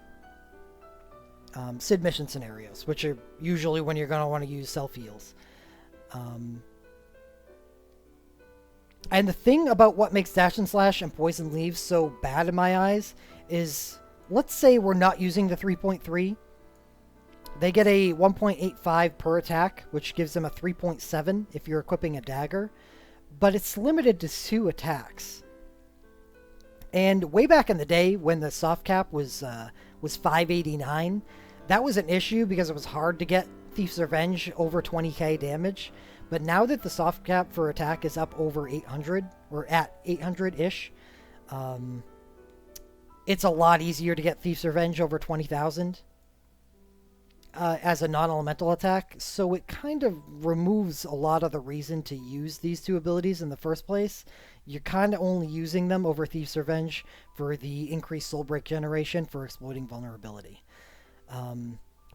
Sid mission scenarios, which are usually when you're going to want to use self-heals. And the thing about what makes Dash and Slash and Poison Leaves so bad in my eyes is, let's say we're not using the 3.3. They get a 1.85 per attack, which gives them a 3.7 if you're equipping a dagger, but it's limited to 2 attacks. And way back in the day when the soft cap was 589, that was an issue because it was hard to get Thief's Revenge over 20k damage. But now that the soft cap for attack is up over 800, or at 800-ish, it's a lot easier to get Thief's Revenge over 20,000 as a non-elemental attack. So it kind of removes a lot of the reason to use these 2 abilities in the first place. You're kind of only using them over Thief's Revenge for the increased soul break generation for exploiting vulnerability.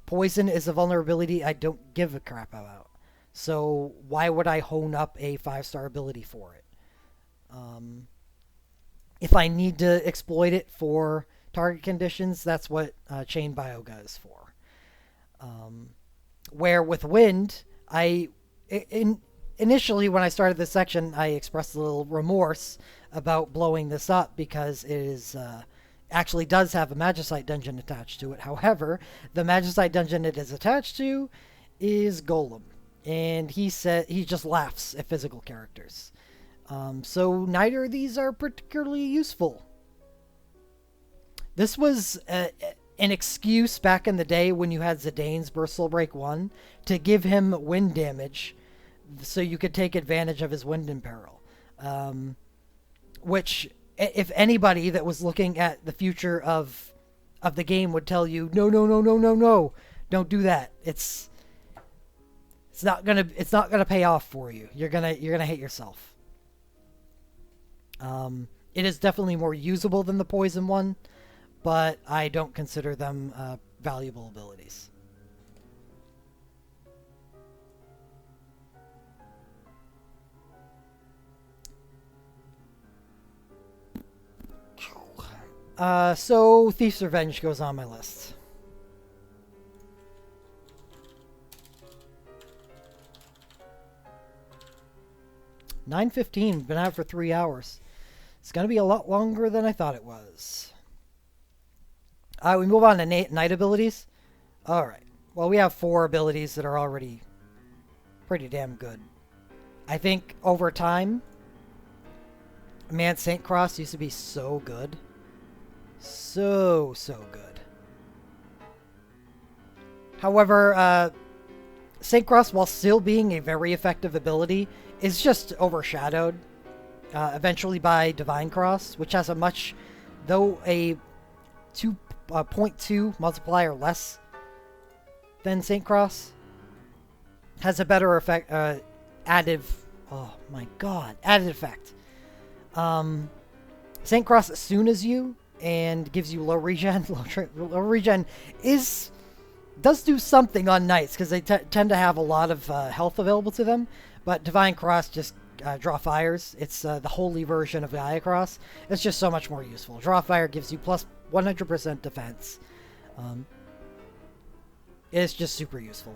Poison is a vulnerability I don't give a crap about. So why would I hone up a 5-star ability for it? If I need to exploit it for target conditions, that's what Chain Bioga is for. Where with Wind, initially when I started this section, I expressed a little remorse about blowing this up because it is actually does have a Magicite dungeon attached to it. However, the Magicite dungeon it is attached to is Golem. And he just laughs at physical characters. So neither of these are particularly useful. This was an excuse back in the day when you had Zidane's Burst Soul Break 1 to give him wind damage so you could take advantage of his Wind Imperil. Which, if anybody that was looking at the future of the game would tell you, no, don't do that. it's not gonna pay off for you. You're gonna hit yourself. It is definitely more usable than the poison one, but I don't consider them valuable abilities. So Thief's Revenge goes on my list. $9.15, been out for 3 hours. It's going to be a lot longer than I thought it was. We move on to night abilities. Alright. Well, we have 4 abilities that are already pretty damn good. I think over time, man, St. Cross used to be so good. So good. However, St. Cross, while still being a very effective ability, is just overshadowed eventually by Divine Cross, which has a much, though a 2.2 multiplier less than St. Cross, has a better effect, additive, oh my god, added effect. St. Cross assumes you and gives you low regen. Low regen does do something on knights because they tend to have a lot of health available to them, but Divine Cross just draw fires. It's the holy version of Gaia Cross. It's just so much more useful. Draw fire gives you plus 100% defense. It's just super useful.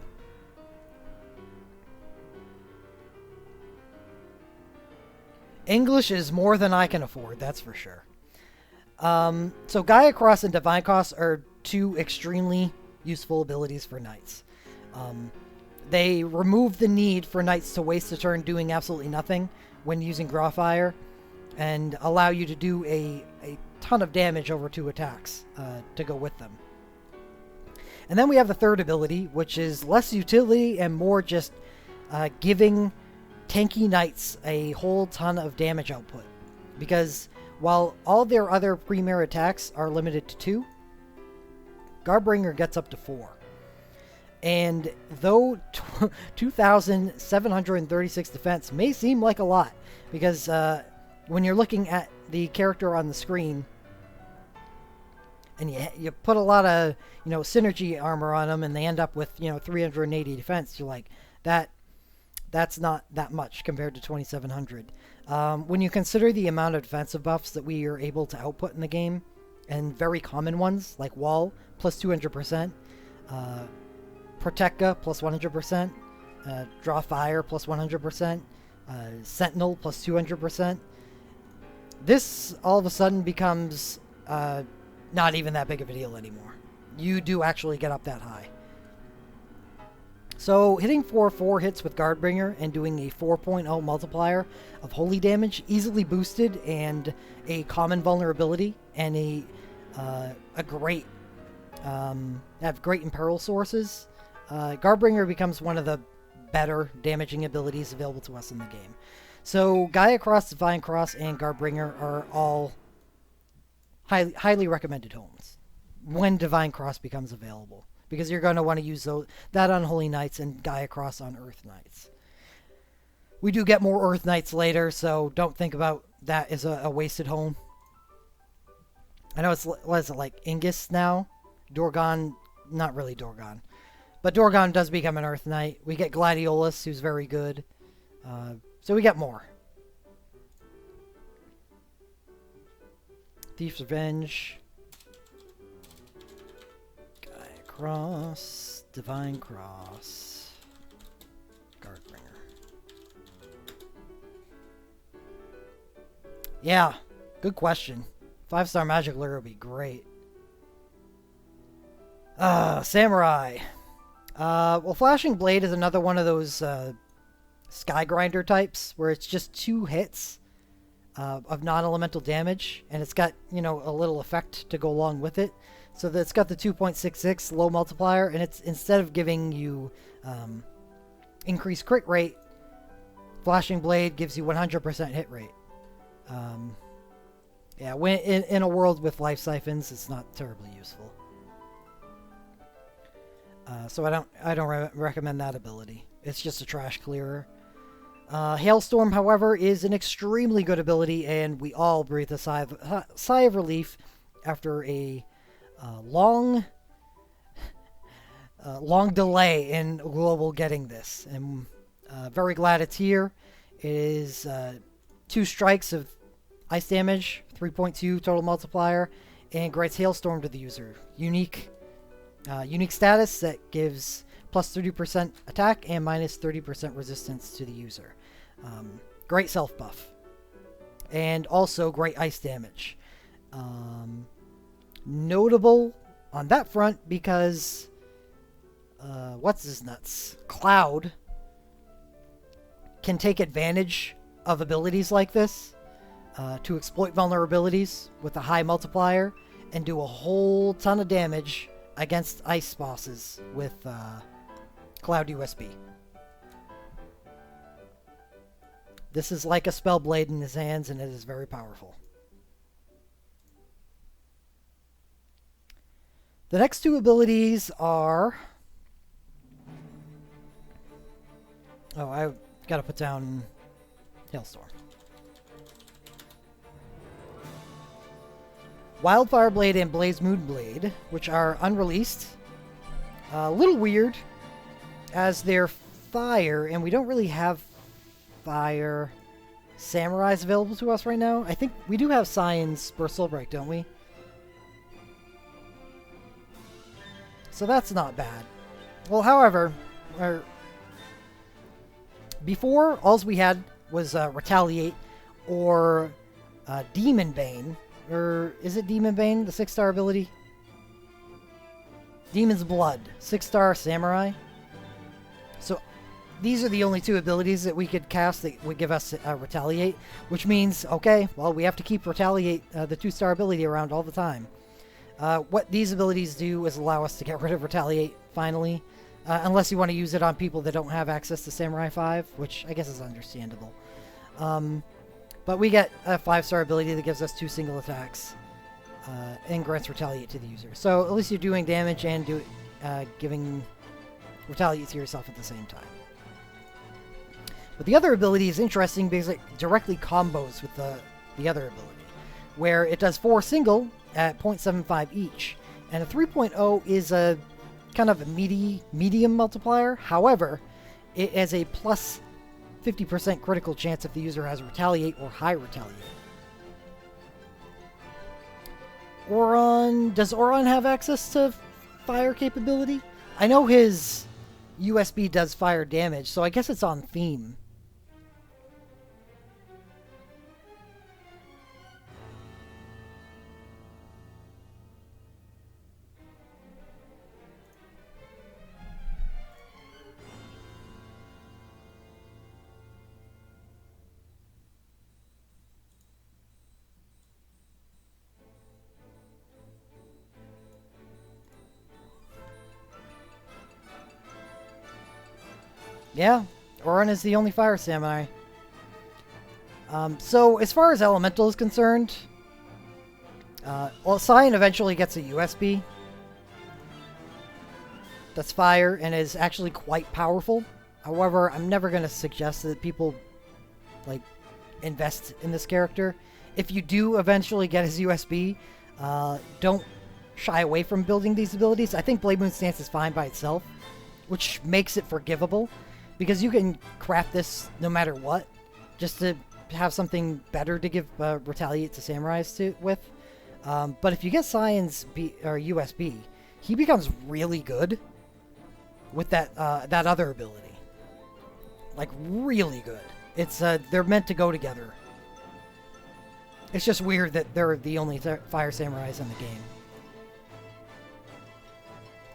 English is more than I can afford, that's for sure. So Gaia Cross and Divine Cross are 2 extremely useful abilities for knights. They remove the need for knights to waste a turn doing absolutely nothing when using Draw Fire, and allow you to do a ton of damage over 2 attacks to go with them. And then we have the third ability, which is less utility and more just giving tanky knights a whole ton of damage output. Because while all their other premier attacks are limited to 2, Guardbringer gets up to 4. And though 2,736 defense may seem like a lot, because when you're looking at the character on the screen, and you put a lot of synergy armor on them, and they end up with 380 defense, you're like, that's not that much compared to 2,700. When you consider the amount of defensive buffs that we are able to output in the game, and very common ones like Wall plus 200%, Protecka plus 100%, Draw Fire plus 100%, Sentinel plus 200%. This all of a sudden becomes not even that big of a deal anymore. You do actually get up that high. So hitting 4 hits with Guardbringer and doing a 4.0 multiplier of holy damage, easily boosted, and a common vulnerability, and a great have great imperil sources. Guardbringer becomes one of the better damaging abilities available to us in the game. So Gaia Cross, Divine Cross, and Guardbringer are all highly recommended homes when Divine Cross becomes available, because you're going to want to use that on Holy Knights and Gaia Cross on Earth Knights. We do get more Earth Knights later, so don't think about that as a wasted home. I know it's, what is it, like Ingus now? Dorgon, not really Dorgon. But Dorgon does become an Earth Knight. We get Gladiolus, who's very good. So we get more. Thief's Revenge. Gaia Cross. Divine Cross. Guardbringer. Yeah, good question. 5-star Magic Lure would be great. Samurai. Well, Flashing Blade is another one of those Sky Grinder types where it's just 2 hits of non-elemental damage, and it's got, a little effect to go along with it. So that it's got the 2.66 low multiplier, and it's, instead of giving you increased crit rate, Flashing Blade gives you 100% hit rate. Yeah, when in a world with life siphons, it's not terribly useful. So I don't recommend that ability. It's just a trash clearer. Hailstorm, however, is an extremely good ability, and we all breathe a sigh of relief after a long delay in Global getting this. And very glad it's here. It is 2 strikes of ice damage, 3.2 total multiplier, and grants Hailstorm to the user. Unique status that gives plus 30% attack and minus 30% resistance to the user. Great self buff. And also great ice damage. Notable on that front because what's his nuts? Cloud can take advantage of abilities like this to exploit vulnerabilities with a high multiplier and do a whole ton of damage against ice bosses with Cloud USB. This is like a Spellblade in his hands, and it is very powerful. The next 2 abilities are... Oh, I gotta put down Hailstorm. Wildfire Blade and Blaze Moon Blade, which are unreleased. A little weird, as they're fire, and we don't really have fire samurais available to us right now. I think we do have Science Burst Soulbreak, don't we? So that's not bad. Well, however, before, all we had was Retaliate or Demon Bane. Or is it Demon Bane, the 6-star ability? Demon's Blood, 6-star Samurai. So these are the only 2 abilities that we could cast that would give us Retaliate, which means, okay, well, we have to keep Retaliate, the 2-star ability, around all the time. What these abilities do is allow us to get rid of Retaliate, finally, unless you want to use it on people that don't have access to Samurai 5, which I guess is understandable. But we get a 5-star ability that gives us 2 single attacks and grants Retaliate to the user. So at least you're doing damage and giving Retaliate to yourself at the same time. But the other ability is interesting because it directly combos with the other ability, where it does 4 single at 0.75 each. And a 3.0 is a kind of a medium multiplier. However, it has a plus 50% critical chance if the user has Retaliate or high Retaliate. Auron... Does Auron have access to fire capability? I know his USB does fire damage, so I guess it's on theme. Yeah, Auron is the only fire samurai. So as far as Elemental is concerned, well, Cyan eventually gets a USB. That's fire and is actually quite powerful. However, I'm never going to suggest that people like invest in this character. If you do eventually get his USB, don't shy away from building these abilities. I think Blade Moon Stance is fine by itself, which makes it forgivable. Because you can craft this no matter what, just to have something better to give Retaliate to Samurais with. But if you get Cyan's USB, he becomes really good with that other ability. Like, really good. It's they're meant to go together. It's just weird that they're the only fire samurais in the game.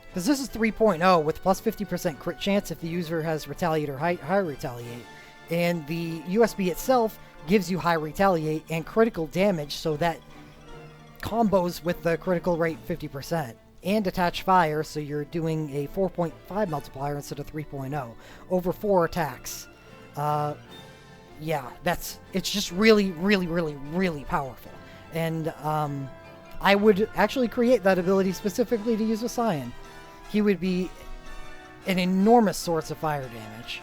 Because this is 3.0 with plus 50% crit chance if the user has Retaliate or high Retaliate. And the USB itself gives you high Retaliate and critical damage, so that combos with the critical rate 50%. And attach fire, so you're doing a 4.5 multiplier instead of 3.0 over 4 attacks. Yeah, it's just really, really, really, really powerful. And I would actually create that ability specifically to use with Cyan. He would be an enormous source of fire damage.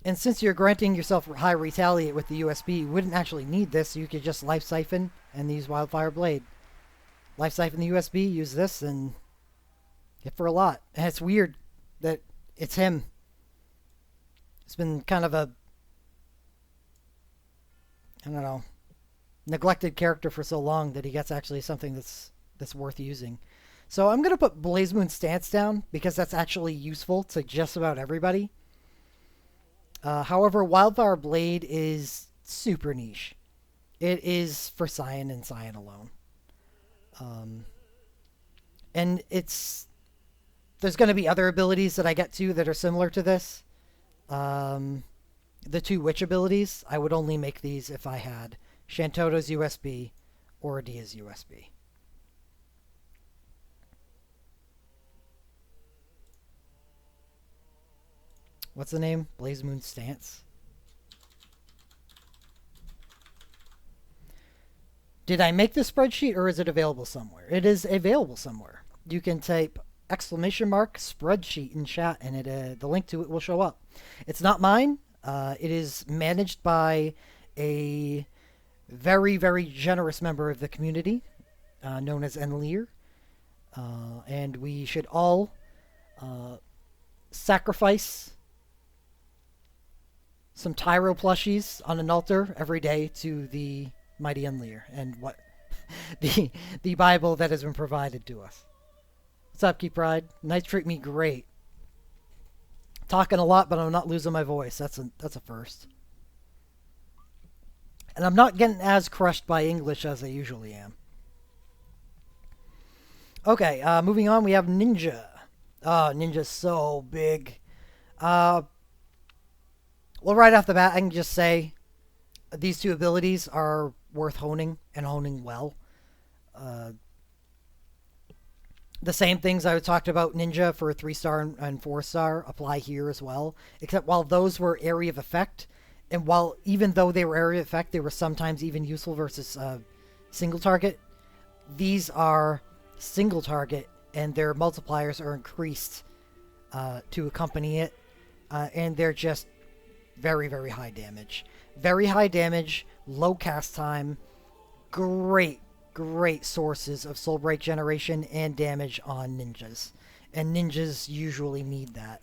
And since you're granting yourself high retaliate with the USB, you wouldn't actually need this. You could just Life Siphon and use Wildfire Blade. Life Siphon the USB, use this, and hit for a lot. And it's weird that it's him. It's been kind of a, I don't know, neglected character for so long that he gets actually something that's worth using. So I'm going to put Blaze Moon Stance down because that's actually useful to just about everybody. However, Wildfire Blade is super niche. It is for Cyan and Cyan alone. And there's going to be other abilities that I get to that are similar to this. The two Witch abilities, I would only make these if I had Shantoto's USB or Adia's USB. What's the name? Blaze Moon Stance. Did I make this spreadsheet or is it available somewhere? It is available somewhere. You can type !spreadsheet in chat and the link to it will show up. It's not mine. It is managed by a very, very generous member of the community known as Enleer. And we should all sacrifice some Tyro plushies on an altar every day to the mighty Enleer and what the Bible that has been provided to us. What's up, Keep Pride? Nights treat me great. Talking a lot, but I'm not losing my voice. That's a first. And I'm not getting as crushed by English as I usually am. Okay, moving on, we have Ninja. Oh, Ninja's so big. Well, right off the bat, I can just say these two abilities are worth honing and honing well. The same things I talked about Ninja for 3-star and 4-star apply here as well, except while those were area of effect, and while even though they were area of effect, they were sometimes even useful versus single target, these are single target, and their multipliers are increased to accompany it, and they're just very, very high damage. Very high damage, low cast time, great sources of soul break generation and damage on ninjas. And ninjas usually need that.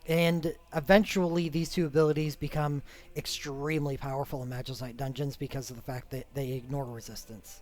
And eventually these two abilities become extremely powerful in Magicite dungeons because of the fact that they ignore resistance.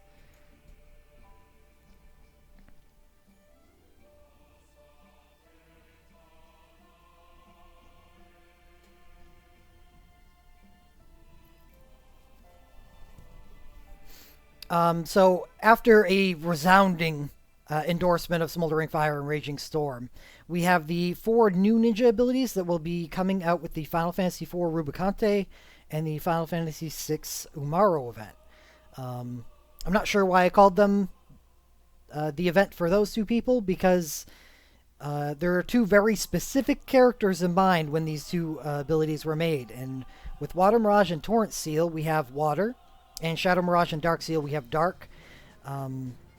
So after a resounding endorsement of Smoldering Fire and Raging Storm, we have the 4 new ninja abilities that will be coming out with the Final Fantasy IV Rubicante and the Final Fantasy VI Umaro event. I'm not sure why I called them the event for those two people, because there are two very specific characters in mind when these two abilities were made. And with Water Mirage and Torrent Seal, we have Water, and Shadow Mirage and Dark Seal, we have Dark.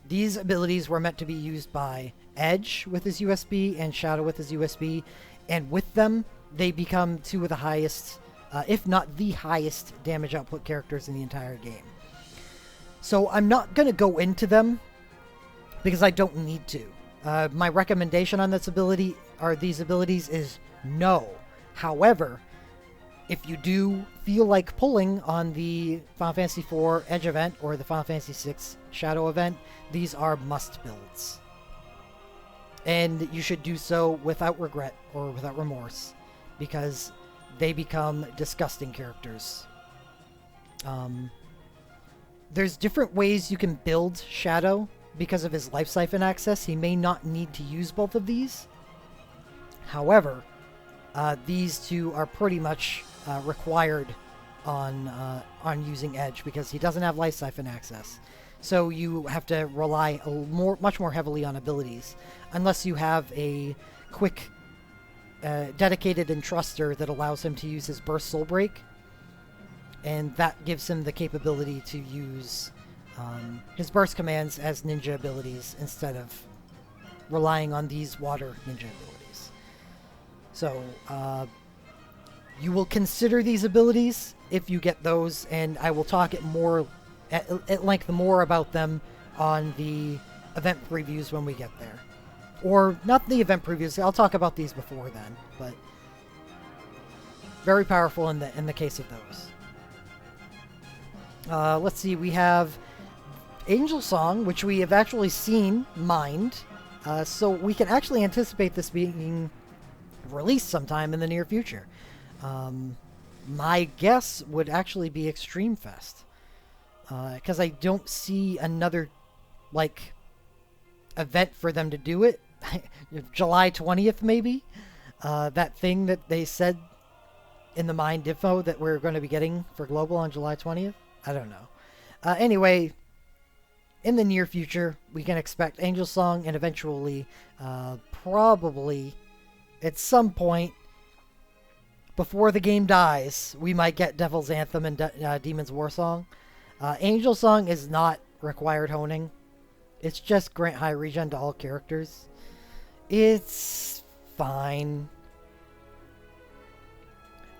These abilities were meant to be used by Edge with his USB and Shadow with his USB, and with them, they become two of the highest, if not the highest, damage output characters in the entire game. So I'm not going to go into them, because I don't need to. My recommendation on this ability, or these abilities, is no. However, if you do feel like pulling on the Final Fantasy IV Edge event or the Final Fantasy VI Shadow event, these are must builds. And you should do so without regret or without remorse, because they become disgusting characters. There's different ways you can build Shadow because of his Life Siphon access. He may not need to use both of these. However, these two are pretty much required on using Edge, because he doesn't have Life Siphon access. So you have to rely much more heavily on abilities, unless you have a quick, dedicated entruster that allows him to use his Burst Soul Break, and that gives him the capability to use his burst commands as ninja abilities instead of relying on these water ninja abilities. So, you will consider these abilities if you get those, and I will talk at length more about them on the event previews when we get there. Or, not the event previews, I'll talk about these before then, but very powerful in the case of those. Let's see, we have Angel Song, which we have actually seen mined, so we can actually anticipate this being released sometime in the near future. My guess would actually be Extreme Fest, because I don't see another, like, event for them to do it. July 20th, maybe? That thing that they said in the Mind info that we're going to be getting for Global on July 20th? I don't know. Anyway, in the near future, we can expect Angel Song, and eventually, probably, at some point, before the game dies, we might get Devil's Anthem and Demon's War Song. Angel Song is not required honing. It's just grant high regen to all characters. It's fine.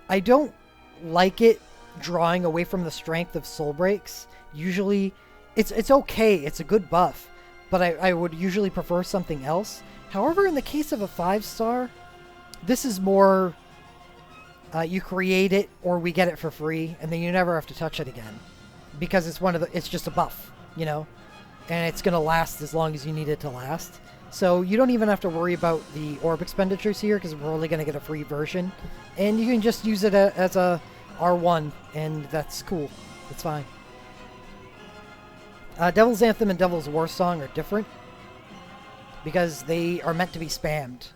I don't like it drawing away from the strength of Soul Breaks. Usually, it's okay. It's a good buff. But I would usually prefer something else. However, in the case of a 5-star, this is more... you create it, or we get it for free, and then you never have to touch it again. Because it's just a buff, you know? And it's going to last as long as you need it to last. So you don't even have to worry about the orb expenditures here, because we're only going to get a free version. And you can just use it as a R1, and that's cool. It's fine. Devil's Anthem and Devil's War Song are different, because they are meant to be spammed.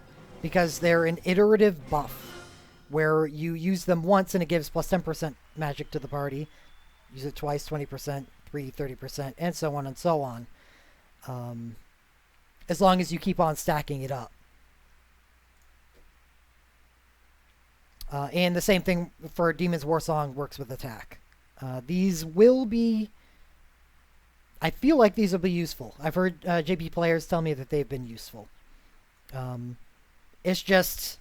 Because they're an iterative buff, where you use them once and it gives plus 10% magic to the party. Use it twice, 20%, 30%, and so on and so on. As long as you keep on stacking it up. And the same thing for Demon's War Song works with attack. These will be... I feel like these will be useful. I've heard JP players tell me that they've been useful. It's just...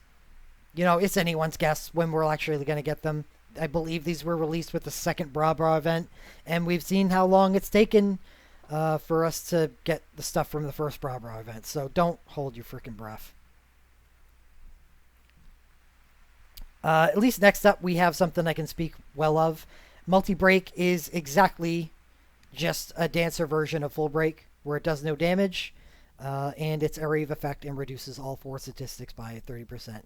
You know, it's anyone's guess when we're actually going to get them. I believe these were released with the second Bra Bra event, and we've seen how long it's taken for us to get the stuff from the first Bra Bra event, so don't hold your freaking breath. At least next up, we have something I can speak well of. Multi-Break is exactly just a dancer version of Full Break, where it does no damage, and its area of effect and reduces all 4 statistics by 30%.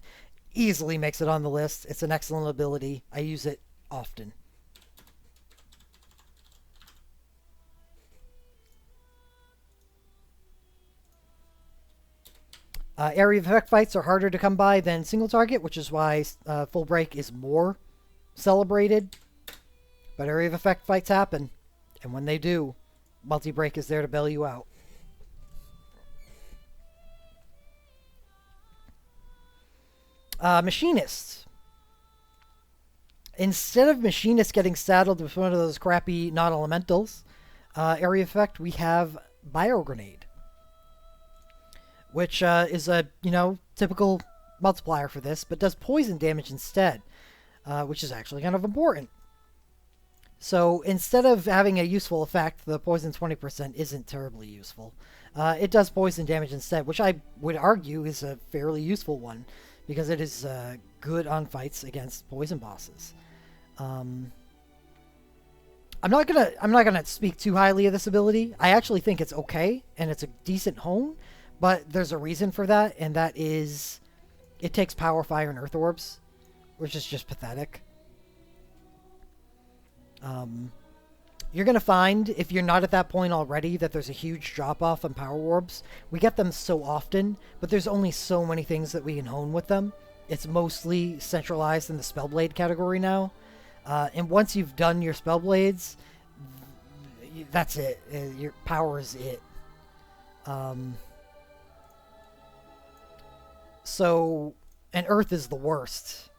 Easily makes it on the list. It's an excellent ability. I use it often. Area of effect fights are harder to come by than single target, which is why Full Break is more celebrated. But area of effect fights happen, and when they do, Multi-Break is there to bail you out. Machinist. Instead of Machinist getting saddled with one of those crappy non-elementals, area effect, we have Bio Grenade, which is a, typical multiplier for this, but does poison damage instead, which is actually kind of important. So instead of having a useful effect, the poison 20% isn't terribly useful. It does poison damage instead, which I would argue is a fairly useful one, because it is good on fights against poison bosses. I'm not gonna speak too highly of this ability. I actually think it's okay, and it's a decent hone, but there's a reason for that, and that is it takes Power, Fire, and Earth Orbs, which is just pathetic. You're going to find, if you're not at that point already, that there's a huge drop-off on Power Orbs. We get them so often, but there's only so many things that we can hone with them. It's mostly centralized in the Spellblade category now. And once you've done your Spellblades, that's it. Your power is it. And Earth is the worst.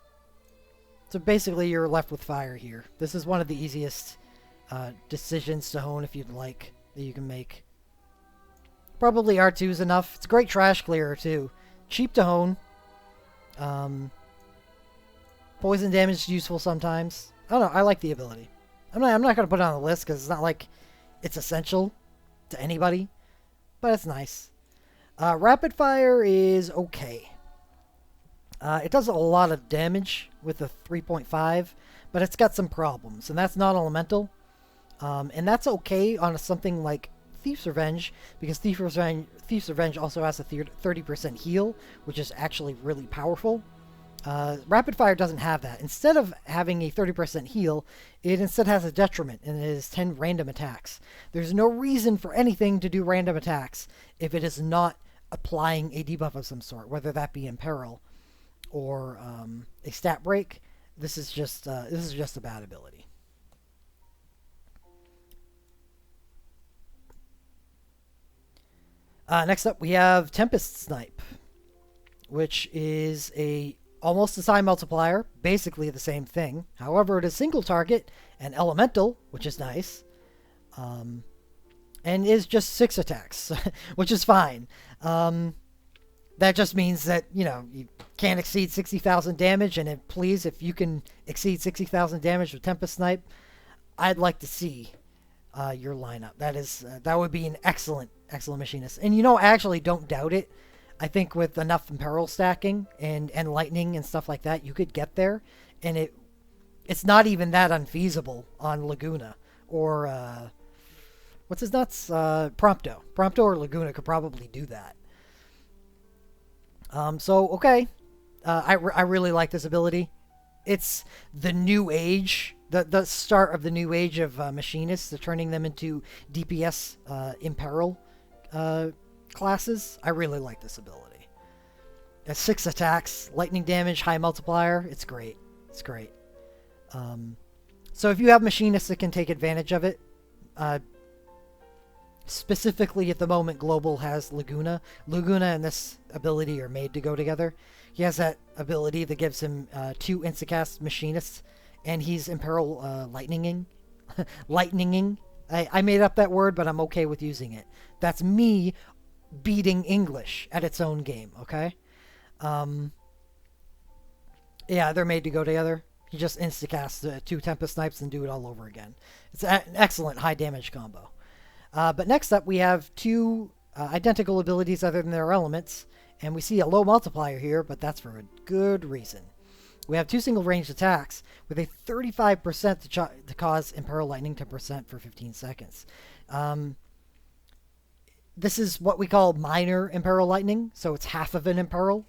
So basically you're left with Fire here. This is one of the easiest decisions to hone if you'd like that you can make. Probably R2 is enough. It's a great trash clearer too. Cheap to hone. Poison damage is useful sometimes. I don't know. I like the ability. I'm not gonna put it on the list because it's not like it's essential to anybody, but it's nice. Rapid fire is okay. It does a lot of damage with the 3.5, but it's got some problems, and that's not elemental. And that's okay on something like Thief's Revenge, because Thief's Revenge also has a 30% heal, which is actually really powerful. Rapid Fire doesn't have that. Instead of having a 30% heal, it instead has a detriment, and it is 10 random attacks. There's no reason for anything to do random attacks if it is not applying a debuff of some sort, whether that be Imperil or a stat break. This is just a bad ability. Next up, we have Tempest Snipe, which is almost a psi multiplier, basically the same thing. However, it is single target and elemental, which is nice, and is just 6 attacks, which is fine. That just means that, you can't exceed 60,000 damage, and please, if you can exceed 60,000 damage with Tempest Snipe, I'd like to see your lineup. That would be an excellent machinist. And I actually don't doubt it. I think with enough Imperil stacking and lightning and stuff like that, you could get there, and it's not even that unfeasible on Laguna or what's his nuts? Prompto or Laguna could probably do that. So okay, I really like this ability. It's the new age, the start of the new age of machinists, turning them into DPS Imperil classes. I really like this ability. It's 6 attacks, lightning damage, high multiplier. It's great. It's great. So if you have machinists that can take advantage of it, specifically at the moment, Global has Laguna. Laguna and this ability are made to go together. He has that ability that gives him 2 instacast machinists, and he's Imperil lightninging. Lightninging. I made up that word, but I'm okay with using it. That's me beating English at its own game, okay? Yeah, they're made to go together. You just instacast 2 Tempest Snipes and do it all over again. It's an excellent high damage combo. But next up, we have 2 identical abilities other than their elements, and we see a low multiplier here, but that's for a good reason. We have 2 single ranged attacks with a 35% to cause Imperil Lightning 10% for 15 seconds. This is what we call minor Imperil Lightning, so it's half of an Imperil.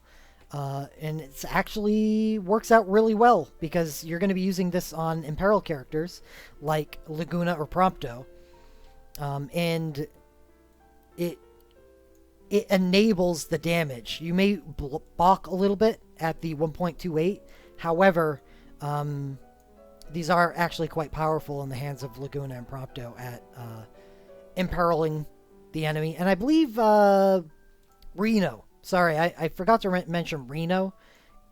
And it actually works out really well because you're going to be using this on Imperil characters like Laguna or Prompto. And it enables the damage. You may balk a little bit at the 1.28. However, these are actually quite powerful in the hands of Laguna and Prompto at imperiling the enemy. And I believe Reno, sorry, I forgot to mention Reno,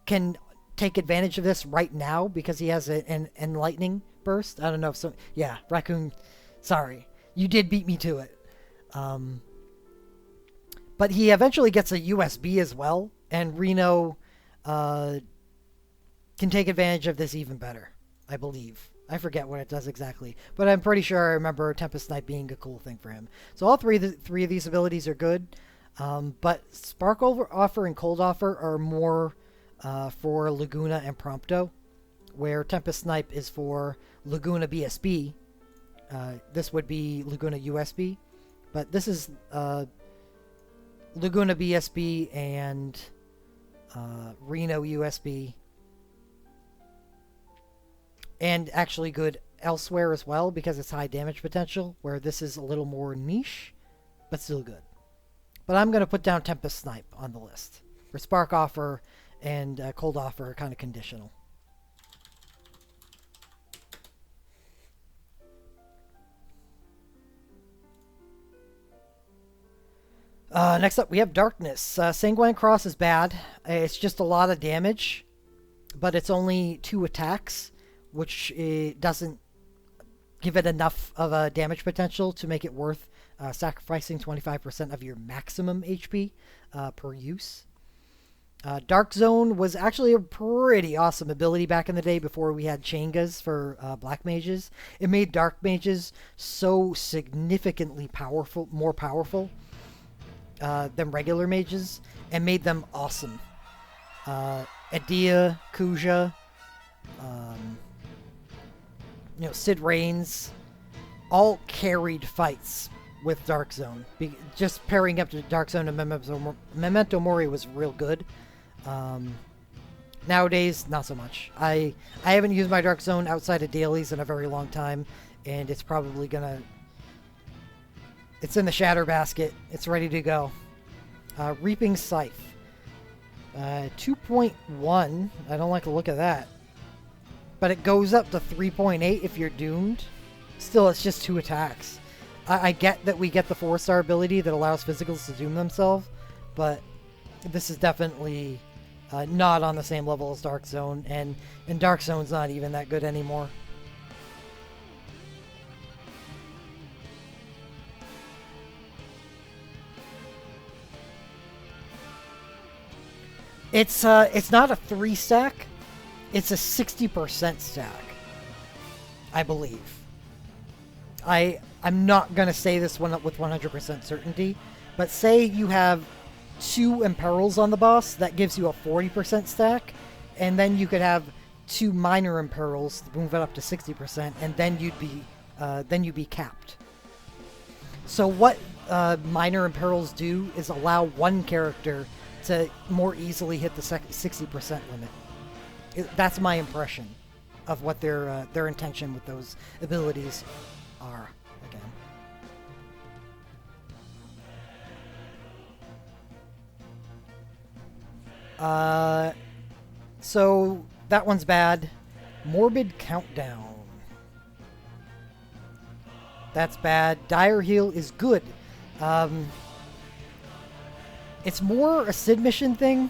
can take advantage of this right now because he has an enlightening burst. I don't know if so. Yeah, Raccoon, sorry. You did beat me to it. But he eventually gets a USB as well, and Reno can take advantage of this even better, I believe. I forget what it does exactly, but I'm pretty sure I remember Tempest Snipe being a cool thing for him. So all three of these abilities are good, but Spark Offer and Cold Offer are more for Laguna and Prompto, where Tempest Snipe is for Laguna BSB. This would be Laguna USB, but this is Laguna BSB and Reno USB, and actually good elsewhere as well because it's high damage potential, where this is a little more niche, but still good. But I'm going to put down Tempest Snipe on the list, where Spark Offer and Cold Offer are kind of conditional. Next up, we have Darkness. Sanguine Cross is bad. It's just a lot of damage, but it's only 2 attacks, which it doesn't give it enough of a damage potential to make it worth sacrificing 25% of your maximum HP per use. Dark Zone was actually a pretty awesome ability back in the day before we had Changas for black mages. It made dark mages so significantly powerful, more powerful than regular mages, and made them awesome. Adia, Kuja, Sid Reigns, all carried fights with Dark Zone. Just pairing up to Dark Zone and Memento Mori was real good. Nowadays, not so much. I haven't used my Dark Zone outside of dailies in a very long time, and it's probably gonna... It's in the Shatter Basket. It's ready to go. Reaping Scythe. 2.1. I don't like the look of that. But it goes up to 3.8 if you're doomed. Still, it's just 2 attacks. I get that we get the 4-star ability that allows physicals to doom themselves, but this is definitely not on the same level as Dark Zone, and Dark Zone's not even that good anymore. It's not a 3-stack. It's a 60% stack, I believe. I'm not going to say this one with 100% certainty, but say you have 2 Imperils on the boss, that gives you a 40% stack, and then you could have 2 minor Imperils to move it up to 60%, and then you'd be capped. So what minor Imperils do is allow one character to more easily hit the 60% limit. That's my impression of what their intention with those abilities are. Again. So that one's bad. Morbid Countdown. That's bad. Dire Heal is good. It's more a Sid mission thing,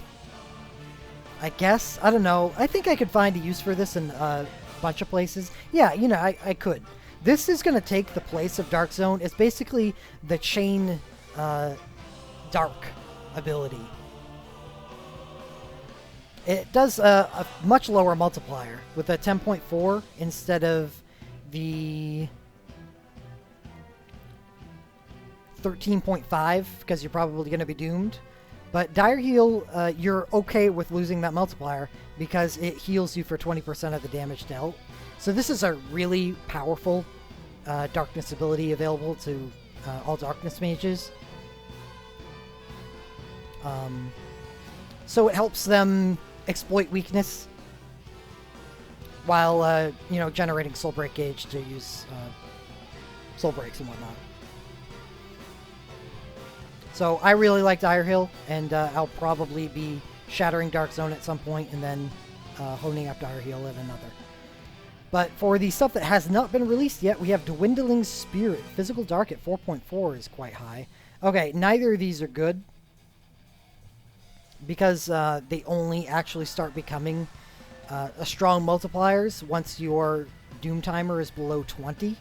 I guess. I don't know. I think I could find a use for this in a bunch of places. Yeah, I could. This is going to take the place of Dark Zone. It's basically the Chain Dark ability. It does a much lower multiplier with a 10.4 instead of the 13.5 because you're probably going to be doomed. But Dire Heal, you're okay with losing that multiplier because it heals you for 20% of the damage dealt. So this is a really powerful darkness ability available to all darkness mages. So it helps them exploit weakness while, generating soul break gauge to use soul breaks and whatnot. So I really like Dire Heal, and I'll probably be shattering Dark Zone at some point and then honing up Dire Heal at another. But for the stuff that has not been released yet, we have Dwindling Spirit. Physical Dark at 4.4 is quite high. Okay, neither of these are good because they only actually start becoming a strong multipliers once your Doom Timer is below 20.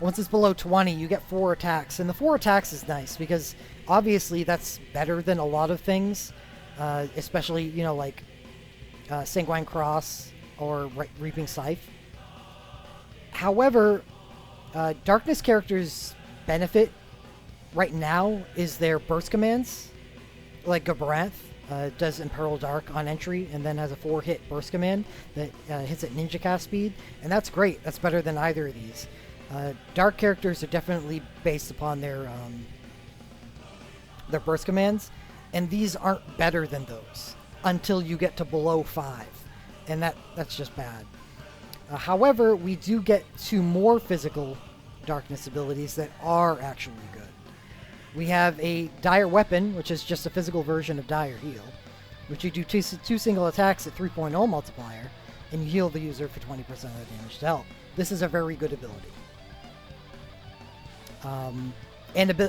Once it's below 20, you get 4 attacks. And the 4 attacks is nice because obviously that's better than a lot of things. Especially, like Sanguine Cross or Reaping Scythe. However, Darkness characters' benefit right now is their burst commands. Like Gabrath does Imperil Dark on entry and then has a 4-hit burst command that hits at ninja cast speed. And that's great. That's better than either of these. Dark characters are definitely based upon their burst commands, and these aren't better than those until you get to below 5, and that's just bad. However, we do get 2 more physical darkness abilities that are actually good. We have a Dire Weapon, which is just a physical version of Dire Heal, which you do 2 single attacks at 3.0 multiplier, and you heal the user for 20% of the damage dealt. This is a very good ability. And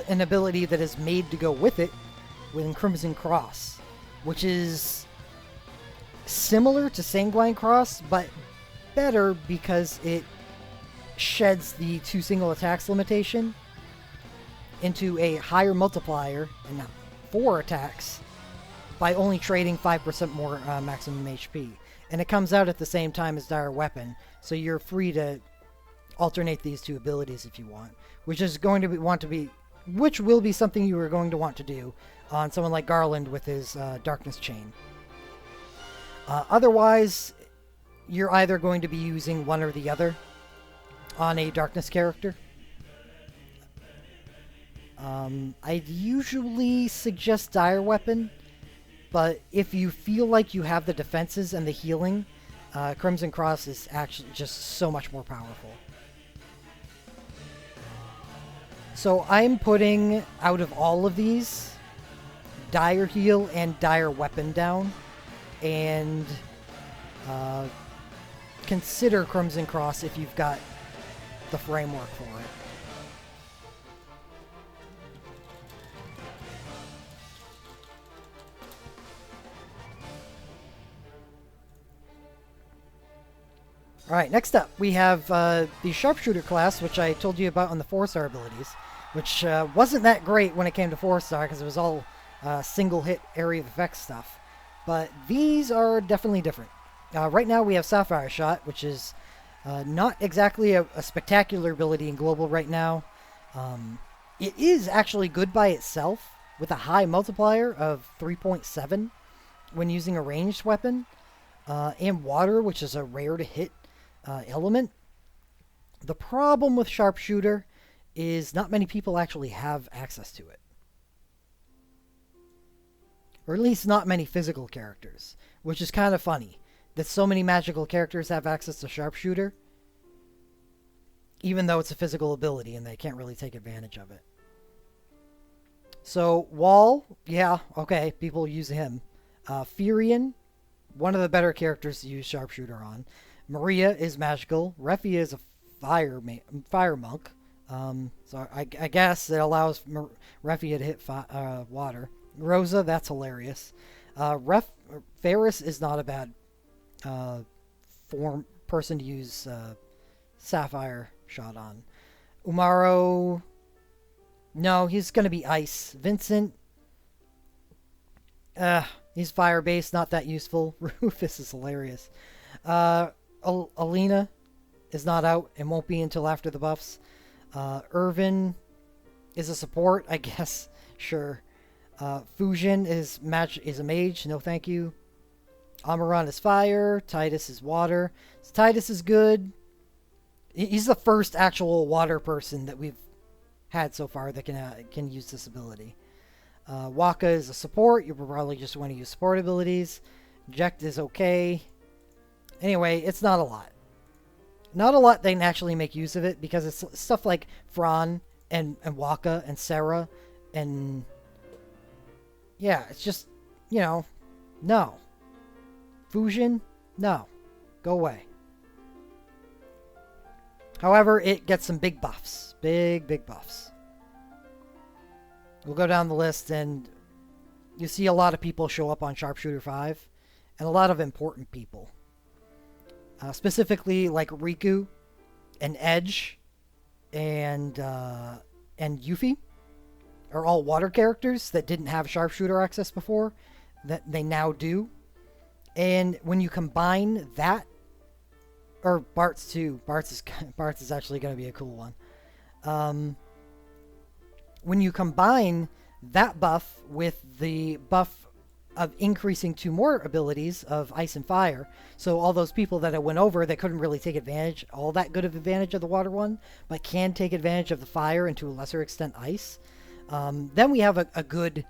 an ability that is made to go with it with Crimson Cross, which is similar to Sanguine Cross, but better because it sheds the 2 single attacks limitation into a higher multiplier and 4 attacks by only trading 5% more maximum HP. And it comes out at the same time as Dire Weapon, so you're free to alternate these 2 abilities if you want, which will be something you are going to want to do on someone like Garland with his Darkness Chain. Otherwise, you're either going to be using one or the other on a Darkness character. I'd usually suggest Dire Weapon, but if you feel like you have the defenses and the healing, Crimson Cross is actually just so much more powerful. So I'm putting, out of all of these, Dire Heal and Dire Weapon down, and consider Crimson Cross if you've got the framework for it. Alright, next up, we have the Sharpshooter class, which I told you about on the 4-star abilities, which wasn't that great when it came to 4-star, because it was all single-hit area of effects stuff. But these are definitely different. Right now we have Sapphire Shot, which is not exactly a spectacular ability in Global right now. It is actually good by itself, with a high multiplier of 3.7 when using a ranged weapon, and Water, which is a rare-to-hit element. The problem with Sharpshooter is not many people actually have access to it. Or at least not many physical characters, which is kind of funny that so many magical characters have access to Sharpshooter, even though it's a physical ability and they can't really take advantage of it. So, Wall, yeah, okay, people use him. Furion, one of the better characters to use Sharpshooter on. Maria is magical. Refia is a fire monk. So I guess it allows Refia to hit water. Rosa, that's hilarious. Ferris is not a bad person to use Sapphire Shot on. Umaro, no, he's going to be ice. Vincent, he's fire-based, not that useful. Rufus is hilarious. Alina is not out and won't be until after the buffs. Irvin is a support, I guess. Sure. Fusion is a mage. No, thank you. Amaran is fire. Titus is water. So Titus is good. He's the first actual water person that we've had so far that can use this ability. Waka is a support. You probably just want to use support abilities. Jekt is okay. Anyway, it's not a lot. Not a lot they can actually make use of it, because it's stuff like Fran and Waka and Sarah and... yeah, it's just, no. Fusion? No. Go away. However, it gets some big buffs. Big buffs. We'll go down the list, and you see a lot of people show up on Sharpshooter 5, and a lot of important people. Specifically, like Riku, and Edge, and Yuffie are all water characters that didn't have Sharpshooter access before, that they now do. And when you combine that, or Bart's too, Bart's is actually going to be a cool one. When you combine that buff with the buff of increasing 2 more abilities of Ice and Fire, so all those people that I went over that couldn't really take advantage, all that good of advantage of the water one, but can take advantage of the fire and to a lesser extent ice, then we have a good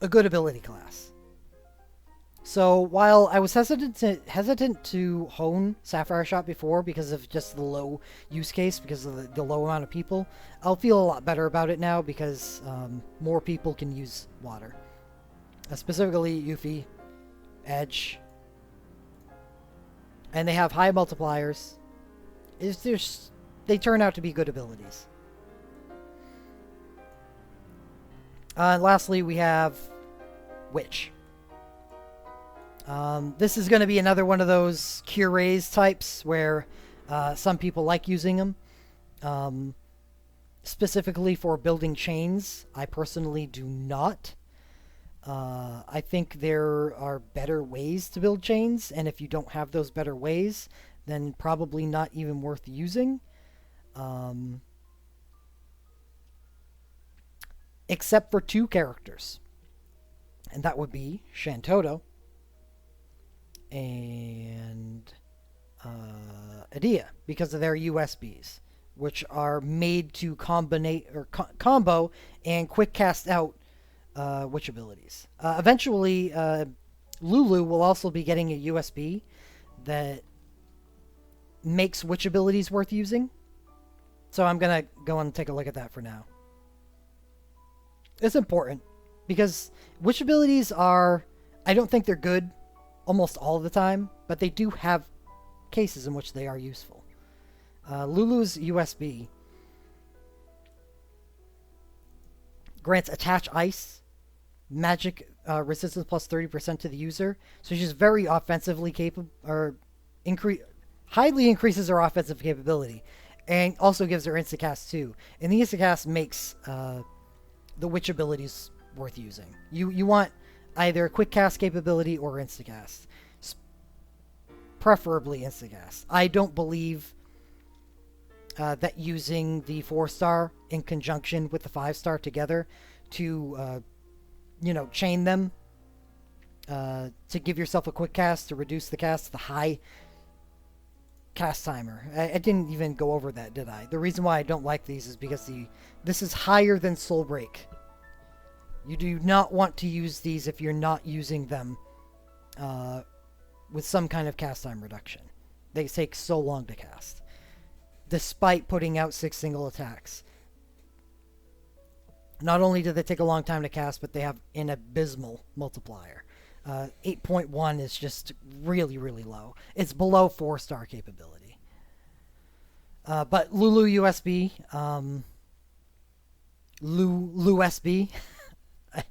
ability class. So while I was hesitant to hone Sapphire Shot before because of just the low use case, because of the low amount of people, I'll feel a lot better about it now because more people can use water. Specifically Yuffie, Edge, and they have high multipliers. They turn out to be good abilities. And lastly, we have Witch. This is going to be another one of those cure raise types where Some people like using them. Specifically for building chains, I personally do not. I think there are better ways to build chains, and if you don't have those better ways, then probably not even worth using. Um, except for two characters, and that would be Shantoto and Adia, because of their USBs, which are made to combo and quick cast out witch abilities. Eventually, Lulu will also be getting a USB that makes witch abilities worth using. So I'm going to go and take a look at that for now. It's important because witch abilities are, I don't think they're good almost all the time, but they do have cases in which they are useful. Lulu's USB grants attach ice, magic resistance plus 30% to the user, so she's very offensively capable, or highly increases her offensive capability, and also gives her instacast too. And the instacast makes the witch abilities worth using. You want either quick cast capability or instacast, preferably instacast. I don't believe that using the 4-star in conjunction with the 5-star together to chain them to give yourself a quick cast to reduce the cast to the high cast timer. I didn't even go over that, did I? The reason why I don't like these is because this is higher than Soul Break. You do not want to use these if you're not using them with some kind of cast time reduction. They take so long to cast, despite putting out 6 single attacks. Not only do they take a long time to cast, but they have an abysmal multiplier. 8.1 is just really, really low. It's below 4-star capability. But Lulu USB, SB, I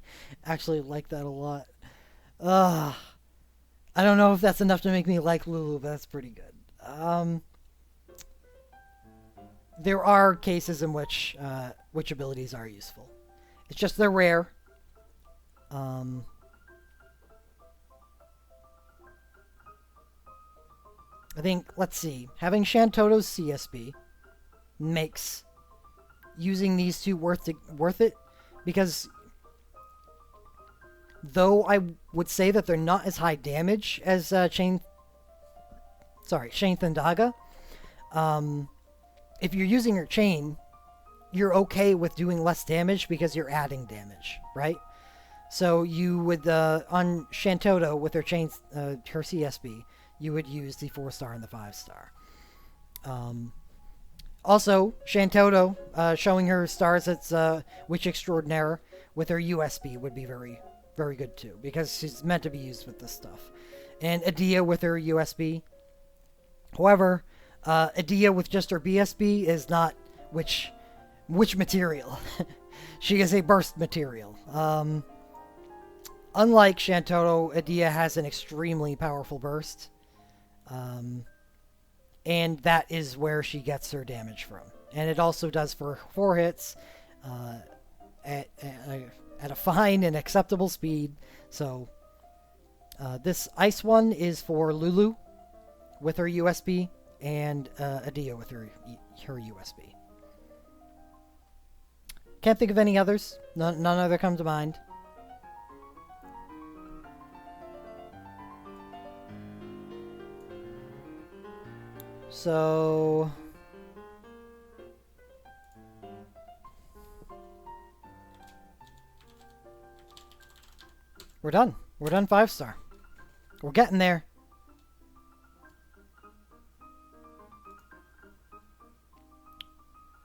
actually like that a lot. I don't know if that's enough to make me like Lulu, but that's pretty good. There are cases in which abilities are useful. It's just they're rare. I think, let's see, having Shantoto's CSB makes using these two worth it, because though I would say that they're not as high damage as Shane Thandaga, if you're using her chain, you're okay with doing less damage because you're adding damage, right? So you would, on Shantoto with her chain, her CSB, you would use the 4-star and the 5-star. Also, Shantoto, showing her stars at Witch Extraordinaire with her USB would be very, very good too, because she's meant to be used with this stuff. And Adia with her USB. However, Adia with just her BSB is not witch material. She is a burst material. Unlike Shantoto, Adia has an extremely powerful burst. And that is where she gets her damage from. And it also does for 4 hits at a fine and acceptable speed. So this ice one is for Lulu with her USB, and Adia with her USB. Can't think of any others. None other come to mind. So we're done. We're done 5-star. We're getting there.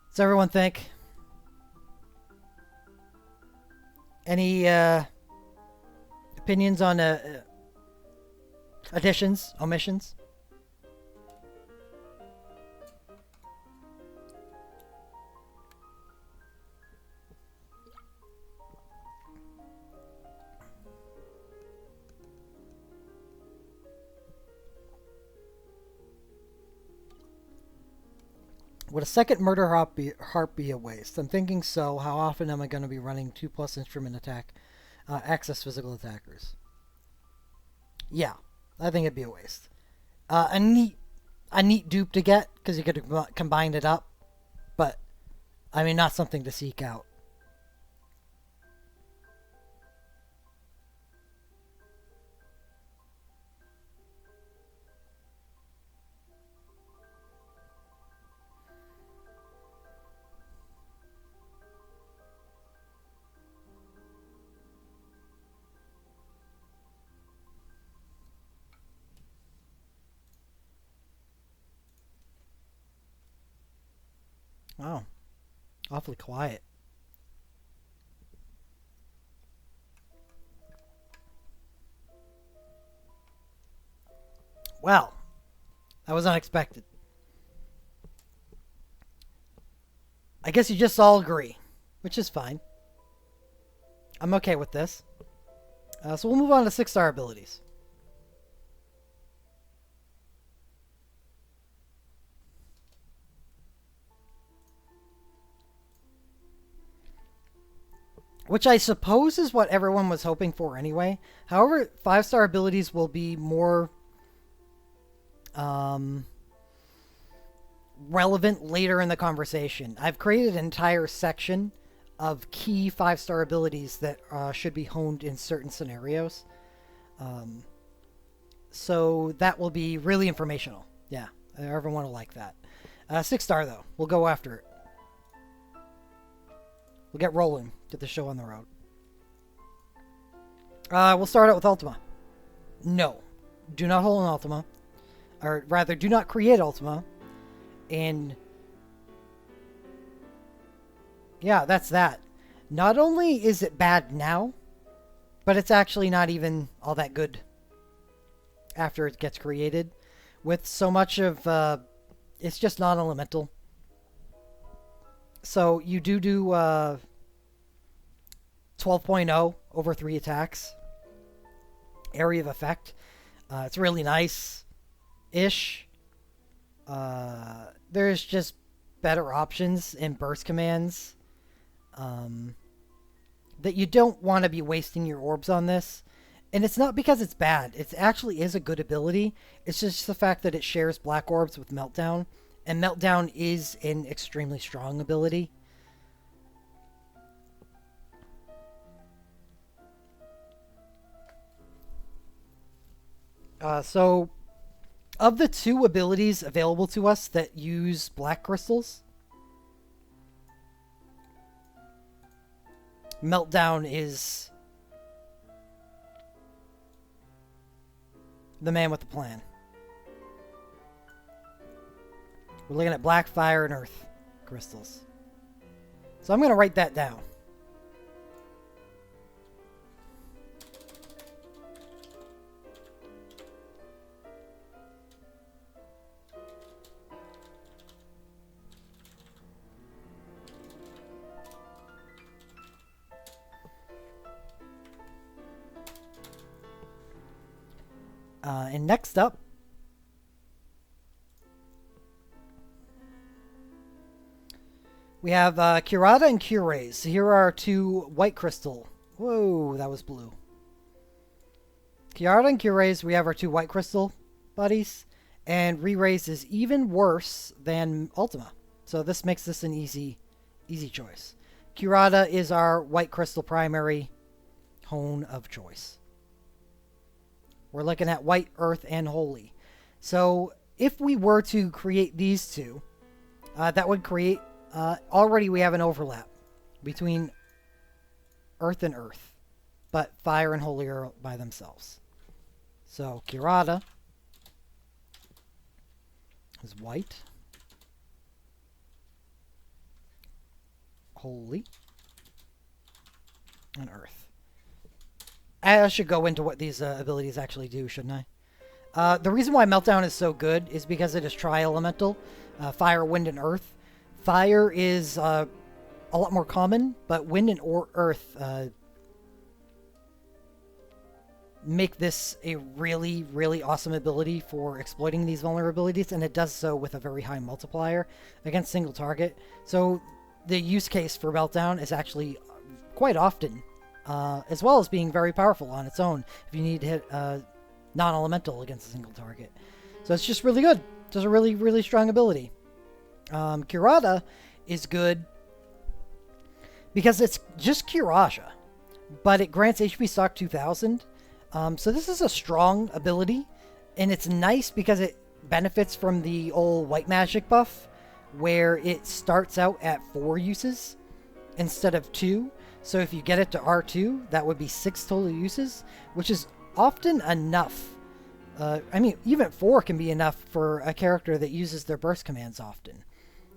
What's everyone think? Any opinions on additions, omissions? Would a second murder harp be a waste? I'm thinking so. How often am I going to be running 2+ instrument attack, access physical attackers? Yeah, I think it'd be a waste. A neat dupe to get because you could combine it up, but I mean not something to seek out. Oh, awfully quiet. Well, that was unexpected. I guess you just all agree, which is fine. I'm okay with this. So we'll move on to 6-star abilities. Which I suppose is what everyone was hoping for anyway. However, 5-star abilities will be more relevant later in the conversation. I've created an entire section of key 5-star abilities that should be honed in certain scenarios. So that will be really informational. Yeah, everyone will like that. 6-star though, we'll go after it. We'll get rolling, get the show on the road. We'll start out with Ultima. No, do not hold an Ultima. Or rather, do not create Ultima. And yeah, that's that. Not only is it bad now, but it's actually not even all that good after it gets created. With so much of it's just non-elemental. So you do 12.0 over 3 attacks. Area of effect. It's really nice-ish. There's just better options in burst commands that you don't want to be wasting your orbs on this. And it's not because it's bad. It actually is a good ability. It's just the fact that it shares black orbs with Meltdown. And Meltdown is an extremely strong ability. So, of the 2 abilities available to us that use black crystals, Meltdown is the man with the plan. We're looking at black, fire, and earth crystals. So I'm going to write that down. And next up, we have Curada and Curaze. Here are our 2 white crystal. Whoa, that was blue. Curada and Curaze, we have our 2 white crystal buddies. And Re-Raise is even worse than Ultima. So this makes this an easy choice. Curada is our white crystal primary hone of choice. We're looking at white, earth, and holy. So if we were to create these 2, that would create... already we have an overlap between earth and earth. But fire and holy are by themselves. So Curada is white. Holy. And earth. I should go into what these abilities actually do, shouldn't I? The reason why Meltdown is so good is because it is tri-elemental. Fire, wind, and earth. Fire is a lot more common, but wind and earth make this a really, really awesome ability for exploiting these vulnerabilities, and it does so with a very high multiplier against single target. So the use case for Meltdown is actually quite often, as well as being very powerful on its own if you need to hit non-elemental against a single target. So it's just really good. Just a really, really strong ability. Kurata is good because it's just Kiraja, but it grants HP stock 2000. So this is a strong ability, and it's nice because it benefits from the old white magic buff, where it starts out at 4 uses instead of 2. So if you get it to R2, that would be 6 total uses, which is often enough. I mean, even 4 can be enough for a character that uses their burst commands often.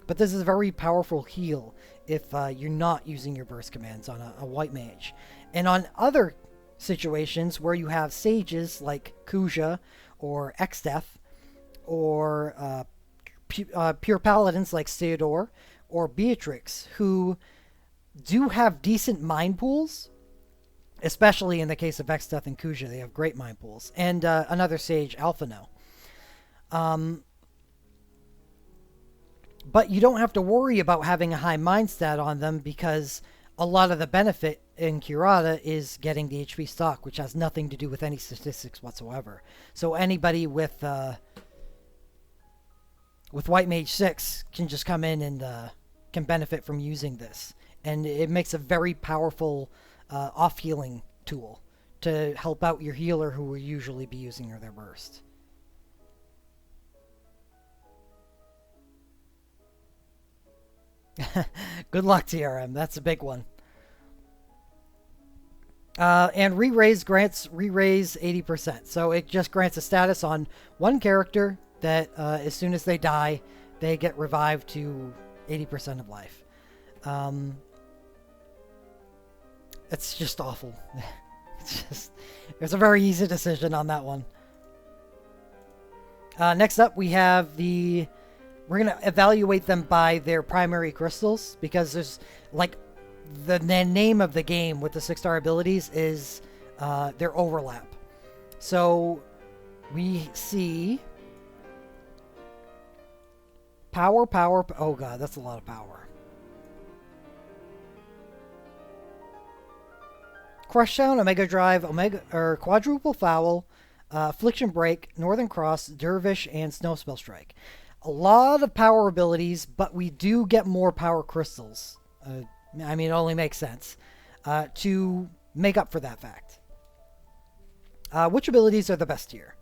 But this is a very powerful heal if you're not using your burst commands on a white mage. And on other situations where you have sages like Kuja or Exdeath, or pure paladins like Theodore or Beatrix, who do have decent mind pools, especially in the case of Exdeath and Kuja, they have great mind pools, and another sage, Alphino. But you don't have to worry about having a high mind stat on them, because a lot of the benefit in Kurata is getting the HP stock, which has nothing to do with any statistics whatsoever. So anybody with White Mage 6 can just come in and can benefit from using this. And it makes a very powerful off-healing tool to help out your healer who will usually be using their burst. Good luck, TRM. That's a big one. And re-raise grants re-raise 80%. So it just grants a status on one character that as soon as they die, they get revived to 80% of life. It's just awful. It's a very easy decision on that one. Next up, we have we're going to evaluate them by their primary crystals, because there's, like, the name of the game with the 6-star abilities is their overlap. So we see power. Oh god, that's a lot of power. Crushdown, Omega Drive, Quadruple Foul, Affliction Break, Northern Cross, Dervish, and Snowspell Strike. A lot of power abilities, but we do get more power crystals. I mean, it only makes sense to make up for that fact. Which abilities are the best here?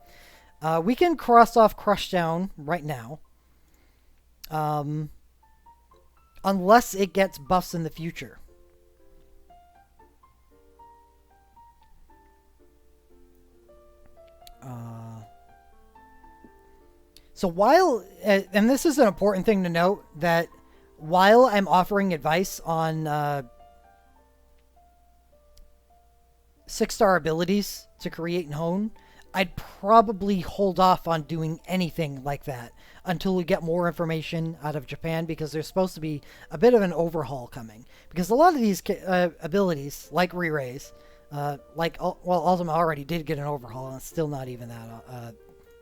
We can cross off Crushdown right now, unless it gets buffs in the future. So while, and this is an important thing to note, that while I'm offering advice on 6-star abilities to create and hone, I'd probably hold off on doing anything like that until we get more information out of Japan, because there's supposed to be a bit of an overhaul coming. Because a lot of these abilities, like re-raise, Ultima already did get an overhaul, and it's still not even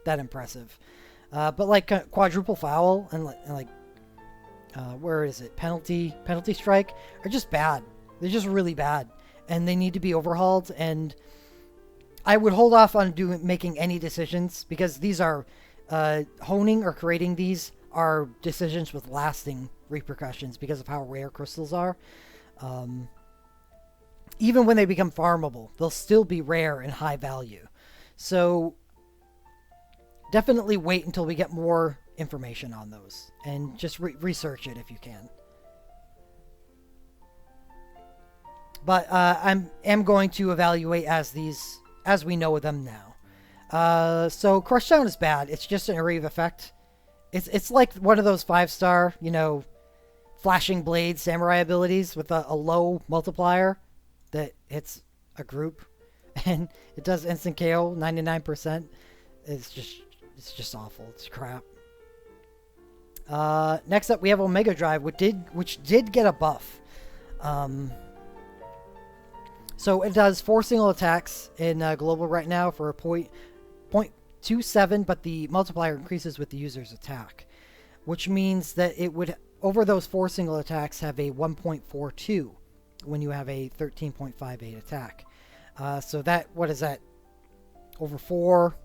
that impressive. But like Quadruple Foul and where is it? Penalty Strike are just bad. They're just really bad, and they need to be overhauled. And I would hold off on making any decisions, because these are honing or creating these are decisions with lasting repercussions because of how rare crystals are. Even when they become farmable, they'll still be rare and high value. So definitely wait until we get more information on those, and just research it if you can. But I am going to evaluate as we know them now. So Crushdown is bad. It's just an area of effect. It's like one of those 5-star, flashing blade samurai abilities with a low multiplier that hits a group, and it does instant KO 99%. It's just awful. It's crap. Next up, we have Omega Drive, which did get a buff. So it does 4 single attacks in global right now for a point 0.27, but the multiplier increases with the user's attack, which means that it would, over those 4 single attacks, have a 1.42 when you have a 13.58 attack. So that, what is that? Over 4.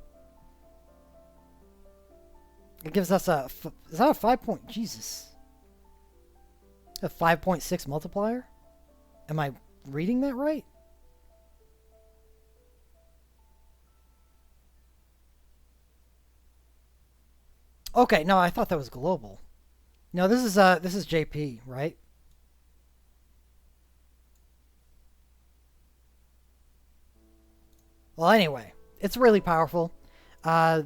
It gives us a, is that a 5 point, Jesus. A 5.6 multiplier? Am I reading that right? Okay, no, I thought that was global. No, this is JP, right? Well, anyway, it's really powerful. Uh,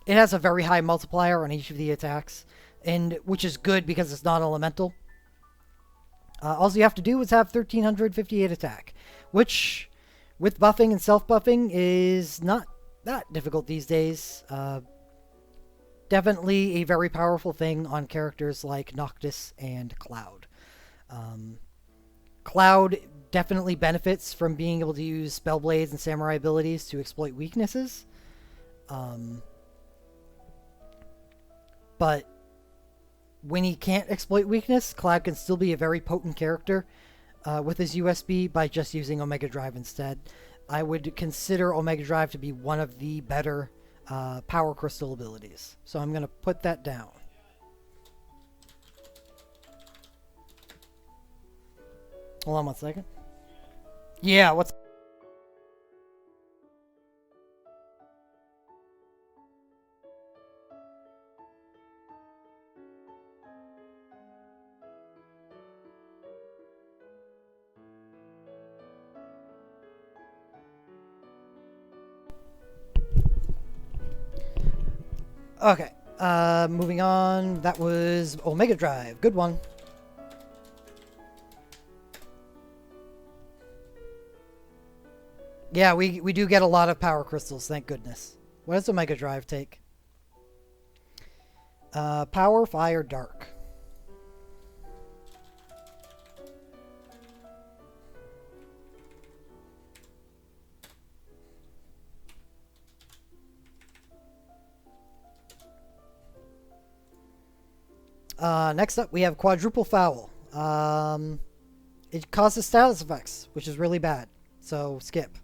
it has a very high multiplier on each of the attacks, and which is good because it's not elemental. All you have to do is have 1358 attack, which, with buffing and self-buffing, is not that difficult these days. Definitely a very powerful thing on characters like Noctis and Cloud. Cloud definitely benefits from being able to use Spellblades and Samurai abilities to exploit weaknesses. But when he can't exploit weakness, Cloud can still be a very potent character with his USB by just using Omega Drive instead. I would consider Omega Drive to be one of the better power crystal abilities. So I'm going to put that down. Hold on one second. Yeah, what's... Okay, moving on. That was Omega Drive. Good one. Yeah, we do get a lot of power crystals, thank goodness. What does Omega Drive take? Power, Fire, Dark. Next up, we have Quadruple Foul. It causes status effects, which is really bad, so skip.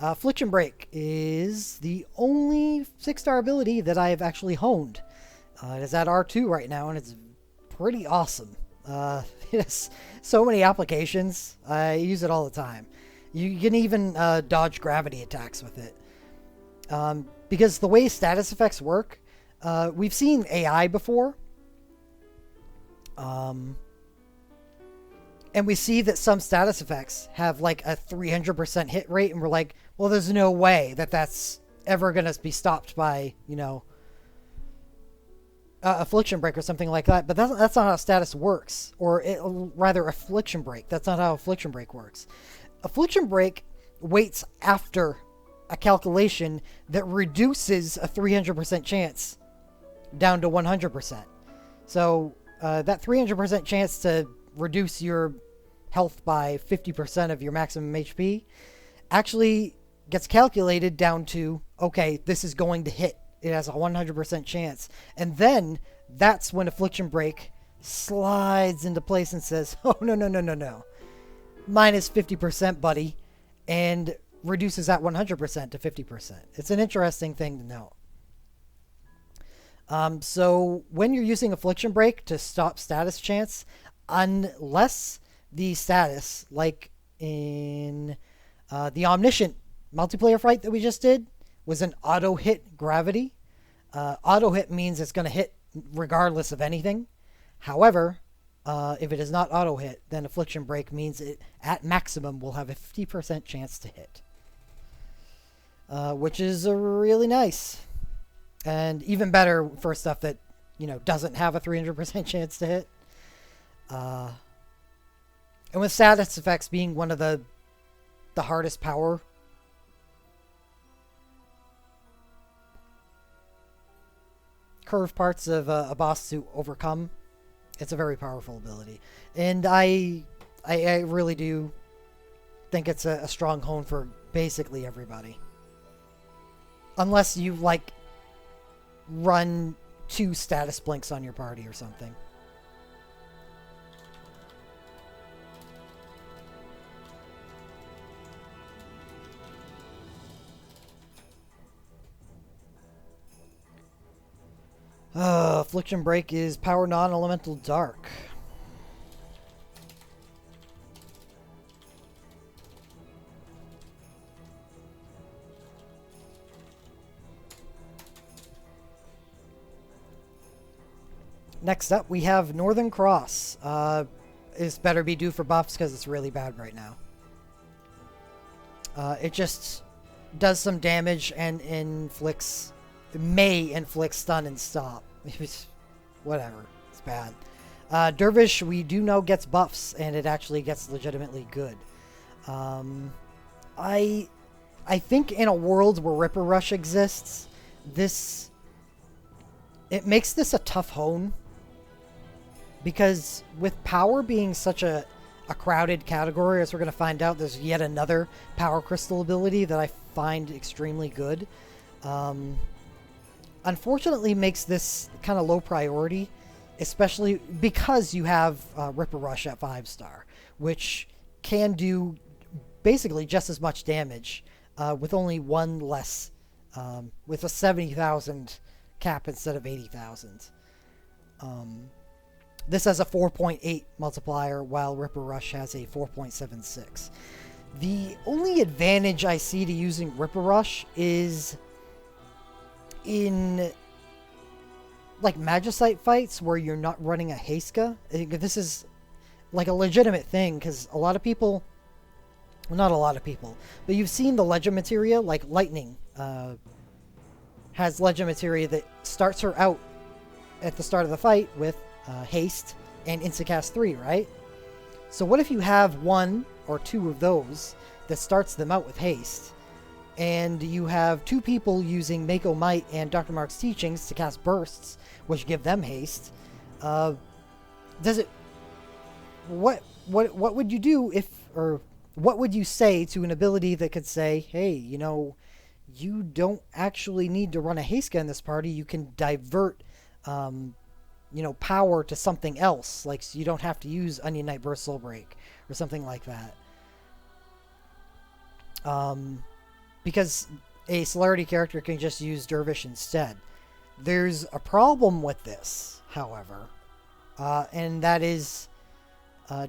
Affliction Break is the only 6-star ability that I have actually honed. It is at R2 right now, and it's pretty awesome. It has so many applications. I use it all the time. You can even dodge gravity attacks with it. Because the way status effects work, we've seen AI before. And we see that some status effects have like a 300% hit rate, and we're like, well, there's no way that that's ever going to be stopped by, you know, Affliction Break or something like that. But that's not how status works, or rather Affliction Break. That's not how Affliction Break works. Affliction Break waits after a calculation that reduces a 300% chance down to 100%. So that 300% chance to reduce your health by 50% of your maximum HP actually gets calculated down to, okay, this is going to hit. It has a 100% chance. And then that's when Affliction Break slides into place and says, oh, no. Minus 50%, buddy. And reduces that 100% to 50%. It's an interesting thing to know. So when you're using Affliction Break to stop status chance, unless the status, like in the Omniscient multiplayer fight that we just did, was an auto-hit gravity. Auto-hit means it's going to hit regardless of anything. However, if it is not auto-hit, then Affliction Break means it, at maximum, will have a 50% chance to hit. Which is really nice. And even better for stuff that, you know, doesn't have a 300% chance to hit. And with status effects being one of the hardest power curve parts of a boss to overcome, it's a very powerful ability. And I really do think it's a strong hone for basically everybody. Unless you, like, run 2 status blinks on your party or something. Affliction Break is power non-elemental dark. Next up, we have Northern Cross. This better be due for buffs because it's really bad right now. It just does some damage and may inflict stun and stop. Whatever. It's bad. Dervish, we do know, gets buffs, and it actually gets legitimately good. I think in a world where Ripper Rush exists, it makes this a tough hone. Because with power being such a crowded category, as we're going to find out, there's yet another power crystal ability that I find extremely good. Unfortunately makes this kind of low priority, especially because you have Ripper Rush at 5-star, which can do basically just as much damage with only one less, with a 70,000 cap instead of 80,000. This has a 4.8 multiplier, while Ripper Rush has a 4.76. The only advantage I see to using Ripper Rush is in, like, Magicite fights where you're not running a Haska. This is, like, a legitimate thing, because a lot of people, well, not a lot of people, but you've seen the Legend Materia, like Lightning has Legend Materia that starts her out at the start of the fight with haste and Instacast 3, right? So what if you have 1 or 2 of those that starts them out with haste, and you have 2 people using Mako Might and Dr. Mark's Teachings to cast bursts, which give them haste? What would you do if, or what would you say to an ability that could say, hey, you know, you don't actually need to run a Haska in this party, you can divert you know, power to something else, like, so you don't have to use Onion Knight Burst Soul Break or something like that. Because a celerity character can just use Dervish instead. There's a problem with this, however, and that is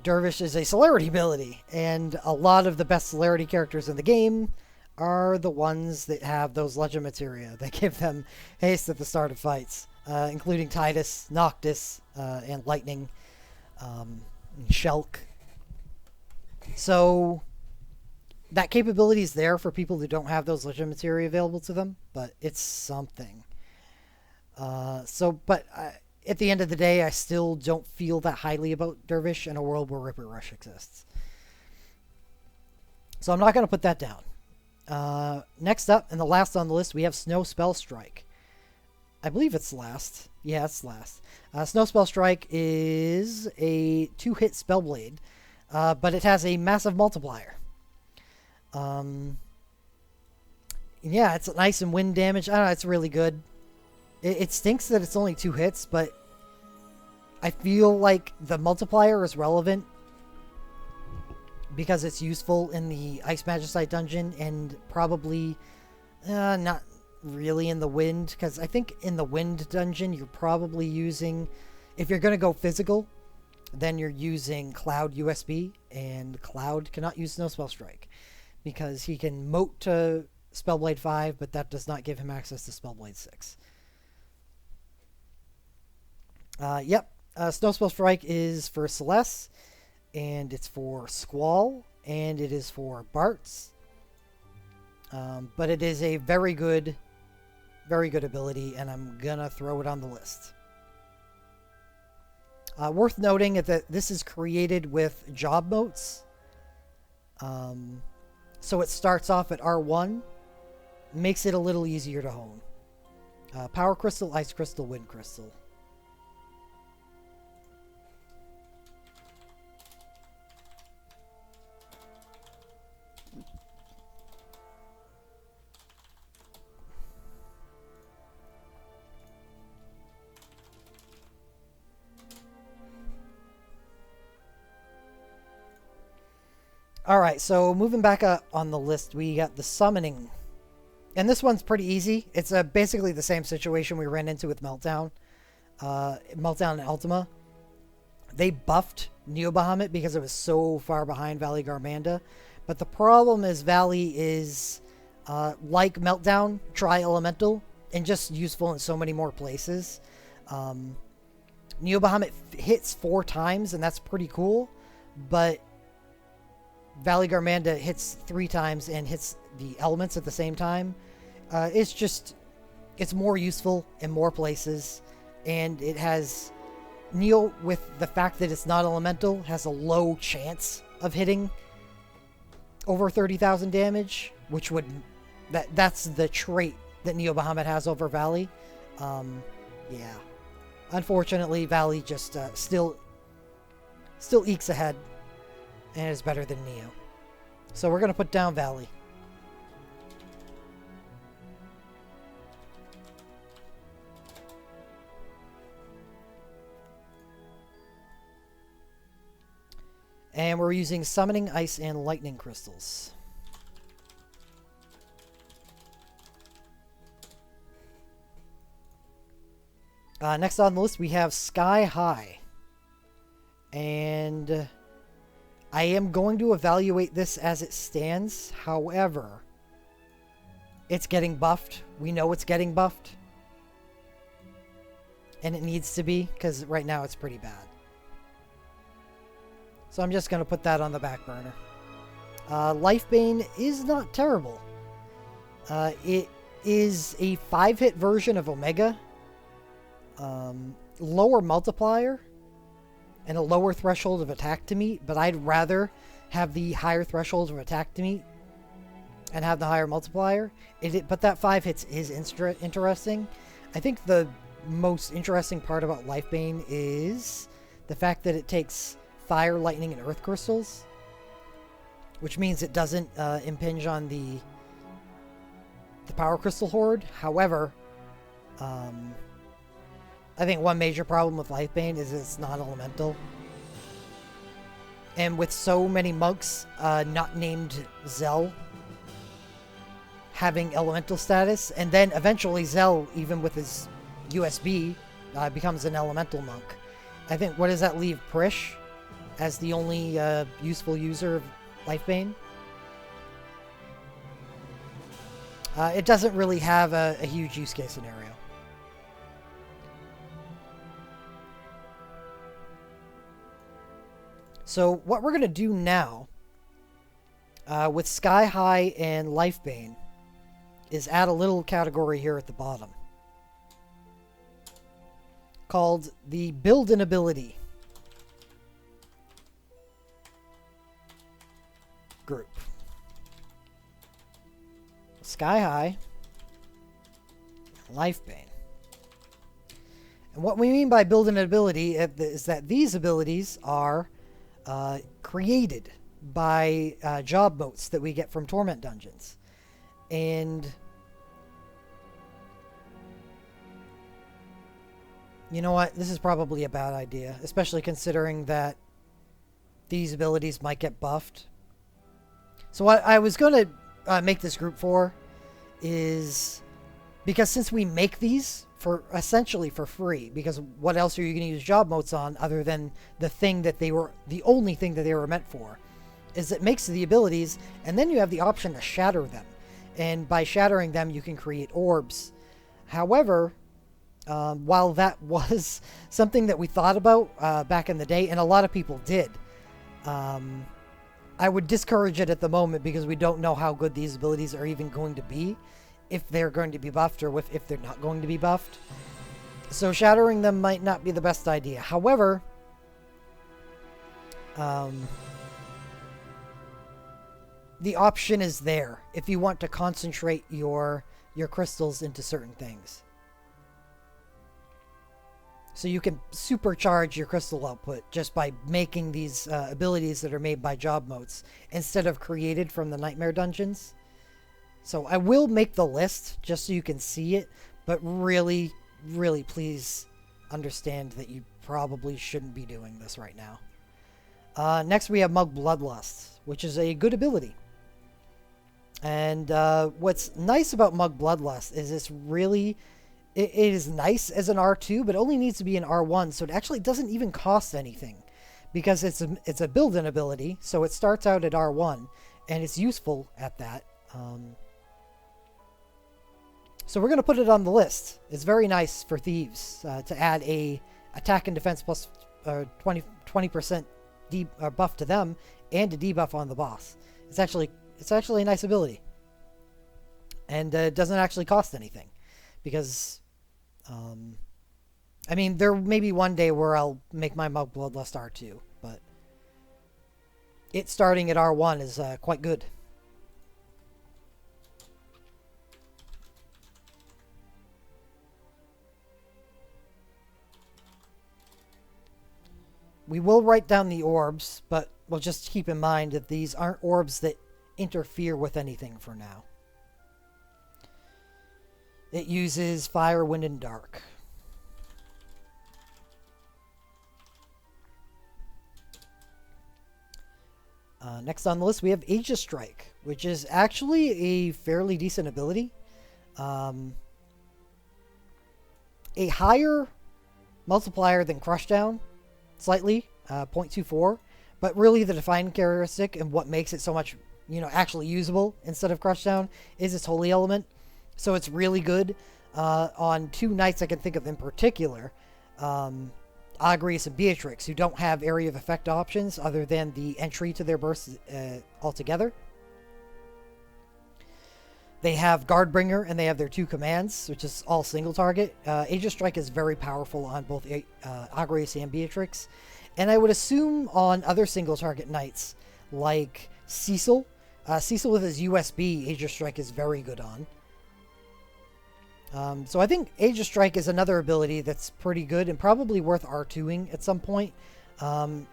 Dervish is a celerity ability, and a lot of the best celerity characters in the game are the ones that have those Legend Materia that give them haste at the start of fights. Including Tidus, Noctis, and Lightning, and Shulk. So that capability is there for people who don't have those Legend Materia available to them, but it's something. But at the end of the day, I still don't feel that highly about Dervish in a world where Ripper Rush exists. So I'm not going to put that down. Next up, and the last on the list, we have Snow Spell Strike. I believe it's last. Yeah, it's last. Snow Spell Strike is a 2-hit Spellblade, but it has a massive multiplier. Yeah, it's nice and wind damage. I don't know, it's really good. It stinks that it's only 2 hits, but I feel like the multiplier is relevant because it's useful in the Ice Magicite dungeon and probably not really in the wind, because I think in the wind dungeon you're probably using, if you're going to go physical, then you're using Cloud USB, and Cloud cannot use Snow Spell Strike because he can moat to Spellblade 5, but that does not give him access to Spellblade 6. Snow Spell Strike is for Celeste, and it's for Squall, and it is for Bartz, but it is a very good ability, and I'm gonna throw it on the list. Worth noting that this is created with job motes. So it starts off at R1, makes it a little easier to hone. Power Crystal, Ice Crystal, Wind Crystal. Alright, so moving back up on the list, we got the summoning. And this one's pretty easy. It's basically the same situation we ran into with Meltdown. Meltdown and Ultima. They buffed Neo Bahamut because it was so far behind Valley Garmanda. But the problem is Valley is, like Meltdown, tri-elemental, and just useful in so many more places. Neo Bahamut hits 4 times, and that's pretty cool. But Valley Garmanda hits 3 times and hits the elements at the same time. It's more useful in more places, and it has Neo, with the fact that it's not elemental, has a low chance of hitting over 30,000 damage, which would that's the trait that Neo Bahamut has over Valley. Yeah, unfortunately, Valley just still ekes ahead and is better than Neo. So we're gonna put down Valley. And we're using Summoning Ice and Lightning Crystals. Next on the list, we have Sky High. And I am going to evaluate this as it stands. However, it's getting buffed. We know it's getting buffed. And it needs to be, because right now it's pretty bad. So I'm just going to put that on the back burner. Lifebane is not terrible. It is a 5-hit version of Omega. Lower multiplier and a lower threshold of attack to meet, but I'd rather have the higher threshold of attack to meet and have the higher multiplier. But that 5 hits is interesting. I think the most interesting part about Lifebane is the fact that it takes fire, lightning, and earth crystals, which means it doesn't impinge on the power crystal horde. However, I think one major problem with Lifebane is it's not elemental, and with so many monks not named Zell having elemental status, and then eventually Zell, even with his USB, becomes an elemental monk. I think, what does that leave Prish as the only useful user of Lifebane? It doesn't really have a huge use case scenario. So what we're going to do now with Sky High and Lifebane is add a little category here at the bottom called the Build an Ability group. Sky High, Lifebane. And what we mean by build an ability is that these abilities are created by job motes that we get from Torment Dungeons. And you know what? This is probably a bad idea, especially considering that these abilities might get buffed. So what I was going to make this group for is, because since we make these for essentially for free, because what else are you going to use job motes on other than the only thing that they were meant for, is it makes the abilities, and then you have the option to shatter them. And by shattering them, you can create orbs. However, while that was something that we thought about back in the day, and a lot of people did, I would discourage it at the moment because we don't know how good these abilities are even going to be, if they're going to be buffed or if they're not going to be buffed. So shattering them might not be the best idea. However, the option is there if you want to concentrate your crystals into certain things. So you can supercharge your crystal output just by making these abilities that are made by job motes instead of created from the Nightmare Dungeons. So I will make the list just so you can see it, but really, really please understand that you probably shouldn't be doing this right now. Next, we have Mug Bloodlust, which is a good ability. And what's nice about Mug Bloodlust is it's really... It is nice as an R2, but only needs to be an R1, so it actually doesn't even cost anything. Because it's a build-in ability, so it starts out at R1, and it's useful at that. So we're going to put it on the list. It's very nice for thieves to add a attack and defense plus 20% buff to them and a debuff on the boss. It's actually a nice ability, and it doesn't actually cost anything, because I mean, there may be one day where I'll make my Mug Bloodlust R2, but it starting at R1 is quite good. We will write down the orbs, but we'll just keep in mind that these aren't orbs that interfere with anything for now. It uses fire, wind, and dark. Next on the list, we have Aegis Strike, which is actually a fairly decent ability. A higher multiplier than Crushdown, slightly, 0.24, but really the defining characteristic and what makes it so much, actually usable instead of Crushdown is its Holy Element. So it's really good on two knights I can think of in particular, Agrius and Beatrix, who don't have area of effect options other than the entry to their bursts altogether. They have Guardbringer, and they have their two commands, which is all single target. Aegis Strike is very powerful on both Agrius and Beatrix. And I would assume on other single target knights, like Cecil. Cecil with his USB, Aegis Strike is very good on. So I think Aegis Strike is another ability that's pretty good and probably worth R2ing at some point.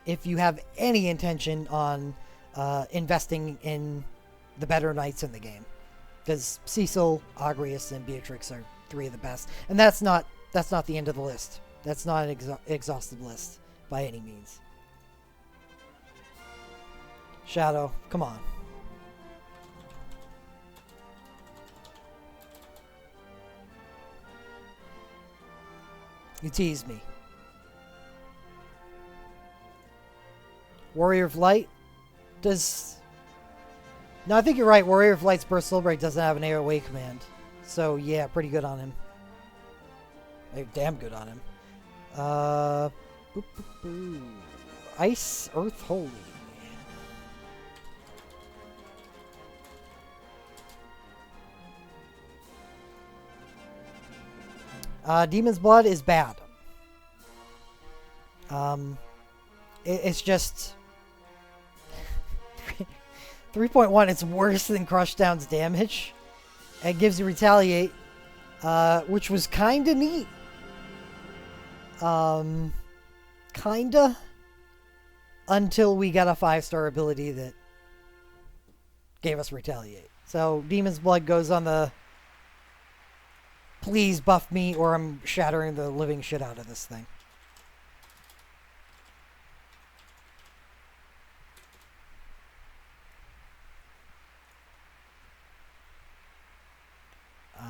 If you have any intention on investing in the better knights in the game. Because Cecil, Agrius, and Beatrix are three of the best. And that's not the end of the list. That's not an exhaustive list by any means. Shadow, come on. You tease me. Warrior of Light does... No, I think you're right. Warrior of Light's Burst Soul Break doesn't have an AOA command. So, yeah, pretty good on him. Damn good on him. Boop, boop, boop. Ice, Earth, Holy. Demon's Blood is bad. It's just... 3.1, it's worse than Crushdown's damage. It gives you Retaliate, which was kinda neat. Kinda. Until we got a 5-star ability that gave us Retaliate. So, Demon's Blood goes on the... Please buff me or I'm shattering the living shit out of this thing.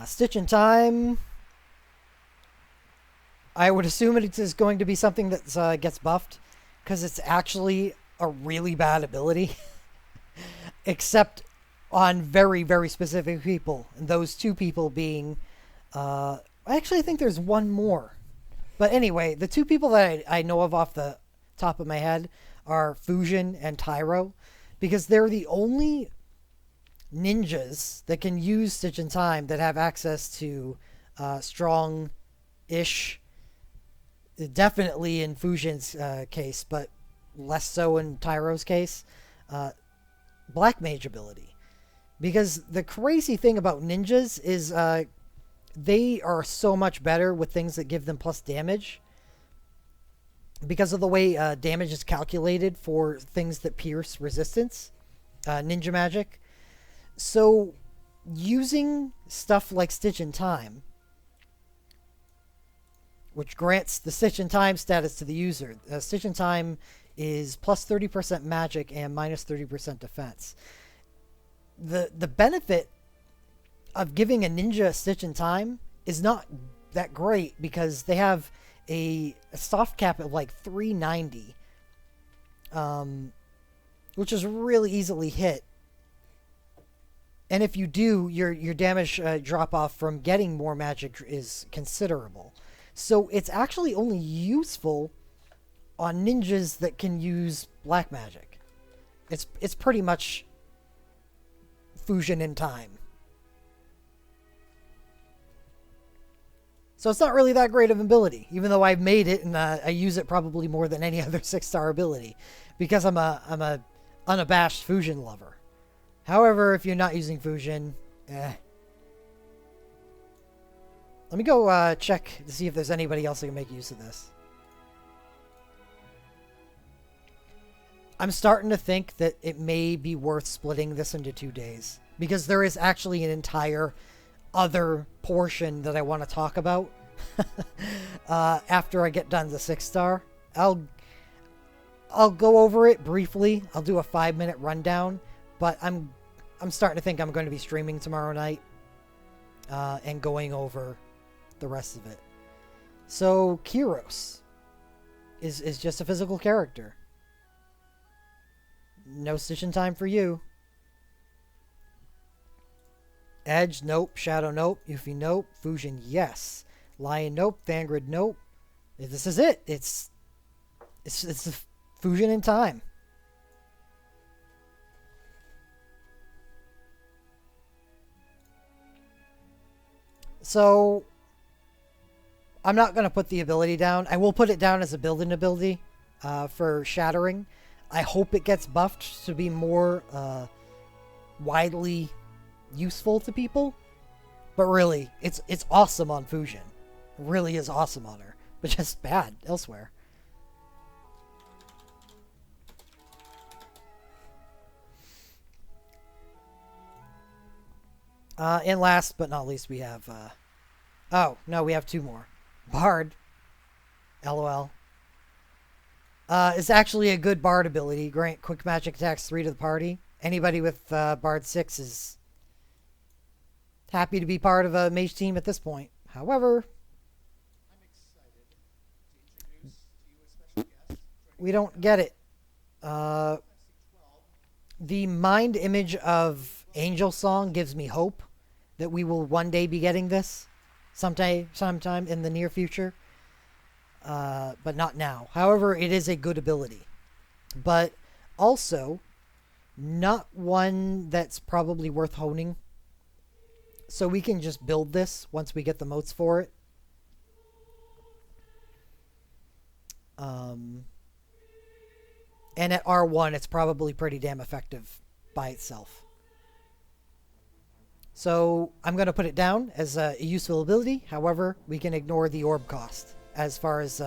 Stitch in Time. I would assume it is going to be something that gets buffed, because it's actually a really bad ability. Except on very, very specific people. And those two people being... actually, I think there's one more. But anyway, the two people that I know of off the top of my head are Fusion and Tyro. Because they're the only... ninjas that can use Stitch in Time that have access to strong-ish, definitely in Fusion's case, but less so in Tyro's case, Black Mage ability. Because the crazy thing about ninjas is they are so much better with things that give them plus damage. Because of the way damage is calculated for things that pierce resistance, ninja magic. So, using stuff like Stitch in Time, which grants the Stitch in Time status to the user. Stitch in Time is plus 30% magic and minus 30% defense. The benefit of giving a ninja a stitch in time is not that great because they have a soft cap of like 390, which is really easily hit. And if you do, your damage drop off from getting more magic is considerable. So it's actually only useful on ninjas that can use black magic. It's pretty much fusion in time. So it's not really that great of an ability, even though I've made it and I use it probably more than any other 6-star ability, because I'm a unabashed fusion lover. However, if you're not using fusion, Let me go check to see if there's anybody else that can make use of this. I'm starting to think that it may be worth splitting this into 2 days, because there is actually an entire other portion that I want to talk about after I get done the 6-star. I'll go over it briefly. I'll do a 5-minute rundown, but I'm starting to think I'm going to be streaming tomorrow night and going over the rest of it. So Kyros is just a physical character. No stitch in time for you. Edge, nope. Shadow, nope. Yuffie, nope. Fusion, yes. Lion, nope. Thangrid, nope. This is it. It's the fusion in time. So I'm not going to put the ability down. I will put it down as a build-in ability for Shattering. I hope it gets buffed to be more widely useful to people. But really, it's awesome on Fusion. It really is awesome on her. But just bad elsewhere. And last but not least, we have... oh, no, we have 2 more. Bard. LOL. It's actually a good Bard ability. Grant quick magic attacks 3 to the party. Anybody with Bard 6 is happy to be part of a mage team at this point. However, we don't get it. The mind image of Angel Song gives me hope that we will one day be getting this sometime in the near future. But not now. However, it is a good ability. But also, not one that's probably worth honing. So we can just build this once we get the motes for it. And at R1, it's probably pretty damn effective by itself. So I'm going to put it down as a useful ability. However, we can ignore the orb cost as far as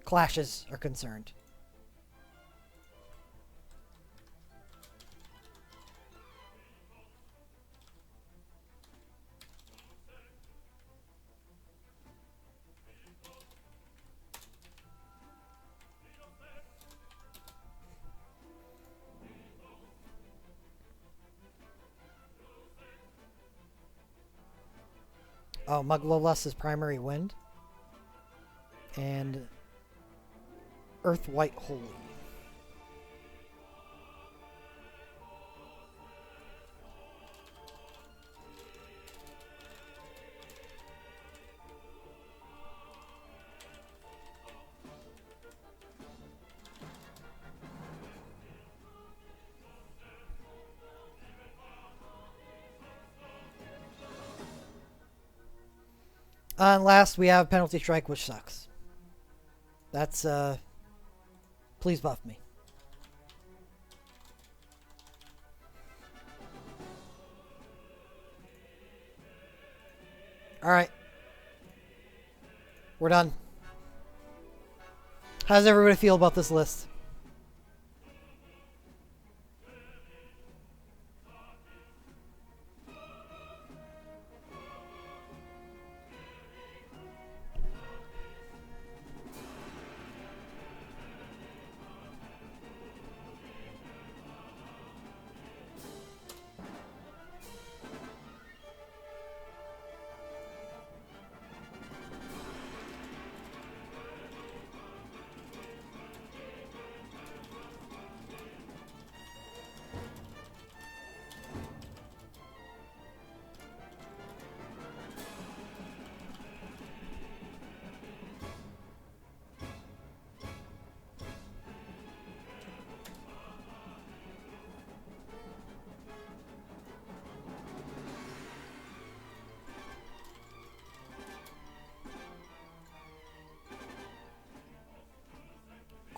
clashes are concerned. Oh, Muglolus is primary wind. And Earth White Holy. And last, we have Penalty Strike, which sucks. That's, please buff me. Alright. We're done. How does everybody feel about this list?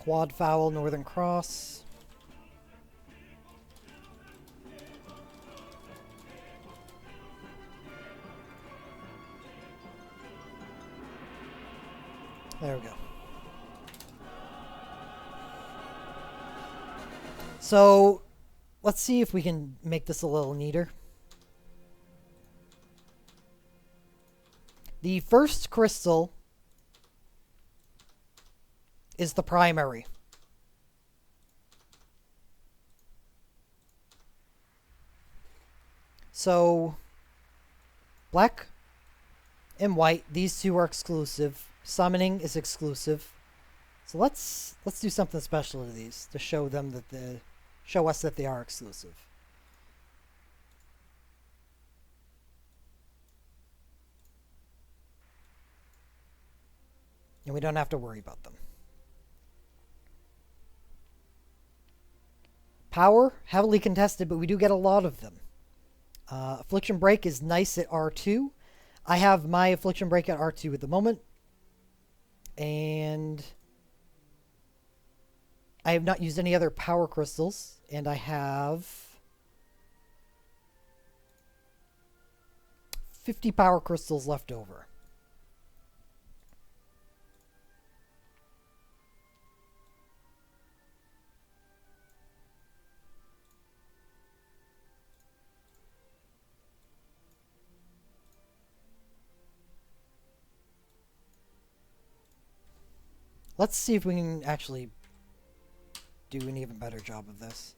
Quad Foul, Northern Cross. There we go. So, let's see if we can make this a little neater. The first crystal is the primary. So, black and white, these two are exclusive. Summoning is exclusive. So let's do something special to these to show them that show us that they are exclusive. And we don't have to worry about them. Power, heavily contested, but we do get a lot of them. Affliction Break is nice at R2. I have my Affliction Break at R2 at the moment. And I have not used any other power crystals. And I have 50 power crystals left over. Let's see if we can actually do an even better job of this.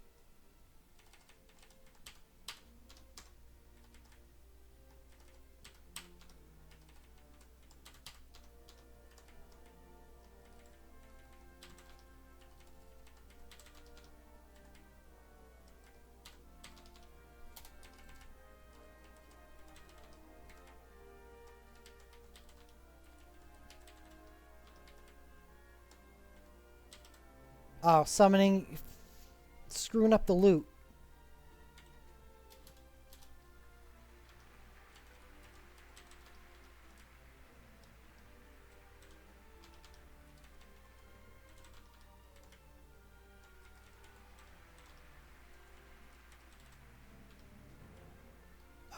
Oh, summoning, screwing up the loot.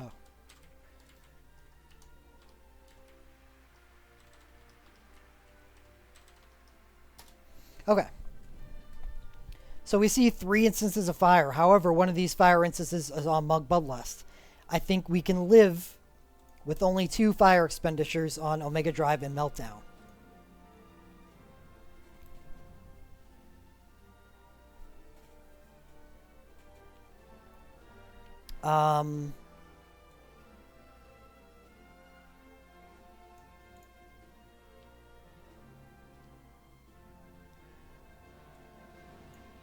Oh. Okay. So we see 3 instances of fire. However, one of these fire instances is on Mug Bloodlust. I think we can live with only 2 fire expenditures on Omega Drive and Meltdown.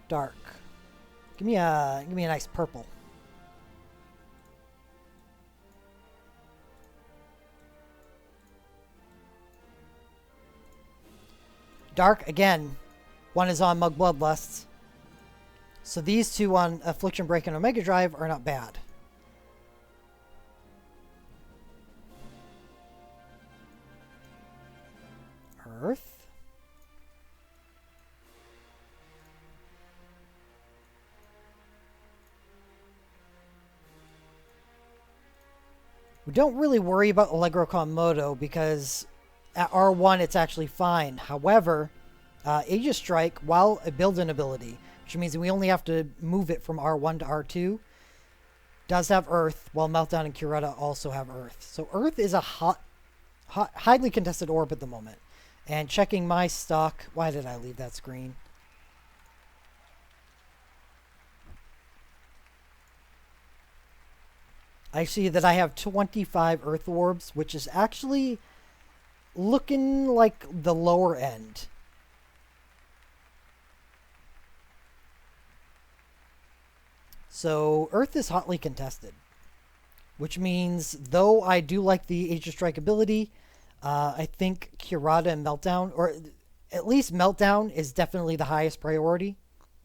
Dark. Give me a nice purple. Dark again. One is on Mug Bloodlusts. So these 2 on Affliction Break and Omega Drive are not bad. Earth. We don't really worry about Allegro con Moto because at R1 it's actually fine. However, Aegis Strike, while a build-in ability, which means we only have to move it from R1 to R2, does have Earth, while Meltdown and Curetta also have Earth. So Earth is a highly contested orb at the moment. And checking my stock, why did I leave that screen? I see that I have 25 Earth Orbs, which is actually looking like the lower end. So Earth is hotly contested, which means though I do like the Aegis Strike ability, I think Curada and Meltdown, or at least Meltdown, is definitely the highest priority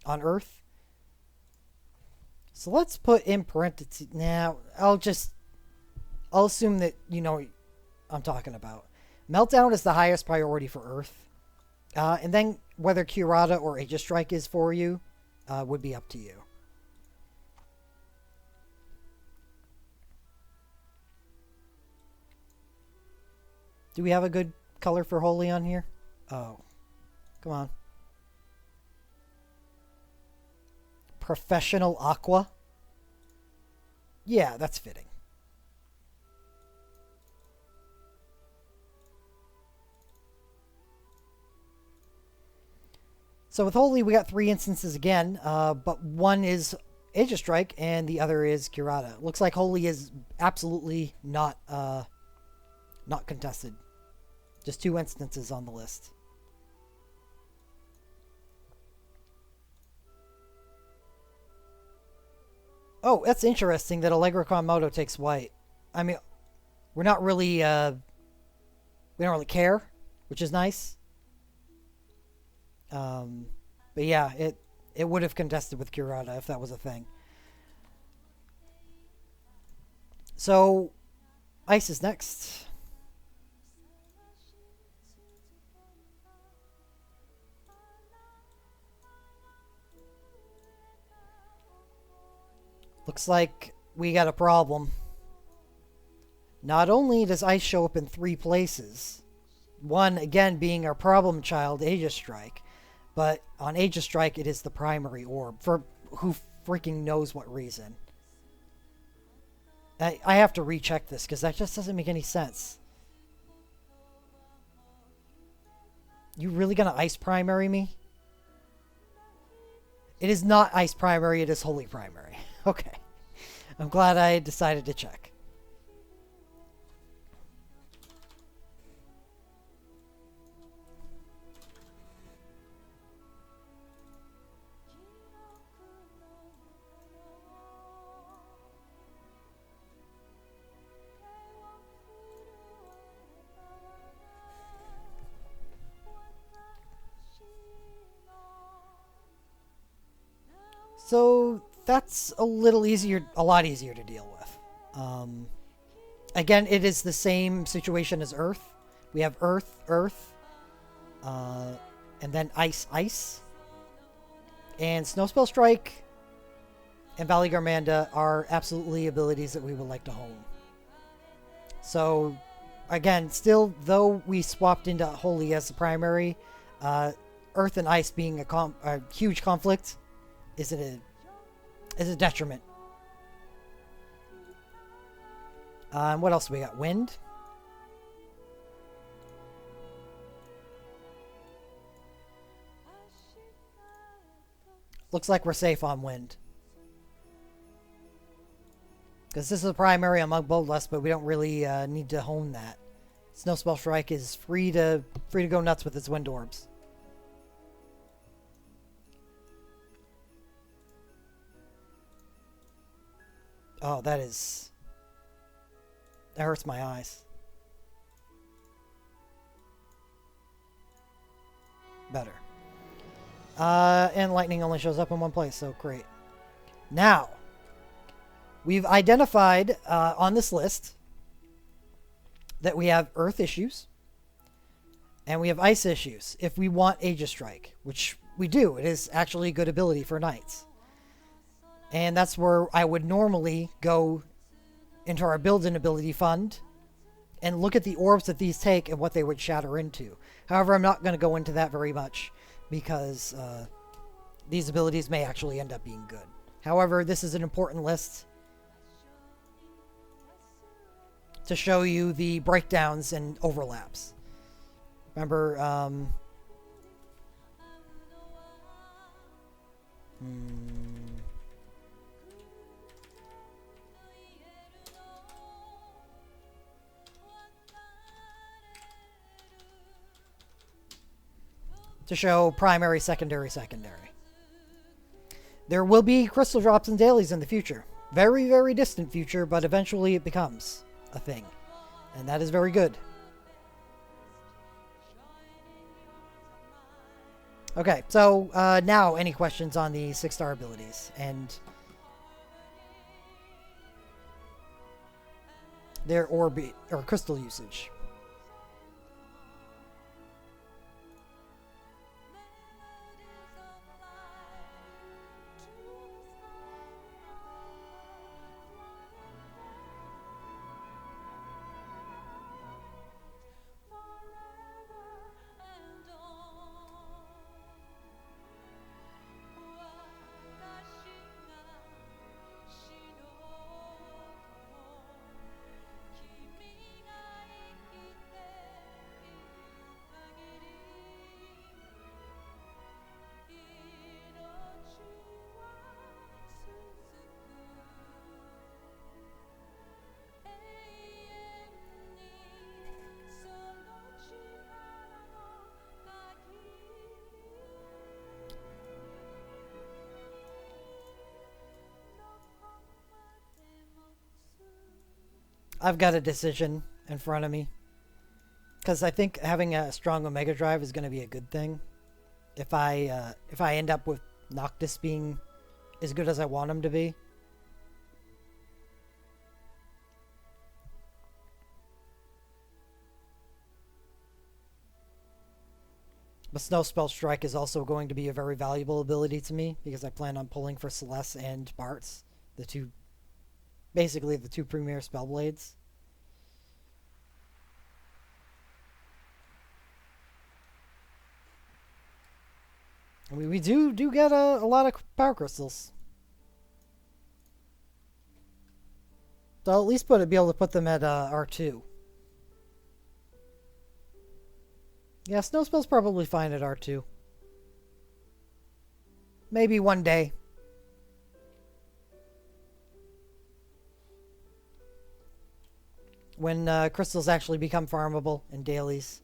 on Earth. So let's put in parentheses. Now, I'll assume that you know what I'm talking about. Meltdown is the highest priority for Earth. And then whether Kurata or Aegis Strike is for you would be up to you. Do we have a good color for Holy on here? Oh, come on. Professional Aqua? Yeah, that's fitting. So with Holy, we got 3 instances again, but one is Aegis Strike and the other is Kurata. Looks like Holy is absolutely not contested. Just 2 instances on the list. Oh, that's interesting that Allegra Moto takes white. I mean, we're not really, we don't really care, which is nice. But yeah, it would have contested with Kurata if that was a thing. So, Ice is next. Looks like we got a problem. Not only does Ice show up in 3 places, one again being our problem child, Aegis Strike, but on Aegis Strike it is the primary orb, for who freaking knows what reason. I have to recheck this because that just doesn't make any sense. You really gonna Ice primary me? It is not Ice primary, it is Holy primary. Okay. I'm glad I decided to check. So that's a lot easier to deal with. Again, it is the same situation as Earth. We have Earth, Earth, and then Ice, Ice. And Snowspell Strike and Valley Garmanda are absolutely abilities that we would like to hone. So, again, still, though we swapped into Holy as the primary, Earth and Ice being a huge conflict is a detriment. And what else we got? Wind. Looks like we're safe on wind. Because this is a primary on Mug Bloodlust, but we don't really need to hone that. Snowspell Strike is free to go nuts with its wind orbs. Oh, that hurts my eyes. Better. And lightning only shows up in one place, so great. Now, we've identified on this list that we have Earth issues and we have Ice issues if we want Aegis Strike, which we do. It is actually a good ability for Knights. And that's where I would normally go into our build-in ability fund and look at the orbs that these take and what they would shatter into. However, I'm not going to go into that very much because these abilities may actually end up being good. However, this is an important list to show you the breakdowns and overlaps. Remember, to show primary, secondary, secondary. There will be crystal drops and dailies in the future. Very, very distant future, but eventually it becomes a thing. And that is very good. Okay, so now any questions on the 6-star abilities and their orb or crystal usage? I've got a decision in front of me. Because I think having a strong Omega Drive is going to be a good thing. If I end up with Noctis being as good as I want him to be. But Snow Spell Strike is also going to be a very valuable ability to me because I plan on pulling for Celeste and Bartz, basically the two premier Spellblades. I mean, we do get a lot of power crystals. So I'll at least be able to put them at R2. Yeah, Snowspell's probably fine at R2. Maybe one day. When crystals actually become farmable in dailies.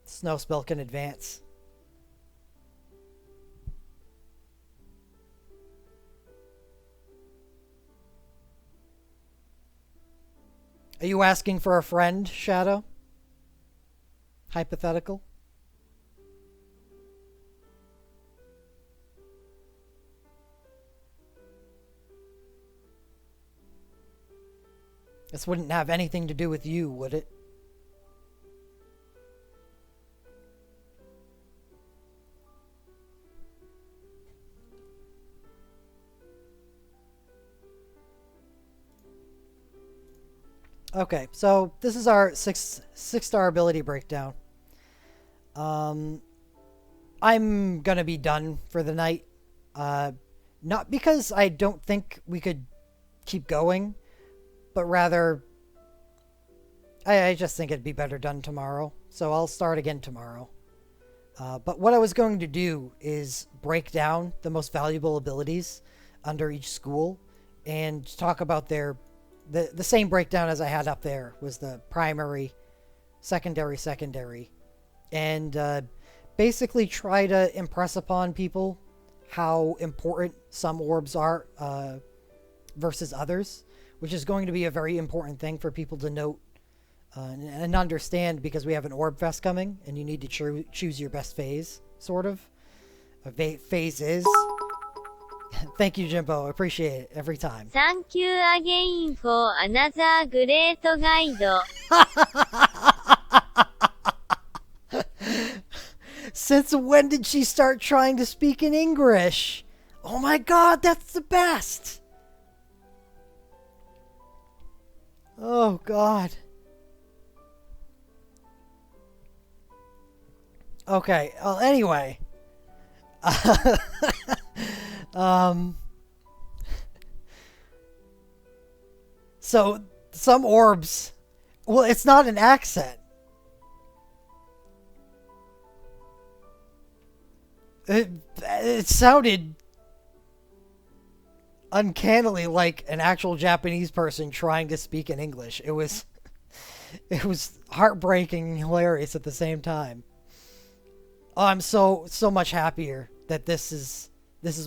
Snowspell can advance. Are you asking for a friend, Shadow? Hypothetical? This wouldn't have anything to do with you, would it? Okay, so this is our six-star ability breakdown. I'm gonna be done for the night. Not because I don't think we could keep going, but rather I just think it'd be better done tomorrow. So I'll start again tomorrow. But what I was going to do is break down the most valuable abilities under each school and talk about the same breakdown as I had up there was the primary, secondary, and basically try to impress upon people how important some orbs are versus others, which is going to be a very important thing for people to note and understand because we have an Orb Fest coming and you need to choose your best phase, sort of. Phase is. Thank you, Jimbo. Appreciate it every time. Thank you again for another great guide. Since when did she start trying to speak in English? Oh my god, that's the best! Oh god. Okay, well, anyway. So, some orbs... Well, it's not an accent. It sounded uncannily like an actual Japanese person trying to speak in English. It was heartbreaking and hilarious at the same time. Oh, I'm so much happier that this is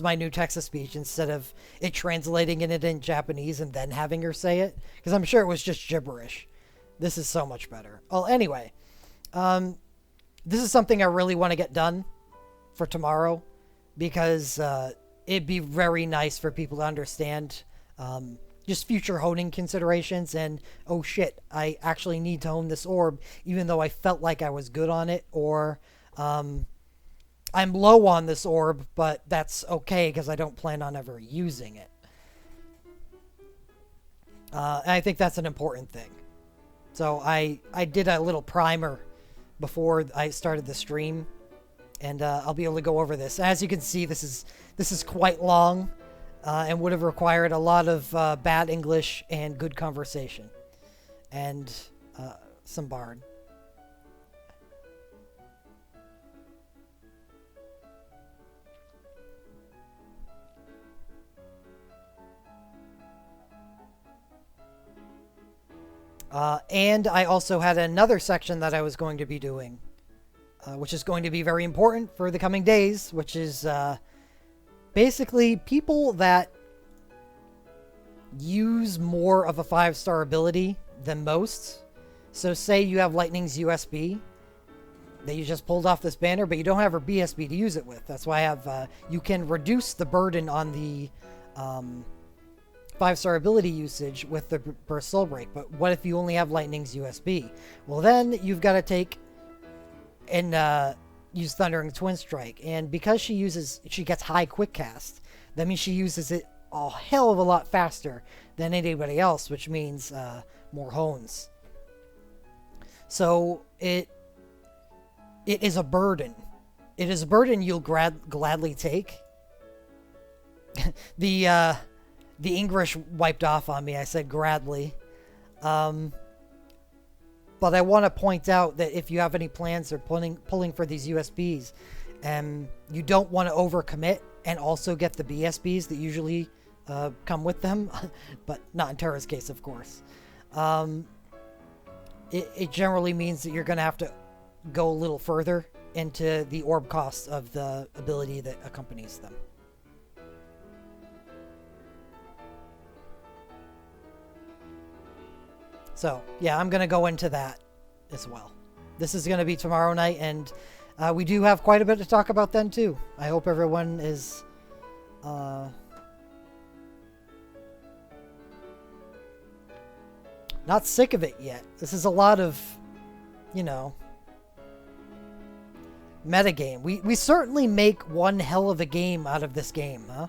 my new text-to-speech instead of it translating it in Japanese and then having her say it, because I'm sure it was just gibberish. This is so much better. Well, anyway, this is something I really want to get done for tomorrow because it'd be very nice for people to understand just future honing considerations and, oh shit, I actually need to hone this orb even though I felt like I was good on it, or I'm low on this orb, but that's okay because I don't plan on ever using it. And I think that's an important thing. So I did a little primer before I started the stream, and I'll be able to go over this. As you can see, this is quite long and would have required a lot of bad English and good conversation and some bard. And I also had another section that I was going to be doing, which is going to be very important for the coming days, which is basically people that use more of a 5-star ability than most. So say you have Lightning's USB that you just pulled off this banner, but you don't have her BSB to use it with. That's why I have, you can reduce the burden on the 5-star ability usage with the Burst Soul Break. But what if you only have Lightning's USB? Well, then you've got to take and use Thundering Twin Strike. And because she gets high quick cast, that means she uses it a hell of a lot faster than anybody else, which means more hones. So it is a burden. It is a burden you'll gladly take. The English wiped off on me. I said gladly. But I want to point out that if you have any plans or pulling for these USBs, and you don't want to overcommit and also get the BSBs that usually come with them, but not in Terra's case, of course. It generally means that you're going to have to go a little further into the orb costs of the ability that accompanies them. So, yeah, I'm going to go into that as well. This is going to be tomorrow night, and we do have quite a bit to talk about then, too. I hope everyone is not sick of it yet. This is a lot of, metagame. We certainly make one hell of a game out of this game, huh?